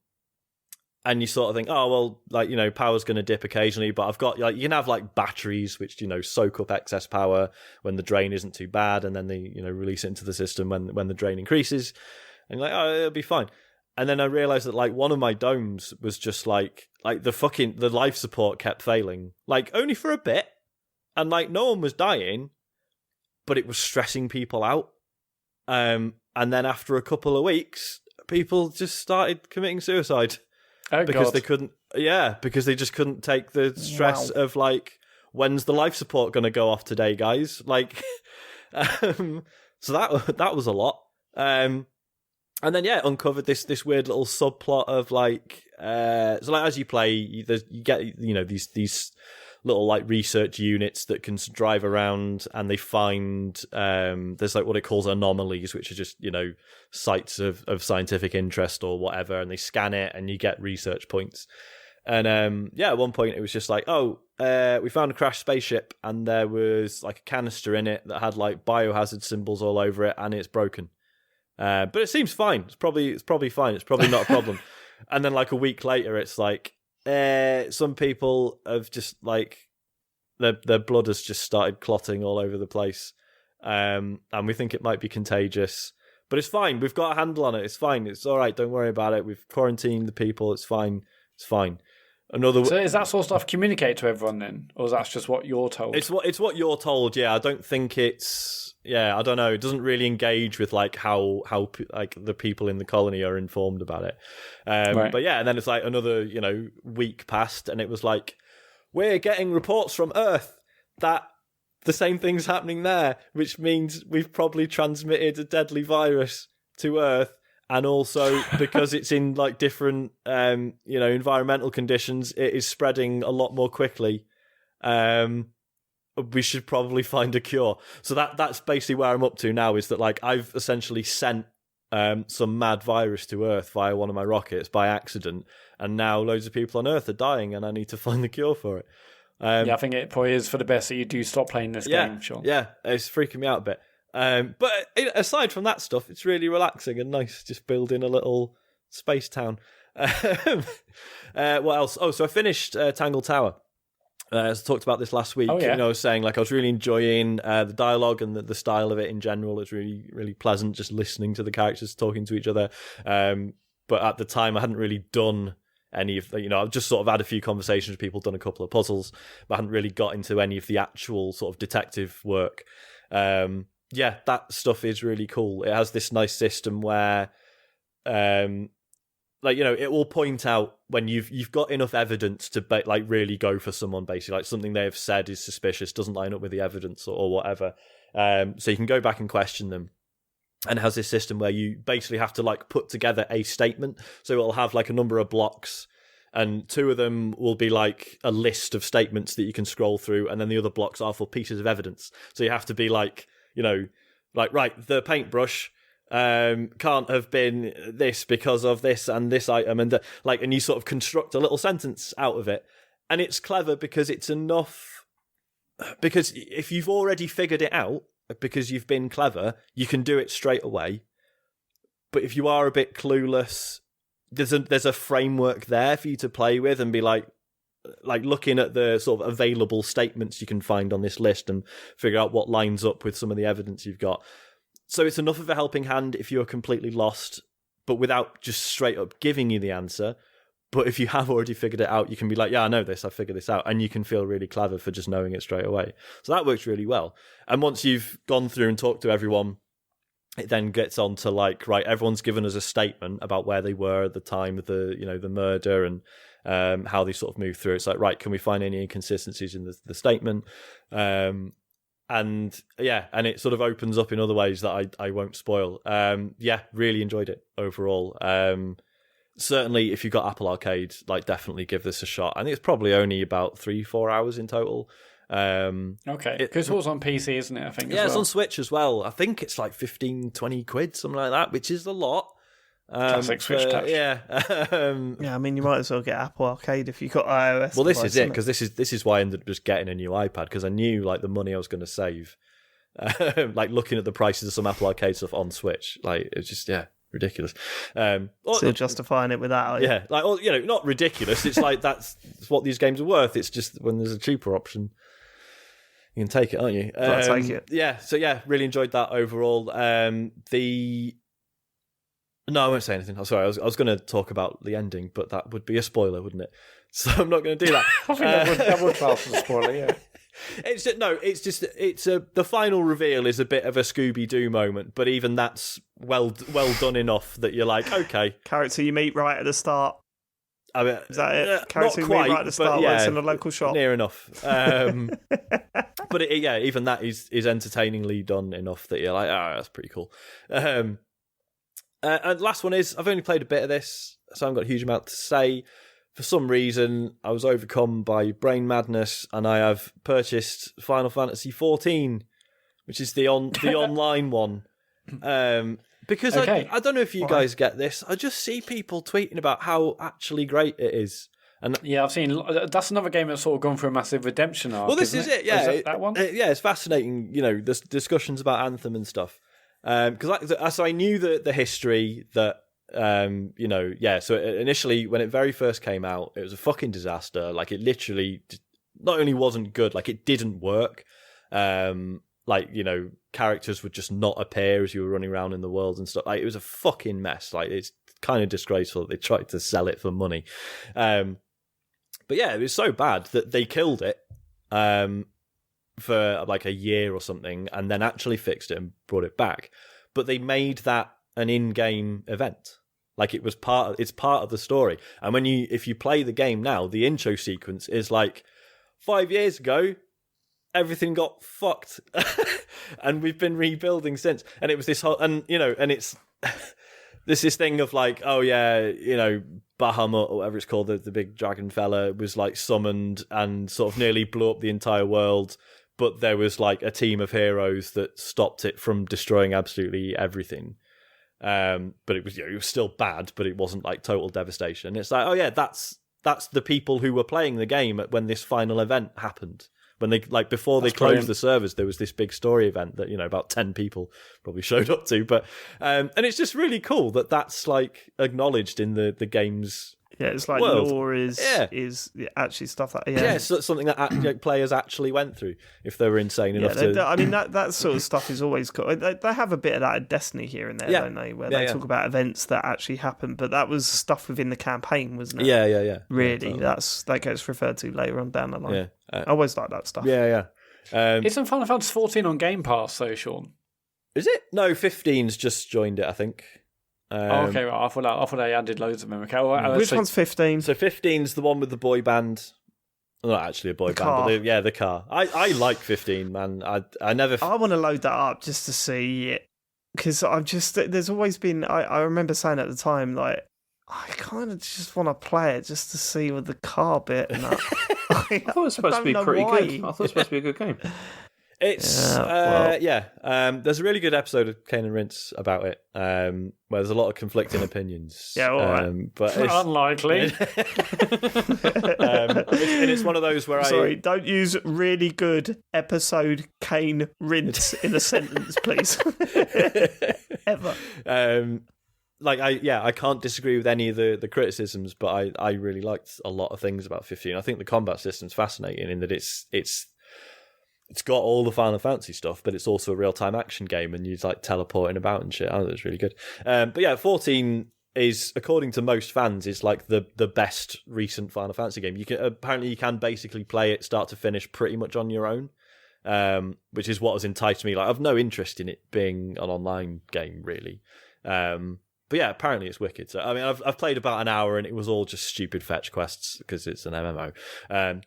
you sort of think, oh well, like power's going to dip occasionally, but I've got like you can have like batteries which soak up excess power when the drain isn't too bad, and then they release it into the system when the drain increases. And like, oh, it'll be fine. And then I realized that like one of my domes was just like the life support kept failing, like only for a bit, and like no one was dying, but it was stressing people out. And then after a couple of weeks, people just started committing suicide because they couldn't. Yeah, because they just couldn't take the stress of like, when's the life support going to go off today, guys? Like, so that was a lot. And then uncovered this weird little subplot of like so like as you play you get these little like research units that can drive around and they find there's like what it calls anomalies, which are just sites of scientific interest or whatever, and they scan it and you get research points. And at one point it was just like, we found a crashed spaceship and there was like a canister in it that had like biohazard symbols all over it and it's broken. But it seems fine. It's probably fine. It's probably not a problem. And then like a week later, it's like some people have just like their blood has just started clotting all over the place, and we think it might be contagious. But it's fine. We've got a handle on it. It's fine. It's all right. Don't worry about it. We've quarantined the people. It's fine. It's fine. So is that sort of stuff communicated to everyone then, or is that just what you're told? It's what you're told. Yeah, I don't think it's. Yeah, I don't know. It doesn't really engage with like how like the people in the colony are informed about it. Right. But yeah, and then it's like another week passed, and it was like we're getting reports from Earth that the same thing's happening there, which means we've probably transmitted a deadly virus to Earth. And also because it's in like different, environmental conditions, it is spreading a lot more quickly. we should probably find a cure. So that's basically where I'm up to now, is that like I've essentially sent some mad virus to Earth via one of my rockets by accident, and now loads of people on Earth are dying, and I need to find the cure for it. I think it probably is for the best that you do stop playing this game, Sean. Yeah, it's freaking me out a bit. But aside from that stuff, it's really relaxing and nice, just building a little space town. What else? Oh, so I finished Tangle Tower. As I talked about this last week, I was saying like I was really enjoying the dialogue and the style of it in general. It's really, really pleasant just listening to the characters talking to each other. But at the time, I hadn't really done any of the, I've just sort of had a few conversations with people, done a couple of puzzles, but I hadn't really got into any of the actual sort of detective work. That stuff is really cool. It has this nice system where, it will point out when you've got enough evidence to really go for someone, basically, like something they have said is suspicious, doesn't line up with the evidence or whatever. So you can go back and question them. And it has this system where you basically have to like put together a statement. So it'll have like a number of blocks, and 2 of them will be like a list of statements that you can scroll through, and then the other blocks are for pieces of evidence. So you have to be like, right, the paintbrush can't have been this because of this and this item, and and you sort of construct a little sentence out of it. And it's clever because it's enough, because if you've already figured it out, because you've been clever, you can do it straight away. But if you are a bit clueless, there's a framework there for you to play with and be like looking at the sort of available statements you can find on this list and figure out what lines up with some of the evidence you've got. So it's enough of a helping hand if you're completely lost, but without just straight up giving you the answer. But if you have already figured it out, you can be like, yeah, I know this, I figured this out. And you can feel really clever for just knowing it straight away. So that works really well. And once you've gone through and talked to everyone, it then gets on to like, right, everyone's given us a statement about where they were at the time of the murder and how they sort of moved through. It's like, right, can we find any inconsistencies in the statement? And it sort of opens up in other ways that I won't spoil. Really enjoyed it overall. Certainly, if you've got Apple Arcade, definitely give this a shot. I think it's probably only about 3-4 hours in total. Okay, because it's also on PC, isn't it? I think. Yeah, it's on Switch as well. I think it's like 15-20 quid, something like that, which is a lot. Classic Switch touch. Yeah, I mean, you might as well get Apple Arcade if you've got iOS. Well, this is it, because this is why I ended up just getting a new iPad, because I knew the money I was going to save. Looking at the prices of some Apple Arcade stuff on Switch, it's just ridiculous. Still justifying it with that, are you? Yeah, not ridiculous. It's that's what these games are worth. It's just when there's a cheaper option, you can take it, aren't you? I'll take it. Yeah. So really enjoyed that overall. No, I won't say anything. I'm sorry. I was going to talk about the ending, but that would be a spoiler, wouldn't it? So I'm not going to do that. I think that would class as a spoiler. Yeah. The final reveal is a bit of a Scooby-Doo moment, but even that's well done enough that you're like, okay. Character you meet right at the start. I mean, is that it? Character not you quite, meet right at the start, but works in a local shop. Near enough. But even that is entertainingly done enough that you're like, that's pretty cool. And last one is, I've only played a bit of this, so I haven't got a huge amount to say. For some reason, I was overcome by brain madness, and I have purchased Final Fantasy XIV, which is the online one. Because okay. I don't know if you guys get this. I just see people tweeting about how actually great it is. And yeah, I've seen that's another game that's sort of gone through a massive redemption arc. Well, this is it. Yeah, is that one. It's fascinating. The discussions about Anthem and stuff. Because I knew the history that. So initially when it very first came out, it was a fucking disaster. It literally not only wasn't good, it didn't work. Characters would just not appear as you were running around in the world and stuff. It was a fucking mess. It's kind of disgraceful that they tried to sell it for money. But yeah, it was so bad that they killed it for a year or something, and then actually fixed it and brought it back. But they made that an in-game event. It's part of the story. And if you play the game now, the intro sequence is 5 years ago, everything got fucked, and we've been rebuilding since. And it was this whole, and it's there's this thing of Bahamut or whatever it's called, the big dragon fella was summoned and sort of nearly blew up the entire world. but there was like a team of heroes that stopped it from destroying absolutely everything. But it was still bad, but it wasn't like total devastation. And it's like, oh yeah, that's the people who were playing the game when this final event happened. When they before they closed the servers, there was this big story event that about 10 people probably showed up to. But and it's just really cool that that's like acknowledged in the game's it's like world. lore is actually stuff that so something that players actually went through if they were insane enough to. I mean that sort of stuff is always cool. They have a bit of that in Destiny here and there, don't they? Where they talk about events that actually happened, but that was stuff within the campaign, wasn't it? Yeah. Really, that gets referred to later on down the line. Yeah. I always like that stuff. Yeah. Isn't Final Fantasy 14 on Game Pass though, Sean? Is it? No, 15's just joined it, I think. Okay, right. I thought they added loads of them. Okay, which one's 15? So 15's the one with the boy band. Well, not actually a boy band, but the car. I like 15, man. I never. I want to load that up just to see it because there's always been. I remember saying at the time like I kind of just want to play it just to see with the car bit. And that. I thought it was supposed to be pretty good. I thought it was supposed to be a good game. It's there's a really good episode of Kane and Rince about it, where there's a lot of conflicting opinions. Yeah, all right. But it's unlikely. And it's one of those where don't use really good episode Kane Rince in a sentence, please. Ever. I can't disagree with any of the criticisms, but I really liked a lot of things about 15. I think the combat system's fascinating in that it's got all the Final Fantasy stuff, but it's also a real-time action game, and you're like teleporting about and shit. I thought it was really good. But yeah, 14 is, according to most fans, is like the best recent Final Fantasy game. You can basically play it start to finish pretty much on your own, which is what has enticed me. Like, I've no interest in it being an online game, really. But yeah, apparently it's wicked. So I mean, I've played about an hour and it was all just stupid fetch quests because it's an MMO.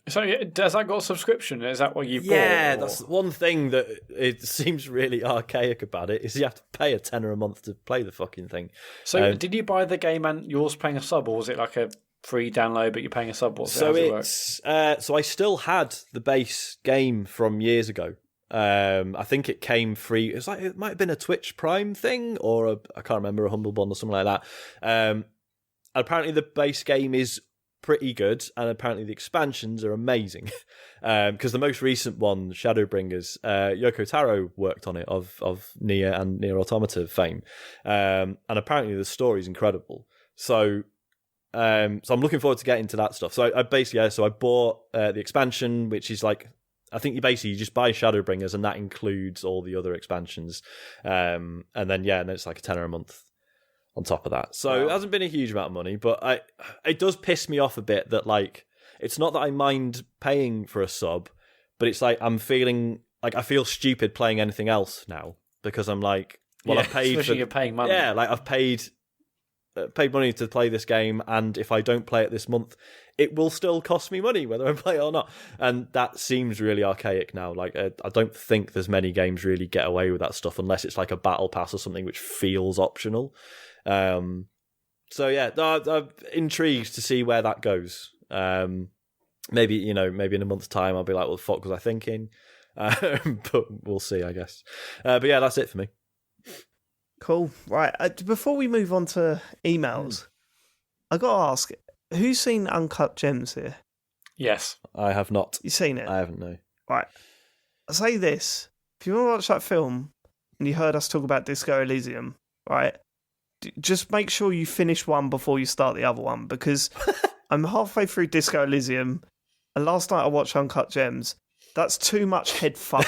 So does that got a subscription? Is that what you bought? Yeah, that's one thing that it seems really archaic about it is you have to pay a tenner a month to play the fucking thing. So did you buy the game and you're also paying a sub, or was it like a free download but you're paying a sub? So I still had the base game from years ago. I think it came free. It might have been a Twitch Prime thing, or I can't remember, a Humble Bundle or something like that. Apparently the base game is pretty good, and apparently the expansions are amazing. Because the most recent one, Shadowbringers, Yoko Taro worked on it of Nier and Nier Automata fame, and apparently the story's incredible. So I'm looking forward to getting to that stuff. So I bought the expansion, which is like, I think you just buy Shadowbringers and that includes all the other expansions. And then it's like a tenner a month on top of that. So It hasn't been a huge amount of money, but it does piss me off a bit that like, it's not that I mind paying for a sub, but it's like I feel stupid playing anything else now because I'm like, I've paid especially you're paying money. Yeah, like I've paid money to play this game, and if I don't play it this month, it will still cost me money whether I play it or not. And that seems really archaic now. Like I don't think there's many games really get away with that stuff unless it's like a battle pass or something which feels optional. I'm intrigued to see where that goes. Maybe in a month's time I'll be like, what the fuck was I thinking? But we'll see, I guess. But yeah, that's it for me. Cool. Right. Before we move on to emails, I got to ask, who's seen Uncut Gems here? Yes. I have not. You seen it? I haven't, no. Right. I'll say this. If you want to watch that film and you heard us talk about Disco Elysium, right, just make sure you finish one before you start the other one, because I'm halfway through Disco Elysium and last night I watched Uncut Gems. That's too much head fuck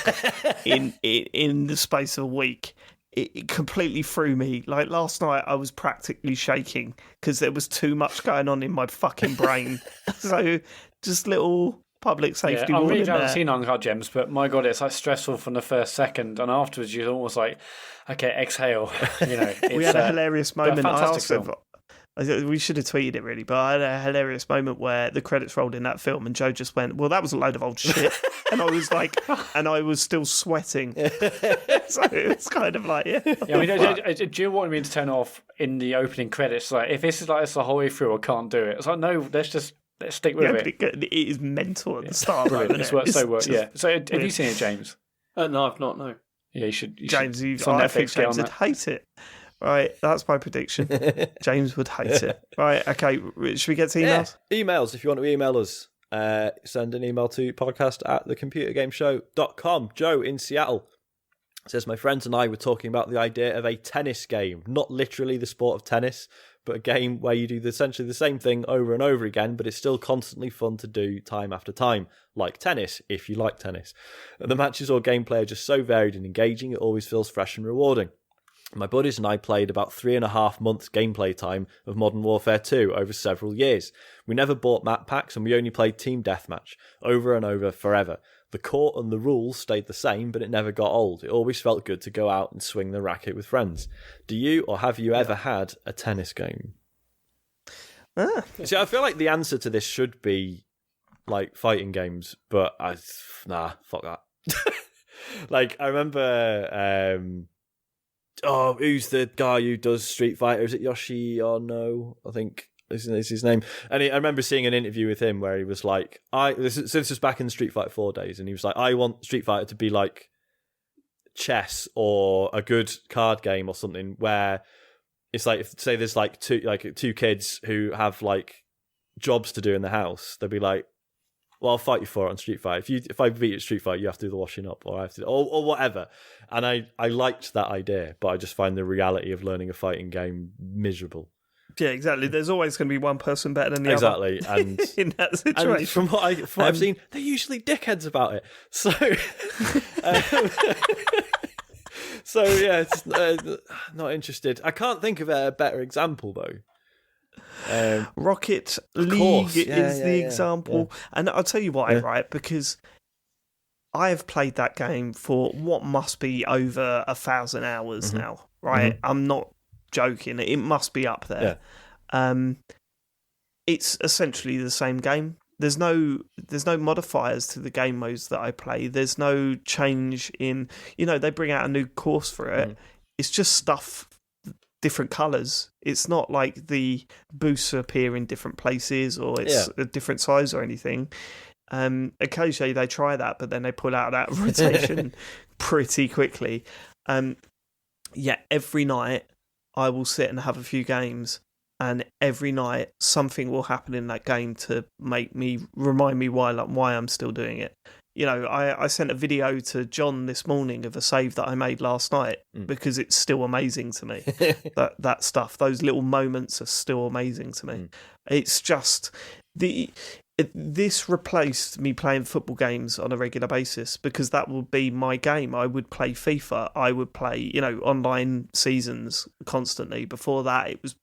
in the space of a week. It completely threw me. Like last night, I was practically shaking because there was too much going on in my fucking brain. So, just little public safety warning. I really haven't there. seen Uncut Gems, but my god, it's like stressful from the first second, and afterwards you're almost like, okay, exhale. We had a hilarious moment. I asked film. we should have tweeted it really, but I had a hilarious moment where the credits rolled in that film and Joe just went, well, that was a load of old shit. And I was like, and I was still sweating. So it's kind of like, Jill wanted me to turn off in the opening credits. Like, if this is like this the whole way through, I can't do it. It's like, no, let's just Let's stick with it. It is mental at the start. Brilliant. It's worked so well. Yeah. So have you seen it, James? No, I've not. No. Yeah, you should. James, I think James would hate it. Right, that's my prediction. James would hate it. Right, okay. Should we get to emails? Yeah. Emails. If you want to email us, send an email to podcast@thecomputergameshow.com. Joe in Seattle says, my friends and I were talking about the idea of a tennis game, not literally the sport of tennis, but a game where you do essentially the same thing over and over again, but it's still constantly fun to do time after time, like tennis, if you like tennis. The matches or gameplay are just so varied and engaging, it always feels fresh and rewarding. My buddies and I played about 3.5 months gameplay time of Modern Warfare 2 over several years. We never bought map packs and we only played Team Deathmatch, over and over forever. The core and the rules stayed the same, but it never got old. It always felt good to go out and swing the racket with friends. Do you or have you ever had a tennis game? See, I feel like the answer to this should be like fighting games, but fuck that. Like, I remember, who's the guy who does Street Fighter? Is it Yoshi or no? I think is his name. And I remember seeing an interview with him where he was like, this was back in Street Fighter 4 days, and he was like, I want Street Fighter to be like chess or a good card game or something, where it's like, say there's like two kids who have like jobs to do in the house, they'll be like, well, I'll fight you for it on Street Fighter. If I beat you at Street Fighter, you have to do the washing up, or I have to, or whatever. And I liked that idea, but I just find the reality of learning a fighting game miserable. Yeah, exactly. There's always going to be one person better than the other. Exactly, and in that situation. And from what I've seen, they're usually dickheads about it. So, so yeah, it's not interested. I can't think of a better example though. Rocket League is the example, and I'll tell you why, right? Because I have played that game for what must be over 1,000 hours now, right? I'm not joking; it must be up there. It's essentially the same game. There's no modifiers to the game modes that I play. There's no change in, they bring out a new course for it. It's just stuff. Different colours. It's not like the boosts appear in different places or it's a different size or anything. Occasionally they try that, but then they pull out that rotation pretty quickly. Every night I will sit and have a few games, and every night something will happen in that game to remind me why I'm still doing it. I sent a video to John this morning of a save that I made last night because it's still amazing to me. that stuff, those little moments are still amazing to me. It's just this replaced me playing football games on a regular basis, because that would be my game. I would play FIFA. I would play, online seasons constantly. Before that, it was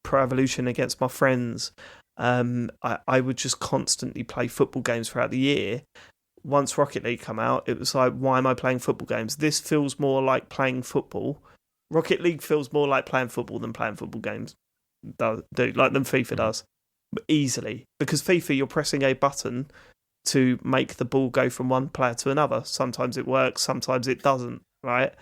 Pro Evolution against my friends. I would just constantly play football games throughout the year. Once Rocket League come out, it was like, why am I playing football games? This feels more like playing football. Rocket League feels more like playing football than playing football games than FIFA does. But easily. Because FIFA, you're pressing a button to make the ball go from one player to another. Sometimes it works, sometimes it doesn't, right?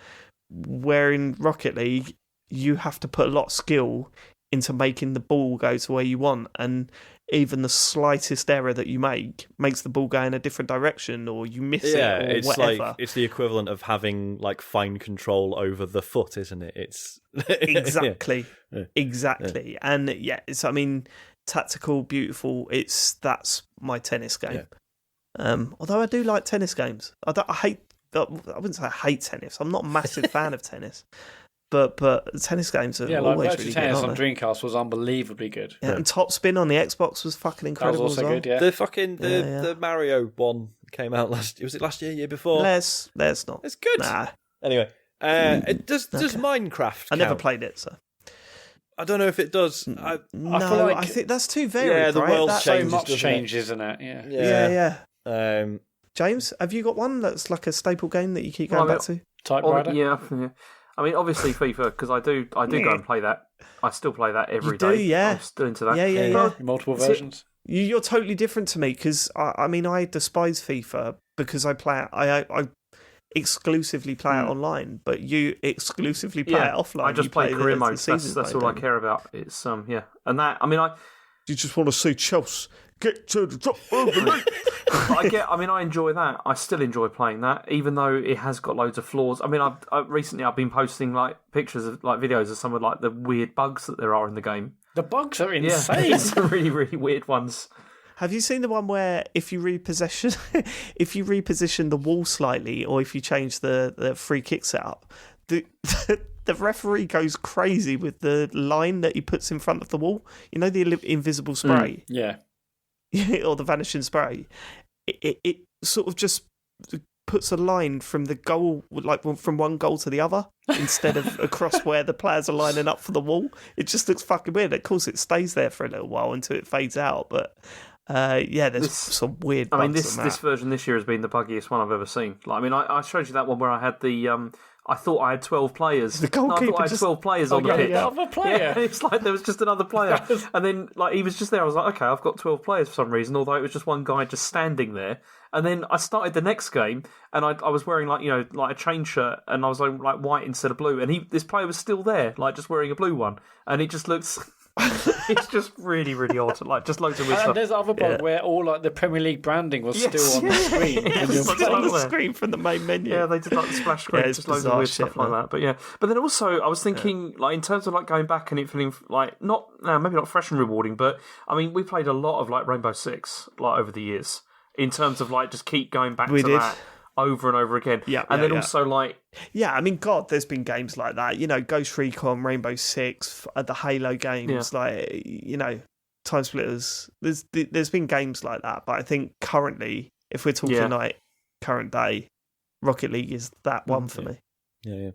Where in Rocket League, you have to put a lot of skill into making the ball go to where you want, and even the slightest error that you makes the ball go in a different direction, or you miss it, or it's whatever. Like, it's the equivalent of having like fine control over the foot, isn't it? It's exactly. And it's, tactical, beautiful. That's my tennis game. Although I do like tennis games. I wouldn't say I hate tennis. I'm not a massive fan of tennis. But tennis games are always really good. Tennis on Dreamcast was unbelievably good. Yeah, and Top Spin on the Xbox was fucking incredible. That was also good, yeah. The Mario one came out was it last year, year before? Let's not. It's good. Nah. Anyway, does Minecraft I never played it, so I don't know if it does. I think that's too varied. Yeah, the world changes, so much change, isn't it? Yeah. James, have you got one that's like a staple game that you keep going back to? Typewriter? Yeah. Obviously FIFA, because I do go and play that. I still play that every day. Yeah. I'm still into that. Yeah. Multiple versions. You're totally different to me, because I despise FIFA because I play it. I exclusively play it online, but you exclusively play it offline. I just play career mode. That's all I care about. It's and that. You just want to see Chelsea Get to the top of the lake. I enjoy that. I still enjoy playing that, even though it has got loads of flaws. I mean, recently I've been posting like pictures of like videos of some of like the weird bugs that there are in the game. The bugs are insane. Yeah, some really, really weird ones. Have you seen the one where if you reposition the wall slightly, or if you change the free kick setup, the referee goes crazy with the line that he puts in front of the wall? You know, the invisible spray? Yeah. Or the vanishing spray. It sort of just puts a line from the goal, like from one goal to the other, instead of across where the players are lining up for the wall. It just looks fucking weird. Of course, it stays there for a little while until it fades out, but there's some weird bugs. I mean, this version this year has been the buggiest one I've ever seen. Like, I mean, I showed you that one where I had the I thought I had 12 players. The goalkeeper I thought I had 12 players on the pitch. Another player. Yeah, it's like there was just another player. And then like he was just there. I was like, okay, I've got 12 players for some reason, although it was just one guy just standing there. And then I started the next game, and I was wearing like a chain shirt, and I was like white instead of blue. And this player was still there, like just wearing a blue one, and it just looks. It's just really, really odd. Like just loads of weird stuff. And there's other bug where all like the Premier League branding was still on the screen. It's on the screen from the main menu. Yeah, they did like the splash screen, just loads of weird stuff like that. But yeah, but then also I was thinking like in terms of like going back and it feeling like maybe not fresh and rewarding, but I mean we played a lot of like Rainbow Six like over the years in terms of like just keep going back to that over and over again. Also like I mean, God, there's been games like that. You know, Ghost Recon, Rainbow Six, the Halo games, like Time Splitters. There's been games like that, but I think currently, if we're talking like current day, Rocket League is that one for me. Yeah.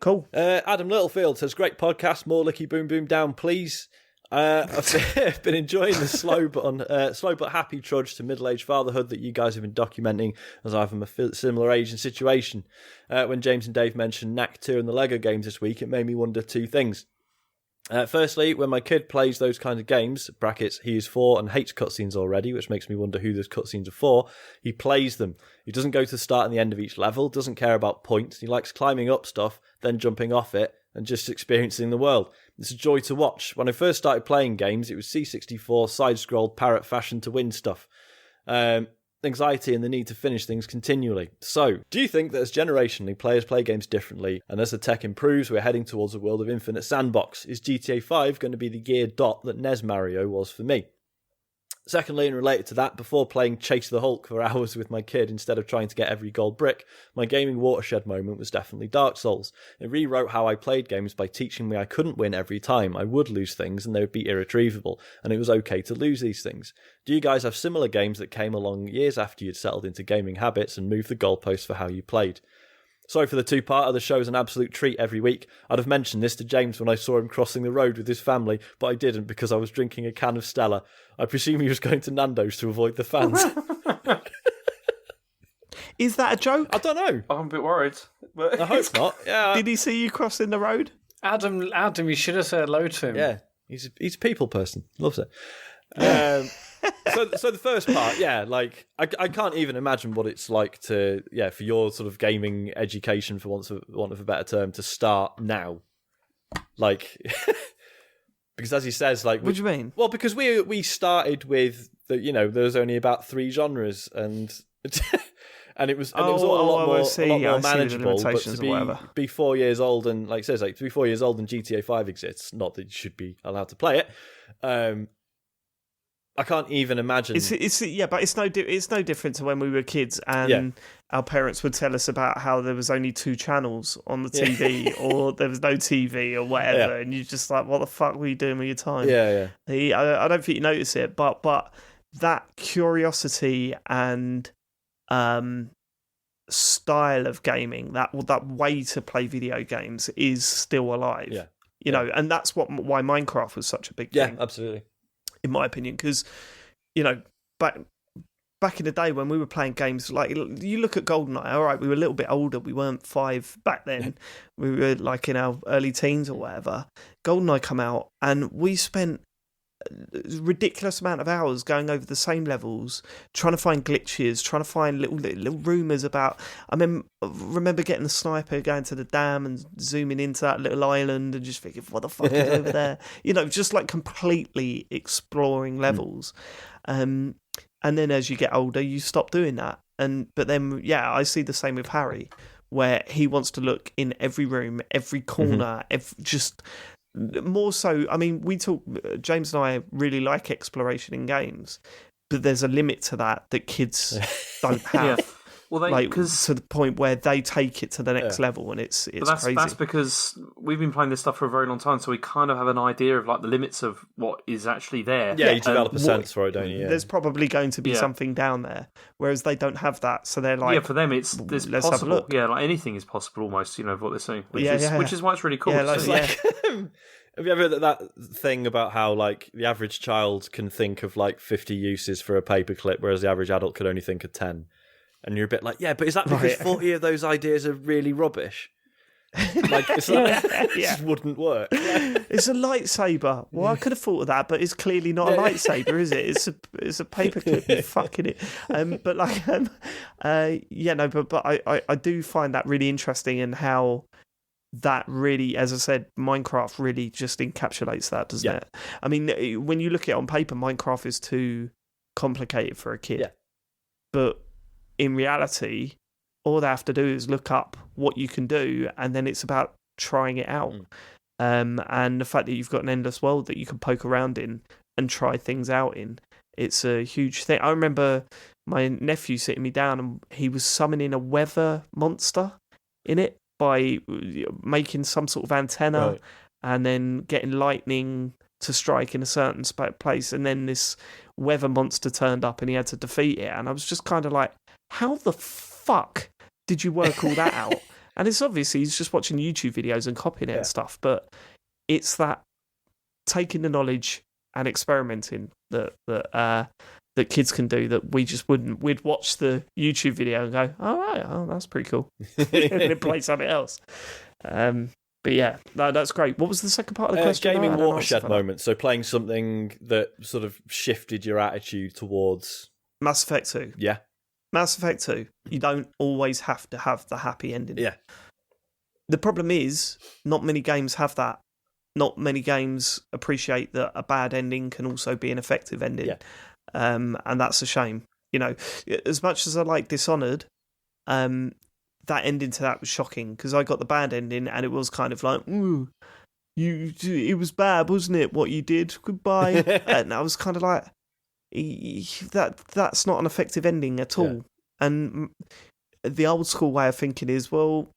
Cool. Adam Littlefield says, "Great podcast. More Licky Boom Boom down, please." I've been enjoying the slow but happy trudge to middle-aged fatherhood that you guys have been documenting, as I'm a similar age and situation. When James and Dave mentioned Knack 2 and the Lego games this week, it made me wonder two things. Firstly, when my kid plays those kinds of games, brackets, he is 4 and hates cutscenes already, which makes me wonder who those cutscenes are for, he plays them. He doesn't go to the start and the end of each level, doesn't care about points, he likes climbing up stuff, then jumping off it, and just experiencing the world. It's a joy to watch. When I first started playing games, it was C64, side-scrolled, parrot fashion to win stuff. Anxiety and the need to finish things continually. So, do you think that as generationally players play games differently, and as the tech improves, we're heading towards a world of infinite sandbox? Is GTA 5 going to be the geared dot that NES Mario was for me? Secondly, and related to that, before playing Chase the Hulk for hours with my kid instead of trying to get every gold brick, my gaming watershed moment was definitely Dark Souls. It rewrote how I played games by teaching me I couldn't win every time. I would lose things and they would be irretrievable, and it was okay to lose these things. Do you guys have similar games that came along years after you'd settled into gaming habits and moved the goalposts for how you played? Sorry for the two-parter, the show's an absolute treat every week. I'd have mentioned this to James when I saw him crossing the road with his family, but I didn't because I was drinking a can of Stella. I presume he was going to Nando's to avoid the fans. Is that a joke? I don't know. I'm a bit worried. But I hope not. Yeah. Did he see you crossing the road? Adam, you should have said hello to him. Yeah, he's a people person. Loves it. So the first part, like I can't even imagine what it's like to, for your sort of gaming education, for want of a better term, to start now. Like, because as he says, like, what do you mean? Well, because we started with there was only about 3 genres, and it was all a lot more manageable. But to be 4 years old and like it says, like to be 4 years old and GTA 5 exists, not that you should be allowed to play it. I can't even imagine. But it's no different to when we were kids and our parents would tell us about how there was only 2 channels on the TV or there was no TV or whatever, and you're just like, what the fuck were you doing with your time? I don't think you notice it, but that curiosity and style of gaming, that way to play video games is still alive. You know, and that's why Minecraft was such a big thing. Yeah, absolutely. In my opinion, because back in the day when we were playing games, like you look at GoldenEye, all right, we were a little bit older, we weren't 5 back then, we were like in our early teens or whatever. GoldenEye come out and we spent ridiculous amount of hours going over the same levels, trying to find glitches, trying to find little rumours about. I remember getting the sniper, going to the dam and zooming into that little island and just thinking, what the fuck is over there? Just like completely exploring levels. And then as you get older, you stop doing that. But then, I see the same with Harry, where he wants to look in every room, every corner, just more so. I mean, James and I really like exploration in games, but there's a limit to that kids don't have. Yeah. Well, to the point where they take it to the next level, and it's crazy. That's because we've been playing this stuff for a very long time, so we kind of have an idea of like the limits of what is actually there. Yeah, you develop a sense for it, don't you? Yeah. There's probably going to be something down there, whereas they don't have that, so they're like, for them it's let's possible. have a look. Yeah, like anything is possible almost. Of what they're saying, which is why it's really cool. Have you ever heard that thing about how like the average child can think of like 50 uses for a paperclip, whereas the average adult could only think of 10? And you're a bit like, but is that because 40 of those ideas are really rubbish? Like, it just wouldn't work. It's a lightsaber. Well, I could have thought of that, but it's clearly not a lightsaber, is it? It's a paperclip. Fucking it. But I do find that really interesting, and how that really, as I said, Minecraft really just encapsulates that, doesn't it? I mean, when you look at it on paper, Minecraft is too complicated for a kid. Yeah. But in reality, all they have to do is look up what you can do, and then it's about trying it out. And the fact that you've got an endless world that you can poke around in and try things out in, it's a huge thing. I remember my nephew sitting me down, and he was summoning a weather monster in it by making some sort of antenna and then getting lightning to strike in a certain place, and then this weather monster turned up and he had to defeat it. And I was just kind of like, how the fuck did you work all that out? And it's obviously he's just watching YouTube videos and copying it and stuff, but it's that taking the knowledge and experimenting that kids can do that we just wouldn't. We'd watch the YouTube video and go, oh, that's pretty cool. And then play something else. But yeah, no, that's great. What was the second part of the question? Gaming watershed moment. So playing something that sort of shifted your attitude towards Mass Effect 2. Yeah. Mass Effect 2. You don't always have to have the happy ending. Yeah. The problem is, not many games have that. Not many games appreciate that a bad ending can also be an effective ending. Yeah. And that's a shame. As much as I like Dishonored, that ending to that was shocking, because I got the bad ending and it was kind of like, ooh, it was bad, wasn't it, what you did? Goodbye. And I was kind of like, that's not an effective ending at all. Yeah. And the old school way of thinking is, well,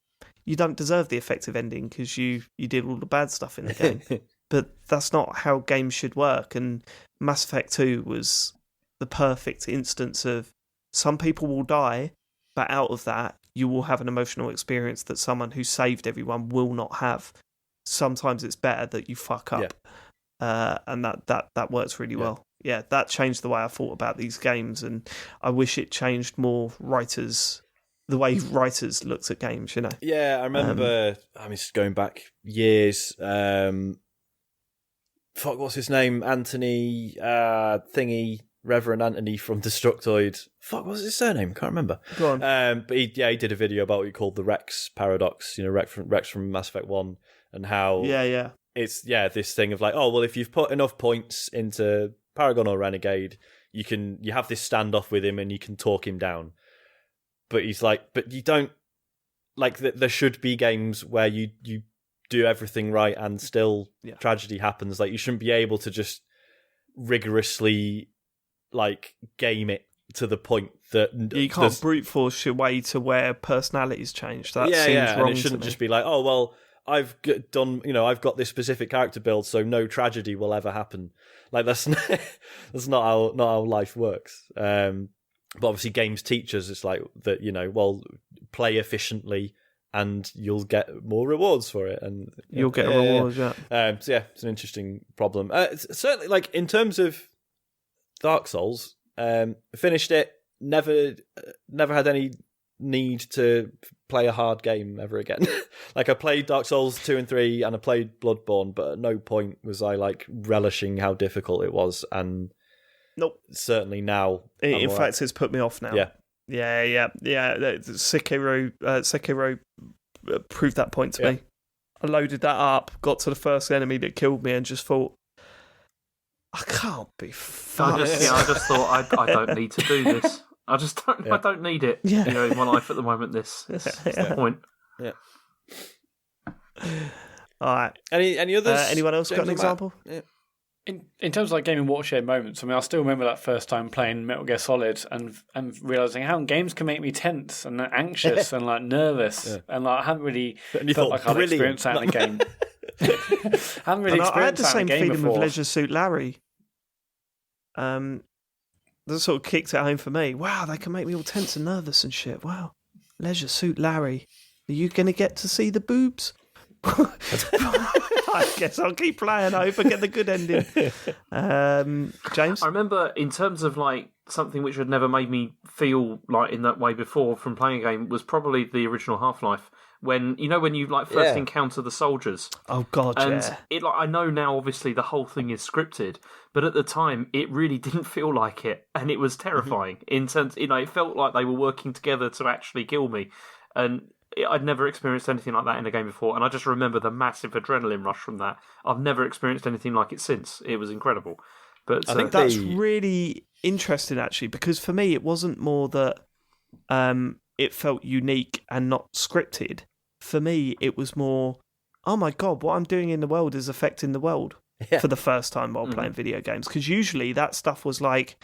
you don't deserve the effective ending because you did all the bad stuff in the game. But that's not how games should work. And Mass Effect 2 was the perfect instance of, some people will die, but out of that, you will have an emotional experience that someone who saved everyone will not have. Sometimes it's better that you fuck up. Yeah. And that works really well. Yeah, that changed the way I thought about these games, and I wish it changed more the way writers looked at games, Yeah, I remember, it's going back years, what's his name? Anthony, Reverend Anthony from Destructoid. What was his surname? Can't remember. Go on. But he did a video about what he called the Rex paradox, Rex from Mass Effect 1, and how it's this thing of like, oh, well, if you've put enough points into Paragon or Renegade, you have this standoff with him and you can talk him down. But he's like, but you don't, like, there should be games where you do everything right and still tragedy happens. Like, you shouldn't be able to just rigorously, like, game it to the point that you can't brute force your way to where personalities change. That seems wrong. And it shouldn't just be like, oh, well, I've got this specific character build, so no tragedy will ever happen. Like, that's not how life works. But obviously, games teach us it's like that. Play efficiently, and you'll get more rewards for it, and you'll get rewards. Yeah. It's an interesting problem. Certainly, like in terms of Dark Souls, finished it. Never had any need to play a hard game ever again. Like I played Dark Souls 2 and 3 and I played Bloodborne, but at no point was I like relishing how difficult it was. And nope, certainly now. In fact, it's put me off now. Yeah. Sekiro proved that point to me. I loaded that up, got to the first enemy that killed me, and just thought, I can't be fucked. I just thought I don't need to do this. I just don't. I don't need it. Yeah. In my life at the moment. This is the point. Yeah. All right. Any others? Anyone else got an example? Yeah. In terms of like gaming watershed moments, I mean, I still remember that first time playing Metal Gear Solid and realizing how games can make me tense and anxious and like nervous, and like I hadn't really felt like I'd experienced that in a game. Hadn't really experienced I had the that same in a game feeling before. with Leisure Suit Larry. That sort of kicked it home for me. Wow, they can make me all tense and nervous and shit. Wow, Leisure Suit Larry, are you going to get to see the boobs? I guess I'll keep playing. I hope I get the good ending. James? I remember in terms of like something which had never made me feel like in that way before from playing a game was probably the original Half-Life. When you like first encounter the soldiers. Oh God, and yeah. it I know now obviously the whole thing is scripted, but at the time it really didn't feel like it, and it was terrifying. In terms, it felt like they were working together to actually kill me, and I'd never experienced anything like that in a game before, and I just remember the massive adrenaline rush from that. I've never experienced anything like it since. It was incredible. But I think that's really interesting, actually, because for me, it wasn't more that it felt unique and not scripted. For me, it was more, oh my God, what I'm doing in the world is affecting the world for the first time while playing video games. Because usually that stuff was like,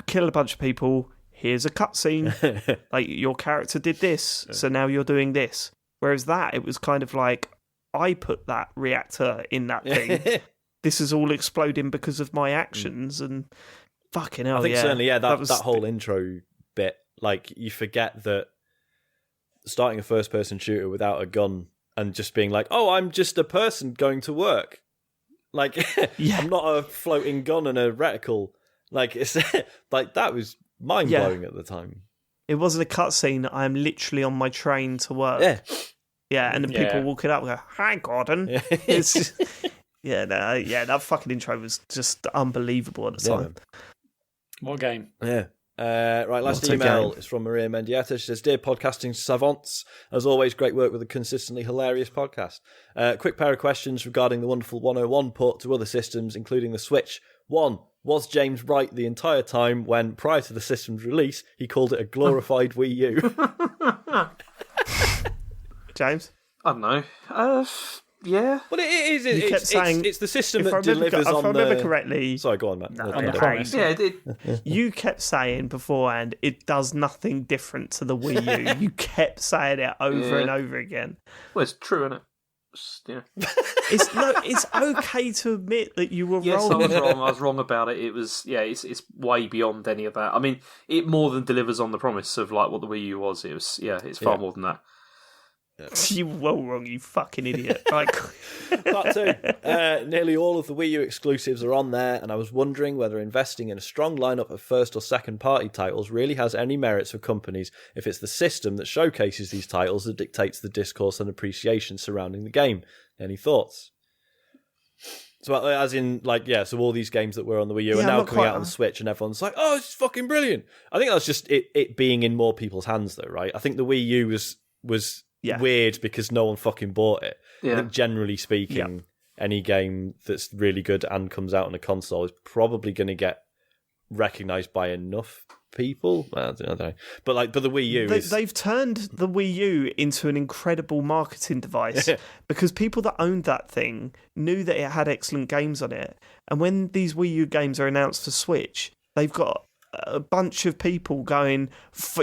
kill a bunch of people, here's a cutscene, like your character did this, so now you're doing this. Whereas that, it was kind of like, I put that reactor in that thing. This is all exploding because of my actions, and fucking hell, I think certainly, that whole the intro bit, like you forget that starting a first-person shooter without a gun and just being like, oh, I'm just a person going to work. Like, I'm not a floating gun and a reticle. Like, it's like that was mind-blowing at the time. It wasn't a cutscene. I'm literally on my train to work. Yeah, and then people walking up and go, hi, Gordon. It's just, that fucking intro was just unbelievable at the time. What game? Yeah. Right, last email is from Maria Mendieta. She says, Dear podcasting savants, as always, great work with a consistently hilarious podcast. Quick pair of questions regarding the wonderful 101 port to other systems, including the Switch. 1. Was James right the entire time when, prior to the system's release, he called it a glorified Wii U? James? I don't know. Yeah. Well, it is. It's the system that delivers on the... If I remember correctly... Sorry, go on, Matt. On the promise. Yeah, it did. You kept saying beforehand, it does nothing different to the Wii U. You kept saying it over and over again. Well, it's true, isn't it? It's okay to admit that you were wrong. Yes, I was wrong. I was wrong about it. It was, it's way beyond any of that. I mean, it more than delivers on the promise of like what the Wii U was. It was, it's far more than that. You were wrong, you fucking idiot. Like, Part 2. Nearly all of the Wii U exclusives are on there, and I was wondering whether investing in a strong lineup of first or second party titles really has any merits for companies if it's the system that showcases these titles that dictates the discourse and appreciation surrounding the game. Any thoughts? So, as in, like, so all these games that were on the Wii U are now coming out on the Switch, and everyone's like, oh, it's fucking brilliant. I think that's just it being in more people's hands, though, right? I think the Wii U was weird because no one fucking bought it. I think generally speaking, any game that's really good and comes out on a console is probably going to get recognised by enough people. I don't know. But the Wii U they've turned the Wii U into an incredible marketing device because people that owned that thing knew that it had excellent games on it. And when these Wii U games are announced for Switch, they've got a bunch of people going,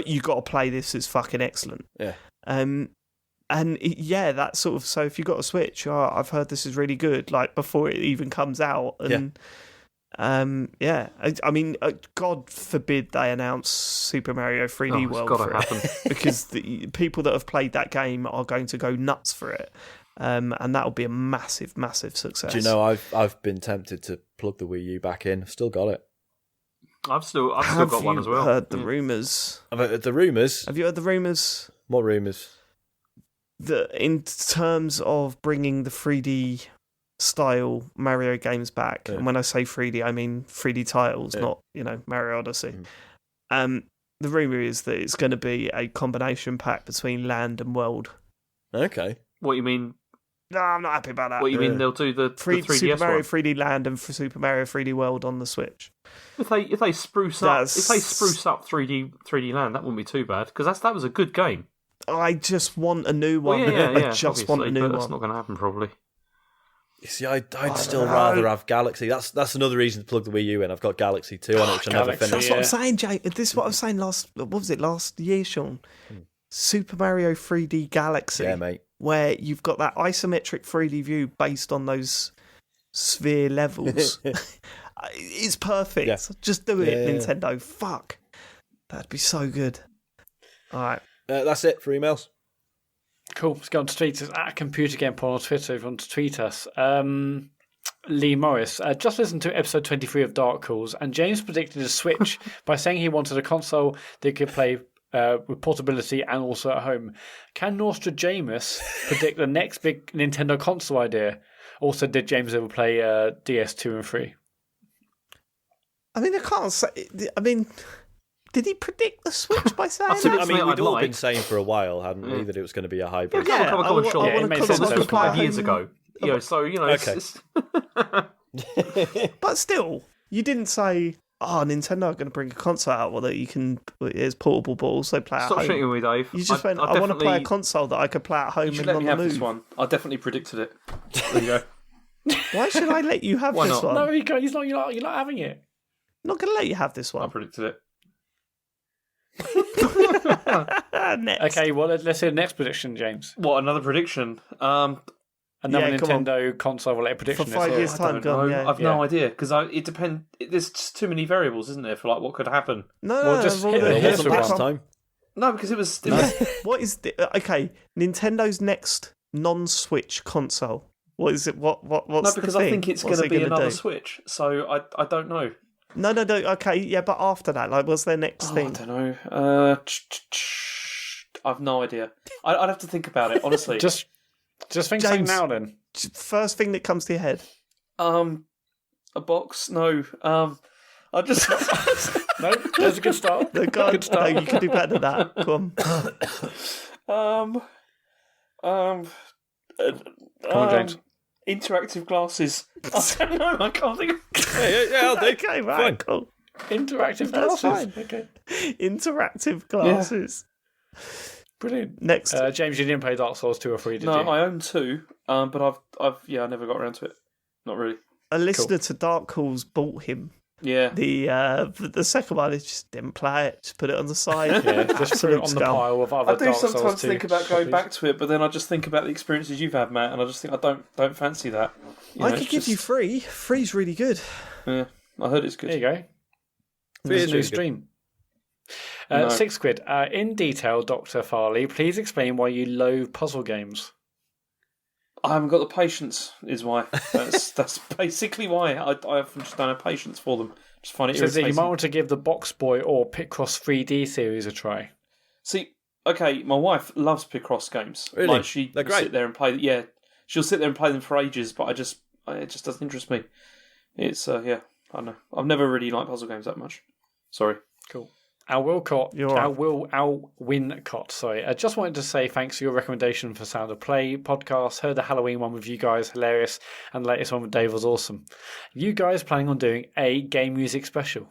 you got to play this, it's fucking excellent. Yeah. And that sort of, so if you got a Switch, I've heard this is really good, like before it even comes out. And I mean, God forbid they announce Super Mario 3D World for it, because the people that have played that game are going to go nuts for it. And that'll be a massive, massive success. Do you know, I've been tempted to plug the Wii U back in. I've still got it. I've still got one as well. Heard the rumours? About the rumours? Have you heard the rumours? What rumours? That in terms of bringing the 3D style Mario games back, and when I say 3D, I mean 3D titles, not Mario Odyssey. The rumour is that it's going to be a combination pack between Land and World. Okay. What you mean? No, I'm not happy about that. What you mean? They'll do the 3DS Super Mario one? 3D Land and Super Mario 3D World on the Switch. If they spruce up 3D Land, that wouldn't be too bad because that was a good game. I just want a new one. I just want a new one. That's not going to happen probably. You see, I'd still rather have Galaxy. That's another reason to plug the Wii U in. I've got Galaxy 2 on it, which I never finished. That's what I'm saying, Jay. This is what I was saying last year, Sean? Super Mario 3D Galaxy. Yeah, mate. Where you've got that isometric 3D view based on those sphere levels. It's perfect. Yeah. Just do it, Nintendo. Fuck. That'd be so good. All right. That's it for emails. Cool. Let's go on to tweets. It's at Computer Game Porn on Twitter if you want to tweet us. Lee Morris. Just listened to episode 23 of Dark Calls, and James predicted a Switch by saying he wanted a console that could play with portability and also at home. Can Nostradamus predict the next big Nintendo console idea? Also, did James ever play DS2 and 3? I mean, I can't say... did he predict the Switch by saying that? I mean, we'd all been saying for a while, hadn't we, that it was going to be a hybrid. Yeah, it made sense. This was 5 years ago. Okay. But still, you didn't say... Nintendo are going to bring a console out that you can. It's portable, but also play at home. Stop shooting me, Dave. You just went. I want to play a console that I could play at home. You should and let me have move. this one. I definitely predicted it. There you go. Why should I let you have Why this not? one? No, he's not. You're not having it. I'm not going to let you have this I one. predicted it. Next. Okay, well let's hear the next prediction, James. What, another prediction? Another Nintendo console-related prediction. For 5 years' time, I've no idea because it depends. There's just too many variables, isn't there, for like what could happen? No, just hit It the wasn't last time. No, because it was. What is Nintendo's next non-Switch console? What is it? What's no, because the thing? I think it's going to be another Switch. So I don't know. No. Okay, yeah, but after that, what's their next thing? I don't know. I've no idea. I'd have to think about it, honestly. Just think something now, then. First thing that comes to your head. A box? No. I just. No, that's a good start. Good start. No, you can do better than that. Come on, James. Interactive glasses. I don't know. I can't think. Yeah, I'll do. Okay, right, Fine. cool. Interactive That's glasses. fine. Okay. Interactive glasses. Brilliant. Next, James, you didn't play Dark Souls 2 or 3, did you? No, I own 2, but I never got around to it. Not really. a listener to Dark Calls bought him Yeah. the second one. He just didn't play it. Just put it on the side. Yeah, just put it on the pile of other I do Dark Souls sometimes 2 think about going copies. back to it, but then I just think about the experiences you've had, Matt, and I just think I don't fancy that. I could give you free. Free's really good. Yeah, I heard it's good. There you go. Free is There's a new really stream. No. £6. In detail, Dr. Farley, please explain why you loathe puzzle games. I haven't got the patience, is why. That's basically why. I just don't have patience for them. Just find it Says that irritating. you might want to give the Box Boy or Picross 3D series a try. See, okay, my wife loves Picross games. Really? Like she They're will great. sit there and play. Yeah, she'll sit there and play them for ages. But it just doesn't interest me. It's I don't know. I've never really liked puzzle games that much. Sorry. Cool. Al Wincott, sorry. I just wanted to say thanks for your recommendation for Sound of Play podcast. Heard the Halloween one with you guys, hilarious, and the latest one with Dave was awesome. You guys planning on doing a game music special?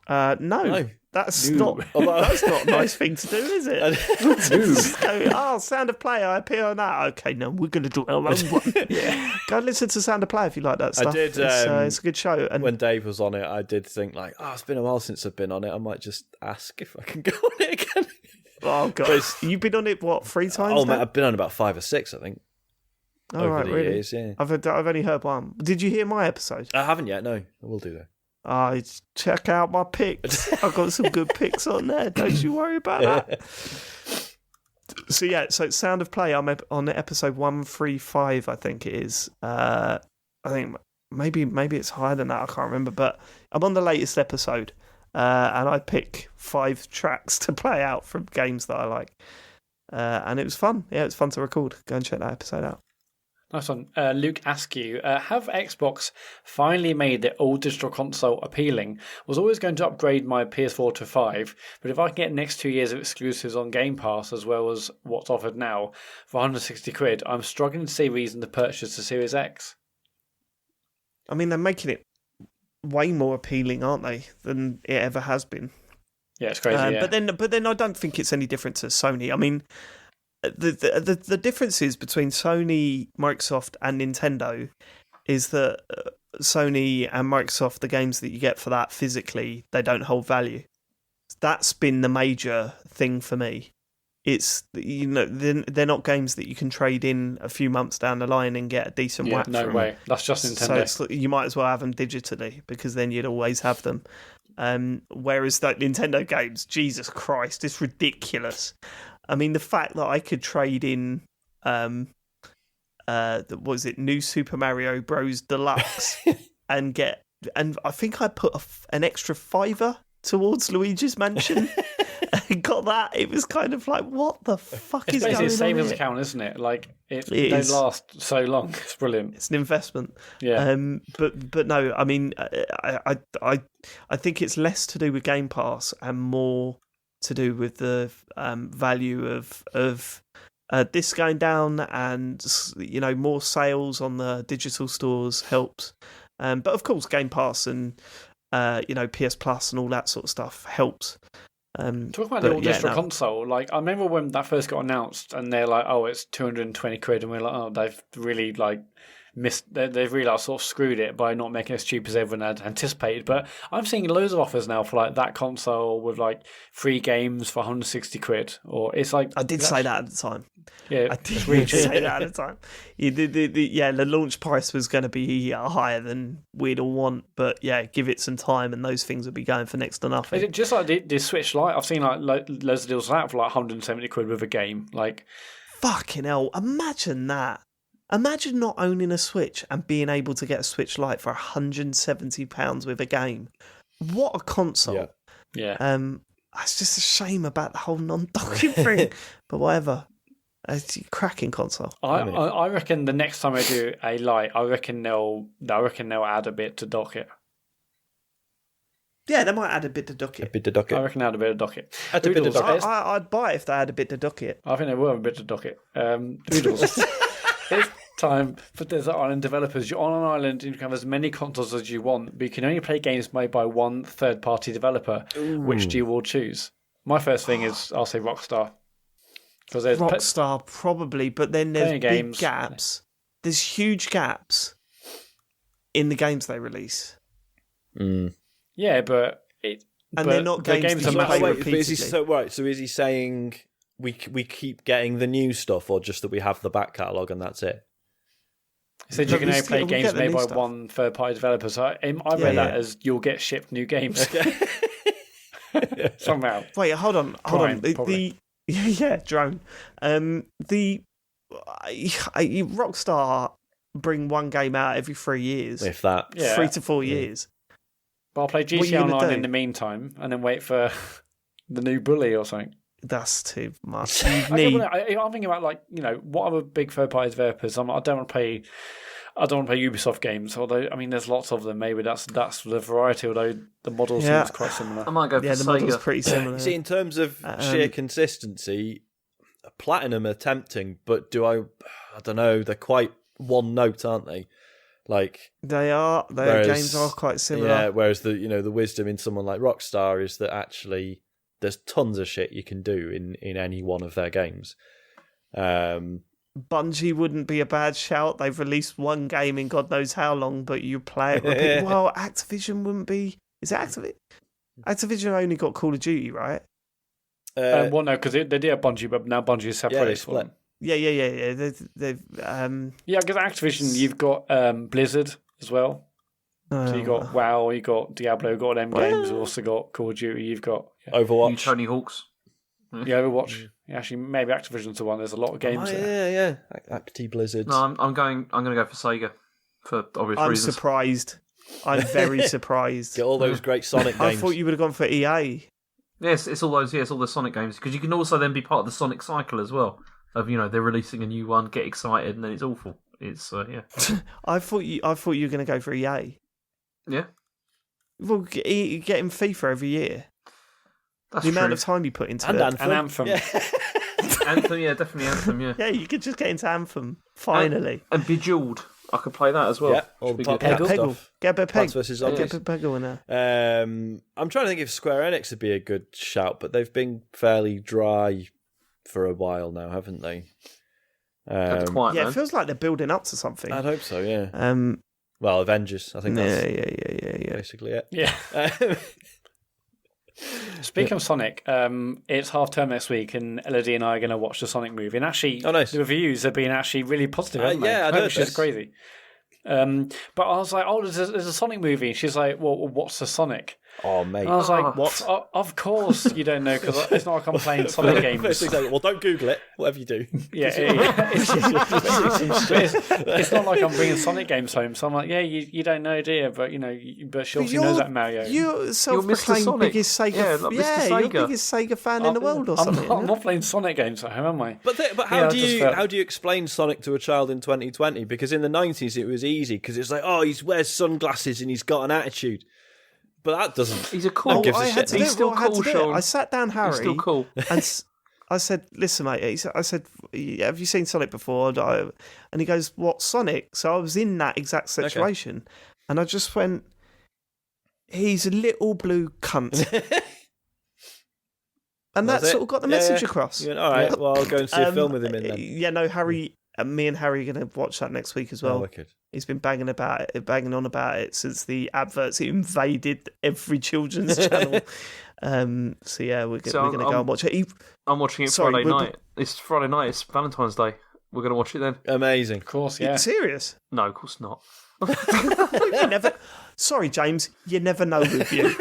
No. That's not a nice thing to do, is it? Just go, Sound of Play, I appear on that. Okay, no, we're going to do our own one. Yeah. Go and listen to Sound of Play if you like that stuff. I did. It's a good show. And when Dave was on it, I did think like, it's been a while since I've been on it. I might just ask if I can go on it again. Oh, God. You've been on it, 3 times Oh, now? mate, I've been on about 5 or 6, I think. Over the years, yeah. I've only heard one. Did you hear my episode? I haven't yet, no. I will do that. Check out my pics. I've got some good pics on there. Don't you worry about that. So it's Sound of Play. I'm on episode 135, I think it is. I think maybe it's higher than that. I can't remember, but I'm on the latest episode, and I pick 5 tracks to play out from games that I like, and it was fun. Yeah, it was fun to record. Go and check that episode out. Nice one. Luke Askew, have Xbox finally made the all-digital console appealing? Was always going to upgrade my PS4 to 5, but if I can get next 2 years of exclusives on Game Pass as well as what's offered now for 160 quid, I'm struggling to see reason to purchase the Series X. I mean, they're making it way more appealing, aren't they, than it ever has been? Yeah, it's crazy. Yeah. But then I don't think it's any different to Sony. I mean, the differences between Sony, Microsoft, and Nintendo is that Sony and Microsoft, the games that you get for that physically, they don't hold value. That's been the major thing for me. It's, they're not games that you can trade in a few months down the line and get a decent whack no from. way. That's just Nintendo. So you might as well have them digitally because then you'd always have them. Whereas that Nintendo games, Jesus Christ, it's ridiculous. I mean, the fact that I could trade in, New Super Mario Bros. Deluxe and I think I put an extra $5 towards Luigi's Mansion and got that. It was kind of like, what the fuck is going on? It's basically a savings here? Account, isn't it? Like, they last so long. It's brilliant. It's an investment. Yeah. But no, I mean, I think it's less to do with Game Pass and more to do with the value of this going down, and more sales on the digital stores helps. But of course, Game Pass and PS Plus and all that sort of stuff helps. Talking about the all-digital console, like I remember when that first got announced, and they're like, "Oh, it's 220 quid," and we're like, "Oh, they've really they've really sort of screwed it by not making it as cheap as everyone had anticipated." But I'm seeing loads of offers now for like that console with like 3 games for 160 quid, or it's like I did say that at the time. Yeah, I did really say that at the time. The launch price was going to be higher than we'd all want, but yeah, give it some time, and those things would be going for next to nothing. Just like the Switch Lite, I've seen like loads of deals like that for like 170 quid with a game. Like, fucking hell! Imagine that. Imagine not owning a Switch and being able to get a Switch Lite for £170 with a game. What a console! Yeah. It's just a shame about the whole non-docking thing, but whatever. It's a cracking console. I reckon the next time I do a Lite, I reckon they'll add a bit to dock it. Yeah, they might add a bit to dock it. I reckon they add a bit to dock it. I'd buy it if they had a bit to dock it. I think they will have a bit to dock it. Doodles. It's time for Desert Island developers. You're on an island and you can have as many consoles as you want, but you can only play games made by one third-party developer. Ooh. Which do you all choose? My first thing is, I'll say Rockstar. There's Rockstar, probably, but then there's big gaps. There's huge gaps in the games they release. Mm. Yeah, but they're not games that you play repeatedly. So is he saying we keep getting the new stuff, or just that we have the back catalogue and that's it? He said you can only play games made by one third-party developer. So I read that as you'll get shipped new games. Somehow. Wait, hold on. Drone. Rockstar bring one game out every 3 years. If that. 3 to 4 years. But I'll play GTA Online in the meantime and then wait for the new Bully or something. That's too much. I'm thinking about what other big third-party developers. I don't want to play Ubisoft games. Although there's lots of them. Maybe that's the variety. Although the model seems quite similar. I might go for the model's pretty similar. See, in terms of sheer consistency, Platinum are tempting, but I don't know. They're quite one note, aren't they? Like they are. Their games are quite similar. Yeah. Whereas the wisdom in someone like Rockstar is that actually there's tons of shit you can do in any one of their games. Bungie wouldn't be a bad shout. They've released one game in God knows how long, but you play it. Well, Activision wouldn't be. Is it Activision? Activision only got Call of Duty, right? No, because they did have Bungie, but now Bungie is separated. Yeah, split. Yeah. They've because Activision, you've got Blizzard as well. So you got WoW, you got Diablo, you got them games. You've also got Call of Duty. You've got Overwatch, Tony Hawk's. Yeah, Overwatch. Yeah, actually, maybe Activision's the one. There's a lot of games. Yeah. Acti Blizzard. No, I'm going to go for Sega. for obvious I'm reasons. surprised. I'm very surprised. Get all those great Sonic I games. thought you would have gone for EA. Yes, it's all those. It's all the Sonic games because you can also then be part of the Sonic cycle as well. Of they're releasing a new one, get excited, and then it's awful. It's yeah. I thought you were going to go for EA. Yeah, Well, get him FIFA every year. that's The true. amount of time you put into and it. Anthem. An Anthem. Yeah. Anthem, yeah, definitely Anthem, yeah. Yeah, you could just get into Anthem finally. And Bejeweled, I could play that as well. Yeah, all the Should be Top good. Cat Peggle. stuff. Get a bit of Plants Peg. vs. Get a Zombies. bit of Peggle in there. I'm trying to think if Square Enix would be a good shout, but they've been fairly dry for a while now, haven't they? Kept quiet, Yeah, man. it feels like they're building up to something. I'd hope so, yeah. Um, Well, Avengers, I think that's yeah. basically it. Yeah. Speaking of Sonic, it's half term next week, and Elodie and I are going to watch the Sonic movie. And actually, nice. the reviews have been actually really positive. Haven't they? Yeah, I'd heard which is this. crazy. But I was like, "Oh, there's a Sonic movie." And she's like, "Well, what's the Sonic?" Oh, mate. And I was like, What? Of course you don't know because it's not like I'm playing Sonic games." First thing I say, well, don't Google it, whatever you do. Yeah. It's not like I'm bringing Sonic games home. So I'm like, "Yeah, you don't know, do you?" But but she obviously knows that Mario. You're self-proclaimed Sonic. biggest Sega. Yeah, like Mr. you're Sega. biggest Sega fan in the world, or something. I'm not playing Sonic games at home, am I? But how Yeah, I do just you felt- how do you explain Sonic to a child in 2020? Because in the 90s it was easy because it's like, oh, he wears sunglasses and he's got an attitude. But that doesn't. He's a No cool. one gives a I shit. had to do He's it. still Well, I had cool, to do it. Sean. I sat down Harry. He's still cool. And I said, "Listen, mate." I said, "Have you seen Sonic before?" And he goes, "What, Sonic?" So I was in that exact situation, and I just went, "He's a little blue cunt," and that That's it? sort of got the Yeah, message yeah. across. You went, all right, well, I'll go and see a film with him in then. Yeah, no, Harry. Me and Harry are going to watch that next week as Oh, well. wicked. He's been banging on about it since the adverts invaded every children's channel. So yeah, we're going to go and watch it. I'm watching it Sorry, Friday we're- night. It's Friday night. It's Valentine's Day. We're going to watch it then. Amazing. Of course, yeah. Serious? No, of course not. You never. Sorry, James. You never know with you.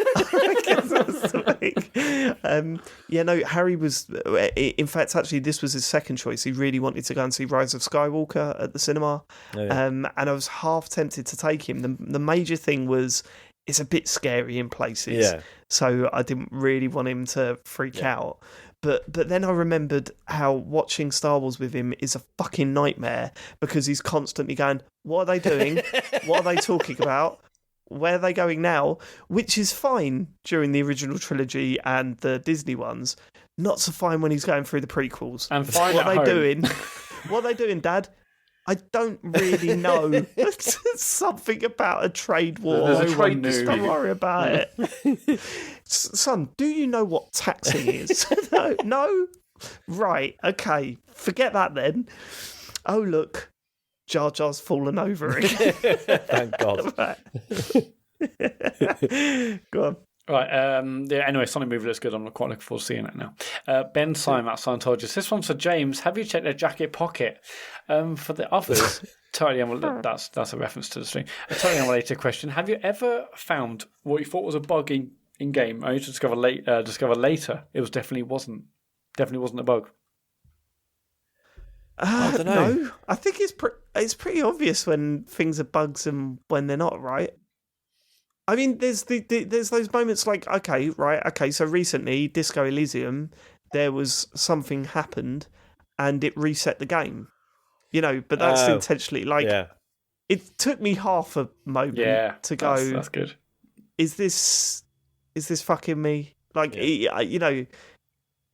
Yeah, no. Harry was. In fact, actually, this was his second choice. He really wanted to go and see Rise of Skywalker at the cinema, Oh, yeah. and I was half tempted to take him. The major thing was it's a bit scary in places, Yeah. so I didn't really want him to freak out. But then I remembered how watching Star Wars with him is a fucking nightmare because he's constantly going, "What are they doing? What are they talking about? Where are they going now?" Which is fine during the original trilogy and the Disney ones. Not so fine when he's going through the prequels. And fine What at are they home. doing? What are they doing, Dad? I don't really know. Something about a trade war. There's a No trade one knew. Just don't worry about it. Son, do you know what taxing is? No? Right, okay. Forget that then. Oh, look. Jar Jar's fallen over again. Thank God. Go on. Right. Yeah. Anyway, Sonic movie looks good. I'm quite looking forward to seeing it now. Ben Simon at Scientologist. This one's for James. Have you checked their jacket pocket? For the others, that's a reference to the stream. A totally unrelated question. Have you ever found what you thought was a bug in game, only to discover later it definitely wasn't a bug? I dunno. No, I think it's pretty obvious when things are bugs and when they're not, right? I mean, there's those moments like, okay, so recently, Disco Elysium, there was something happened and it reset the game. But that's intentionally, like, Yeah. it took me half a moment Yeah. to go, That's good. is this fucking me? Like,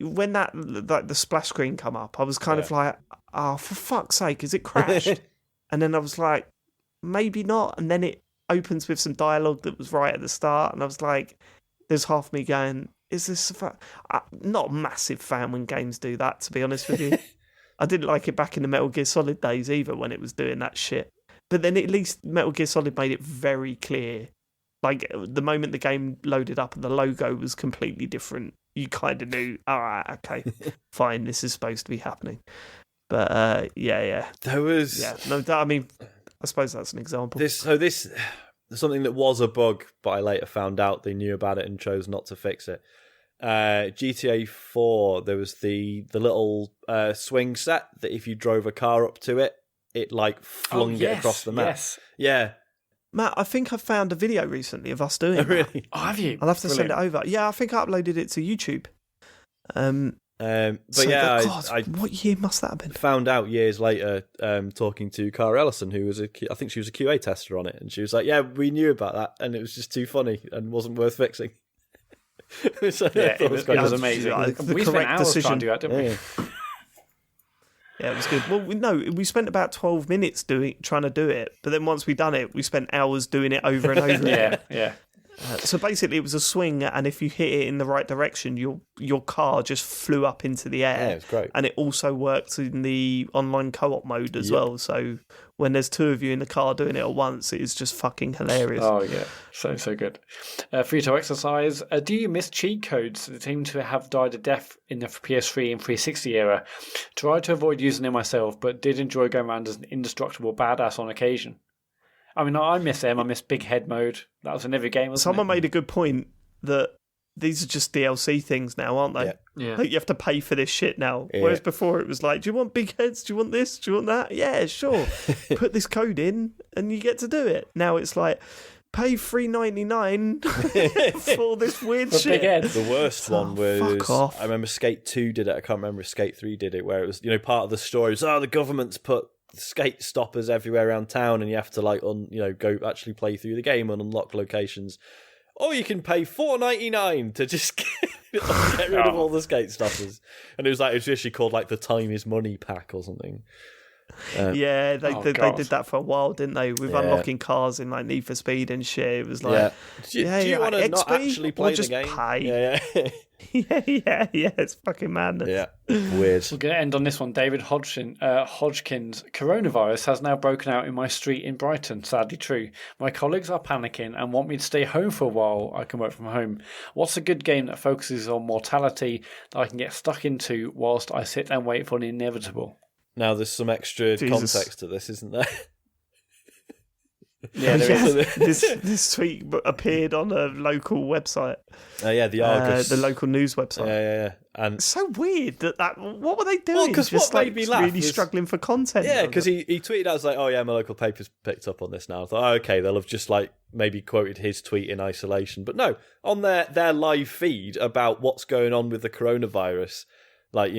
when that like the splash screen come up, I was kind of like, oh, for fuck's sake, has it crashed? And then I was like, maybe not. And then it opens with some dialogue that was right at the start, and I was like, there's half me going, is this not a massive fan when games do that, to be honest with you. I didn't like it back in the Metal Gear Solid days either when it was doing that shit. But then at least Metal Gear Solid made it very clear. Like, the moment the game loaded up and the logo was completely different, you kind of knew, all right, okay, fine, this is supposed to be happening. But, yeah. There was... Yeah, no, I mean, I suppose that's an example. This something that was a bug, but I later found out they knew about it and chose not to fix it. GTA 4, there was the little swing set that if you drove a car up to it, it like flung it across the map. Yes. Yeah. Matt, I think I found a video recently of us doing that. Really? Oh, have you? I'll have to send it over. Yeah, I think I uploaded it to YouTube. But So yeah, God, what year must that have been? found out years later, talking to Cara Ellison, who was I think she was a QA tester on it, and she was like, "Yeah, we knew about that, and it was just too funny and wasn't worth fixing." So It was amazing. We spent hours decision. trying to do that, didn't we? Yeah, it was good. Well, we spent about 12 minutes trying to do it, but then once we done it, we spent hours doing it over and over. Yeah. So basically, it was a swing, and if you hit it in the right direction, your car just flew up into the air. Yeah, it was great. And it also worked in the online co-op mode as well. So when there's two of you in the car doing it at once, it is just fucking hilarious. Oh, yeah. So good. Free to exercise. Do you miss cheat codes that seem to have died a death in the PS3 and 360 era? Tried to avoid using them myself, but did enjoy going around as an indestructible badass on occasion. I mean, I miss them. I miss Big Head mode. That was in every game, wasn't Someone made a good point that these are just DLC things now, aren't they? Yeah. Like, you have to pay for this shit now. Yeah. Whereas before it was like, do you want big heads? Do you want this? Do you want that? Yeah, sure. Put this code in and you get to do it. Now it's like, pay $3.99 for this weird For shit. Big Heads. The worst one was, fuck off. I remember Skate 2 did it. I can't remember if Skate 3 did it, where it was, part of the story was, the government's put skate stoppers everywhere around town, and you have to go actually play through the game and unlock locations. Or you can pay $4.99 to just get rid of all the skate stoppers. And it was actually called like the Time is Money pack or something. Yeah, they God. did that for a while, didn't they? With Yeah. unlocking cars in like Need for Speed and shit. It was like, Do you want to not XP actually or play the just game? pay? Yeah. yeah, it's fucking madness. Yeah. Weird. We're going to end on this one. David Hodgkins. Coronavirus has now broken out in my street in Brighton. Sadly true. My colleagues are panicking and want me to stay home for a while. I can work from home. What's a good game that focuses on mortality that I can get stuck into whilst I sit and wait for the inevitable? Now there's some extra Jesus. context to this, isn't there? Yeah, there is. This tweet appeared on a local website. The Argus. The local news website. Yeah. And It's so weird that what were they doing? Well, 'cause just what like made me laugh really was- struggling for content. yeah, because he tweeted out, was like, "Oh yeah, my local paper's picked up on this now." I thought, okay, they'll have just like maybe quoted his tweet in isolation, but no, on their live feed about what's going on with the coronavirus. Like,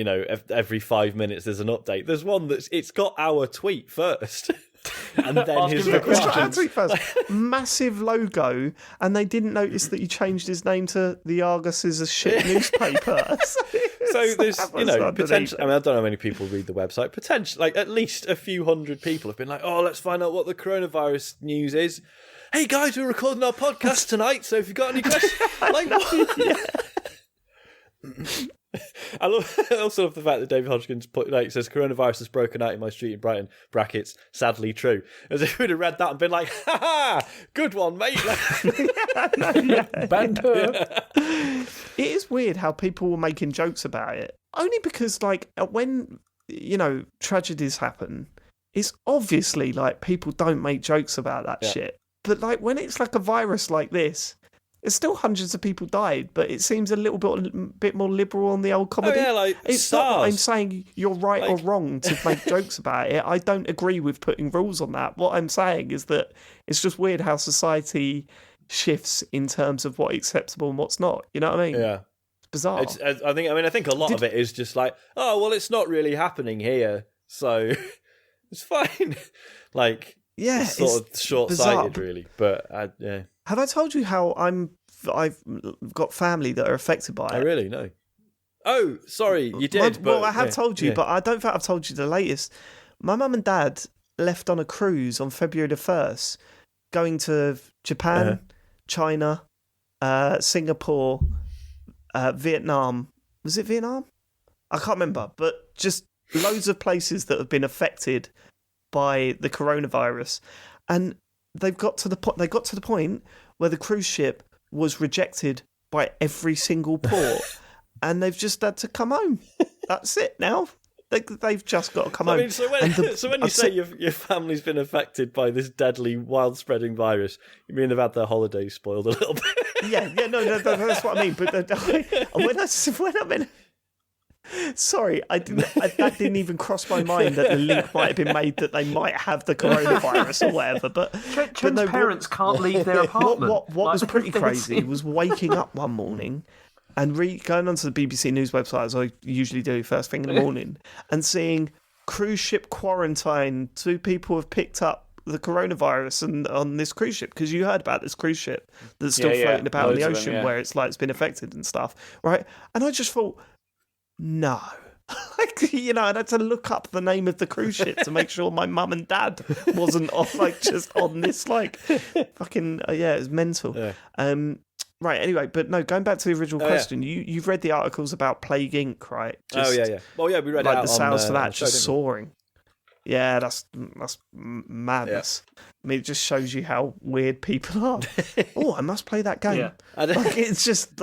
every 5 minutes there's an update. There's one it's got our tweet first. And then his Asking for It's got questions. our tweet first. Massive logo, and they didn't notice that you changed his name to the Argus is a shit newspaper. So there's, that was underneath potential. it. I mean, I don't know how many people read the website. Potentially, like at least a few hundred people have been like, "Oh, let's find out what the coronavirus news is." Hey guys, we're recording our podcast tonight, so if you've got any questions, like what? I also love the fact that David Hodgkins says coronavirus has broken out in my street in Brighton. Brackets, sadly true. As if we'd have read that and been like, "Ha ha, good one, mate." Banter. It is weird how people were making jokes about it. Only because, like, when, tragedies happen, it's obviously, like, people don't make jokes about that shit. But, like, when it's, like, a virus like this, there's still hundreds of people died, but it seems a little bit more liberal on the old comedy. Oh, yeah, like it's not that I'm SARS. saying you're right or wrong to make jokes about it. I don't agree with putting rules on that. What I'm saying is that it's just weird how society shifts in terms of what's acceptable and what's not. You know what I mean? Yeah. It's bizarre. I think a lot of it is just like, oh well, it's not really happening here, so it's fine. Like, yeah, it's sort of short-sighted, bizarre. really. But yeah, Have I told you how I've got family that are affected by it? I really know. Oh, sorry, you did. Well, I have told you, but I don't think I've told you the latest. My mum and dad left on a cruise on February the 1st, going to Japan, China, Singapore, Vietnam. Was it Vietnam? I can't remember, but just loads of places that have been affected by the coronavirus, and they got to the point where the cruise ship was rejected by every single port, and they've just had to come home. That's it now. They've just got to come home. I mean, so when, And you say your family's been affected by this deadly, wild-spreading virus, you mean they've had their holidays spoiled a little bit? no, that's what I mean. But when Sorry, that didn't even cross my mind that the link might have been made that they might have the coronavirus or whatever. But Chen's parents can't leave their apartment. What was pretty crazy was waking up one morning and going onto the BBC News website, as I usually do first thing in the morning, and seeing cruise ship quarantine. 2 people have picked up the coronavirus and on this cruise ship, because you heard about this cruise ship that's still floating about in the ocean where it's been affected and stuff, right? And I just thought, no. And I had to look up the name of the cruise ship to make sure my mum and dad wasn't on just on this fucking it was mental. Right, anyway, but no, going back to the original question, you've read the articles about Plague Inc., right? Well, yeah, we read it out the sales for that just show, soaring. Yeah, that's madness. Yeah. I mean, it just shows you how weird people are. Oh, I must play that game. Yeah. It's just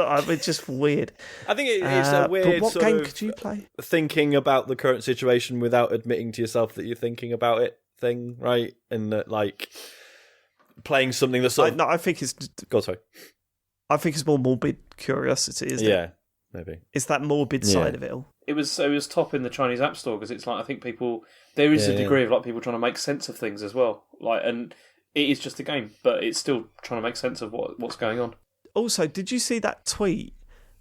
weird. I think it's a weird. But what game could you play? Thinking about the current situation without admitting to yourself that you're thinking about it thing, right? And that playing something that's sort of... No, I think it's. Go on, sorry. I think it's more morbid curiosity, isn't it? Yeah, maybe. It's that morbid side of it all. It was top in the Chinese App Store because it's I think there is a degree of people trying to make sense of things as well. And it is just a game, but it's still trying to make sense of what's going on. Also, did you see that tweet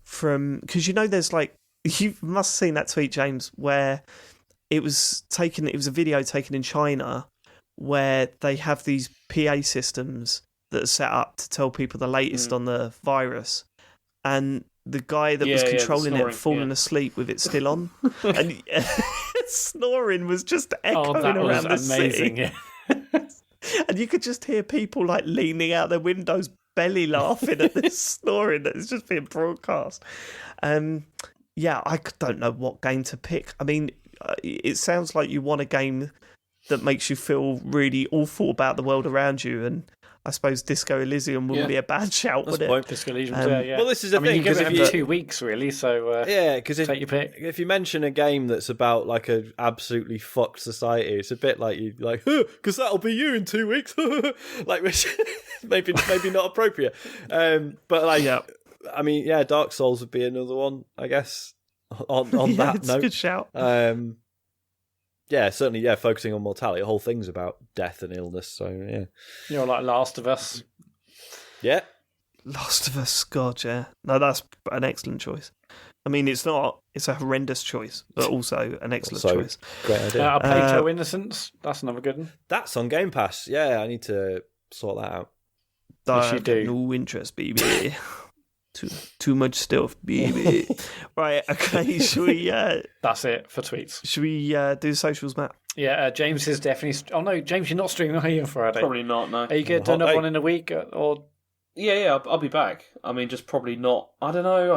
from? Because there's you must have seen that tweet, James, where it was a video taken in China where they have these PA systems that are set up to tell people the latest on the virus, and the guy that was controlling it falling asleep with it still on, and snoring was just echoing around the city. And you could just hear people leaning out their windows, belly laughing at this snoring that is just being broadcast. I don't know what game to pick. I mean, it sounds like you want a game that makes you feel really awful about the world around you, and I suppose Disco Elysium wouldn't be a bad shout, would it? Disco Elysium, Well, this is the thing. You give it 2 weeks, really, so because take your pick. If you mention a game that's about a absolutely fucked society, it's a bit like you because that'll be you in 2 weeks, which maybe not appropriate. I mean, Dark Souls would be another one, I guess. On that it's note, a good shout. Certainly, focusing on mortality. The whole thing's about death and illness, so yeah. Like Last of Us. Yeah. Last of Us, God, yeah. No, that's an excellent choice. I mean, it's a horrendous choice, but also an excellent choice. Great idea. Plato Innocence, that's another good one. That's on Game Pass. Yeah, I need to sort that out. Yes, you do. No interest, baby. Too much stuff, baby. Right, okay, should we... That's it for tweets. Should we do socials, Matt? Yeah, James is definitely... Oh, no, James, you're not streaming, are you, on Friday? Probably not, no. Are you going to do another one in a week? Or? Yeah, I'll be back. I mean, just probably not... I don't know.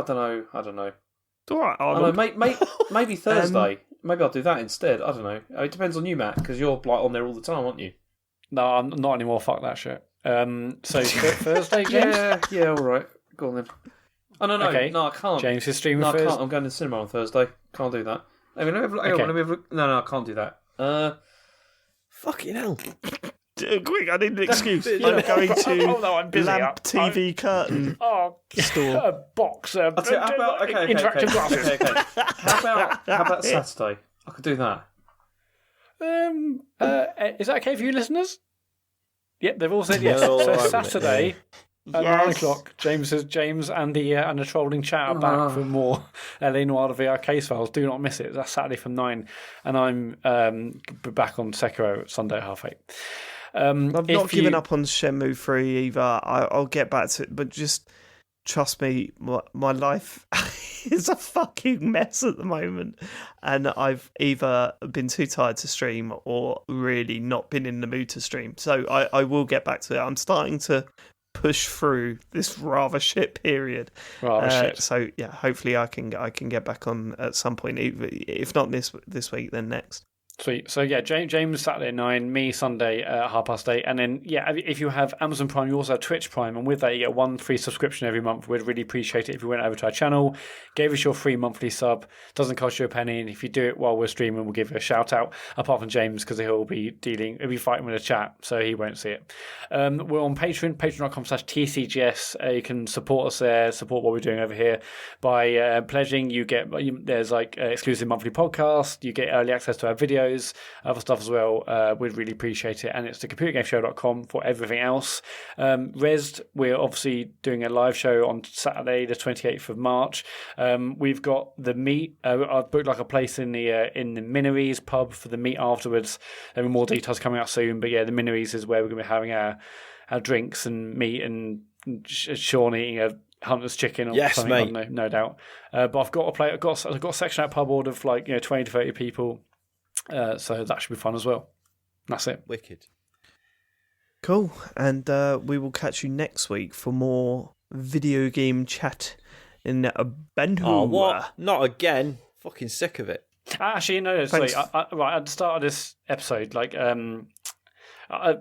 All right, Arnold. I don't know, maybe Thursday. Maybe I'll do that instead. I don't know. It depends on you, Matt, because you're on there all the time, aren't you? No, I'm not anymore. Fuck that shit. So Thursday, James? Yeah, all right. Go on then. Oh, no, okay. No, I can't. James is streaming Thursday. Thursday. I can't. I'm going to the cinema on Thursday. Can't do that. No, I can't do that. Fucking hell. Quick, I need an excuse. I'm going to I'm busy. Lamp TV Curtain store. A box. Interactive glasses. Okay. How about Saturday? I could do that. Is that okay for you listeners? Yep, they've all said yes. So Saturday at 9 o'clock, James and the trolling chat are back for more LA Noir VR case files. Do not miss it. That's Saturday from 9, and I'm back on Sekiro Sunday at 8:30. I've not given up on Shenmue 3 either. I'll get back to it, but just trust me, my life is a fucking mess at the moment, and I've either been too tired to stream or really not been in the mood to stream. So I will get back to it. I'm starting to push through this rather shit period. So yeah, hopefully I can get back on at some point. If not this week, then next. Sweet. So yeah, James Saturday at 9, me Sunday at 8:30, and then if you have Amazon Prime, you also have Twitch Prime, and with that you get one free subscription every month. We'd really appreciate it if you went over to our channel, gave us your free monthly sub. Doesn't cost you a penny, and if you do it while we're streaming, we'll give you a shout out. Apart from James, because he'll be fighting with the chat, so he won't see it. We're on Patreon, patreon.com/TCGS. You can support us there, support what we're doing over here by pledging. There's like exclusive monthly podcast. You get early access to our videos. Other stuff as well. We'd really appreciate it. And it's thecomputergameshow.com for everything else. Rezzed, we're obviously doing a live show on Saturday, the 28th of March. We've got the meet. I've booked like a place in the Minories pub for the meet afterwards. There are more details coming out soon. But yeah, the Minories is where we're going to be having our drinks and meat, and Sean eating a Hunter's chicken or something. Mate. No doubt. But I've got a section at pub board of 20 to 30 people. So that should be fun as well. That's it. Wicked. Cool. And we will catch you next week for more video game chat in Benhu. Oh, what? Not again. Fucking sick of it. Actually, no. Sorry. Right at the start of this episode,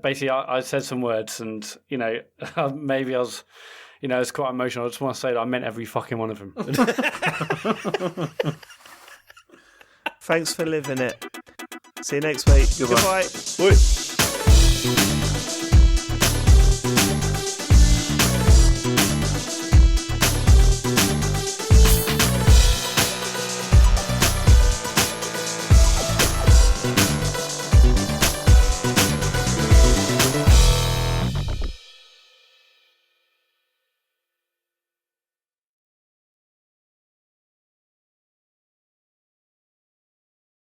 basically I said some words, and maybe I was, it's quite emotional. I just want to say that I meant every fucking one of them. Thanks for living it. See you next week. Goodbye. Goodbye.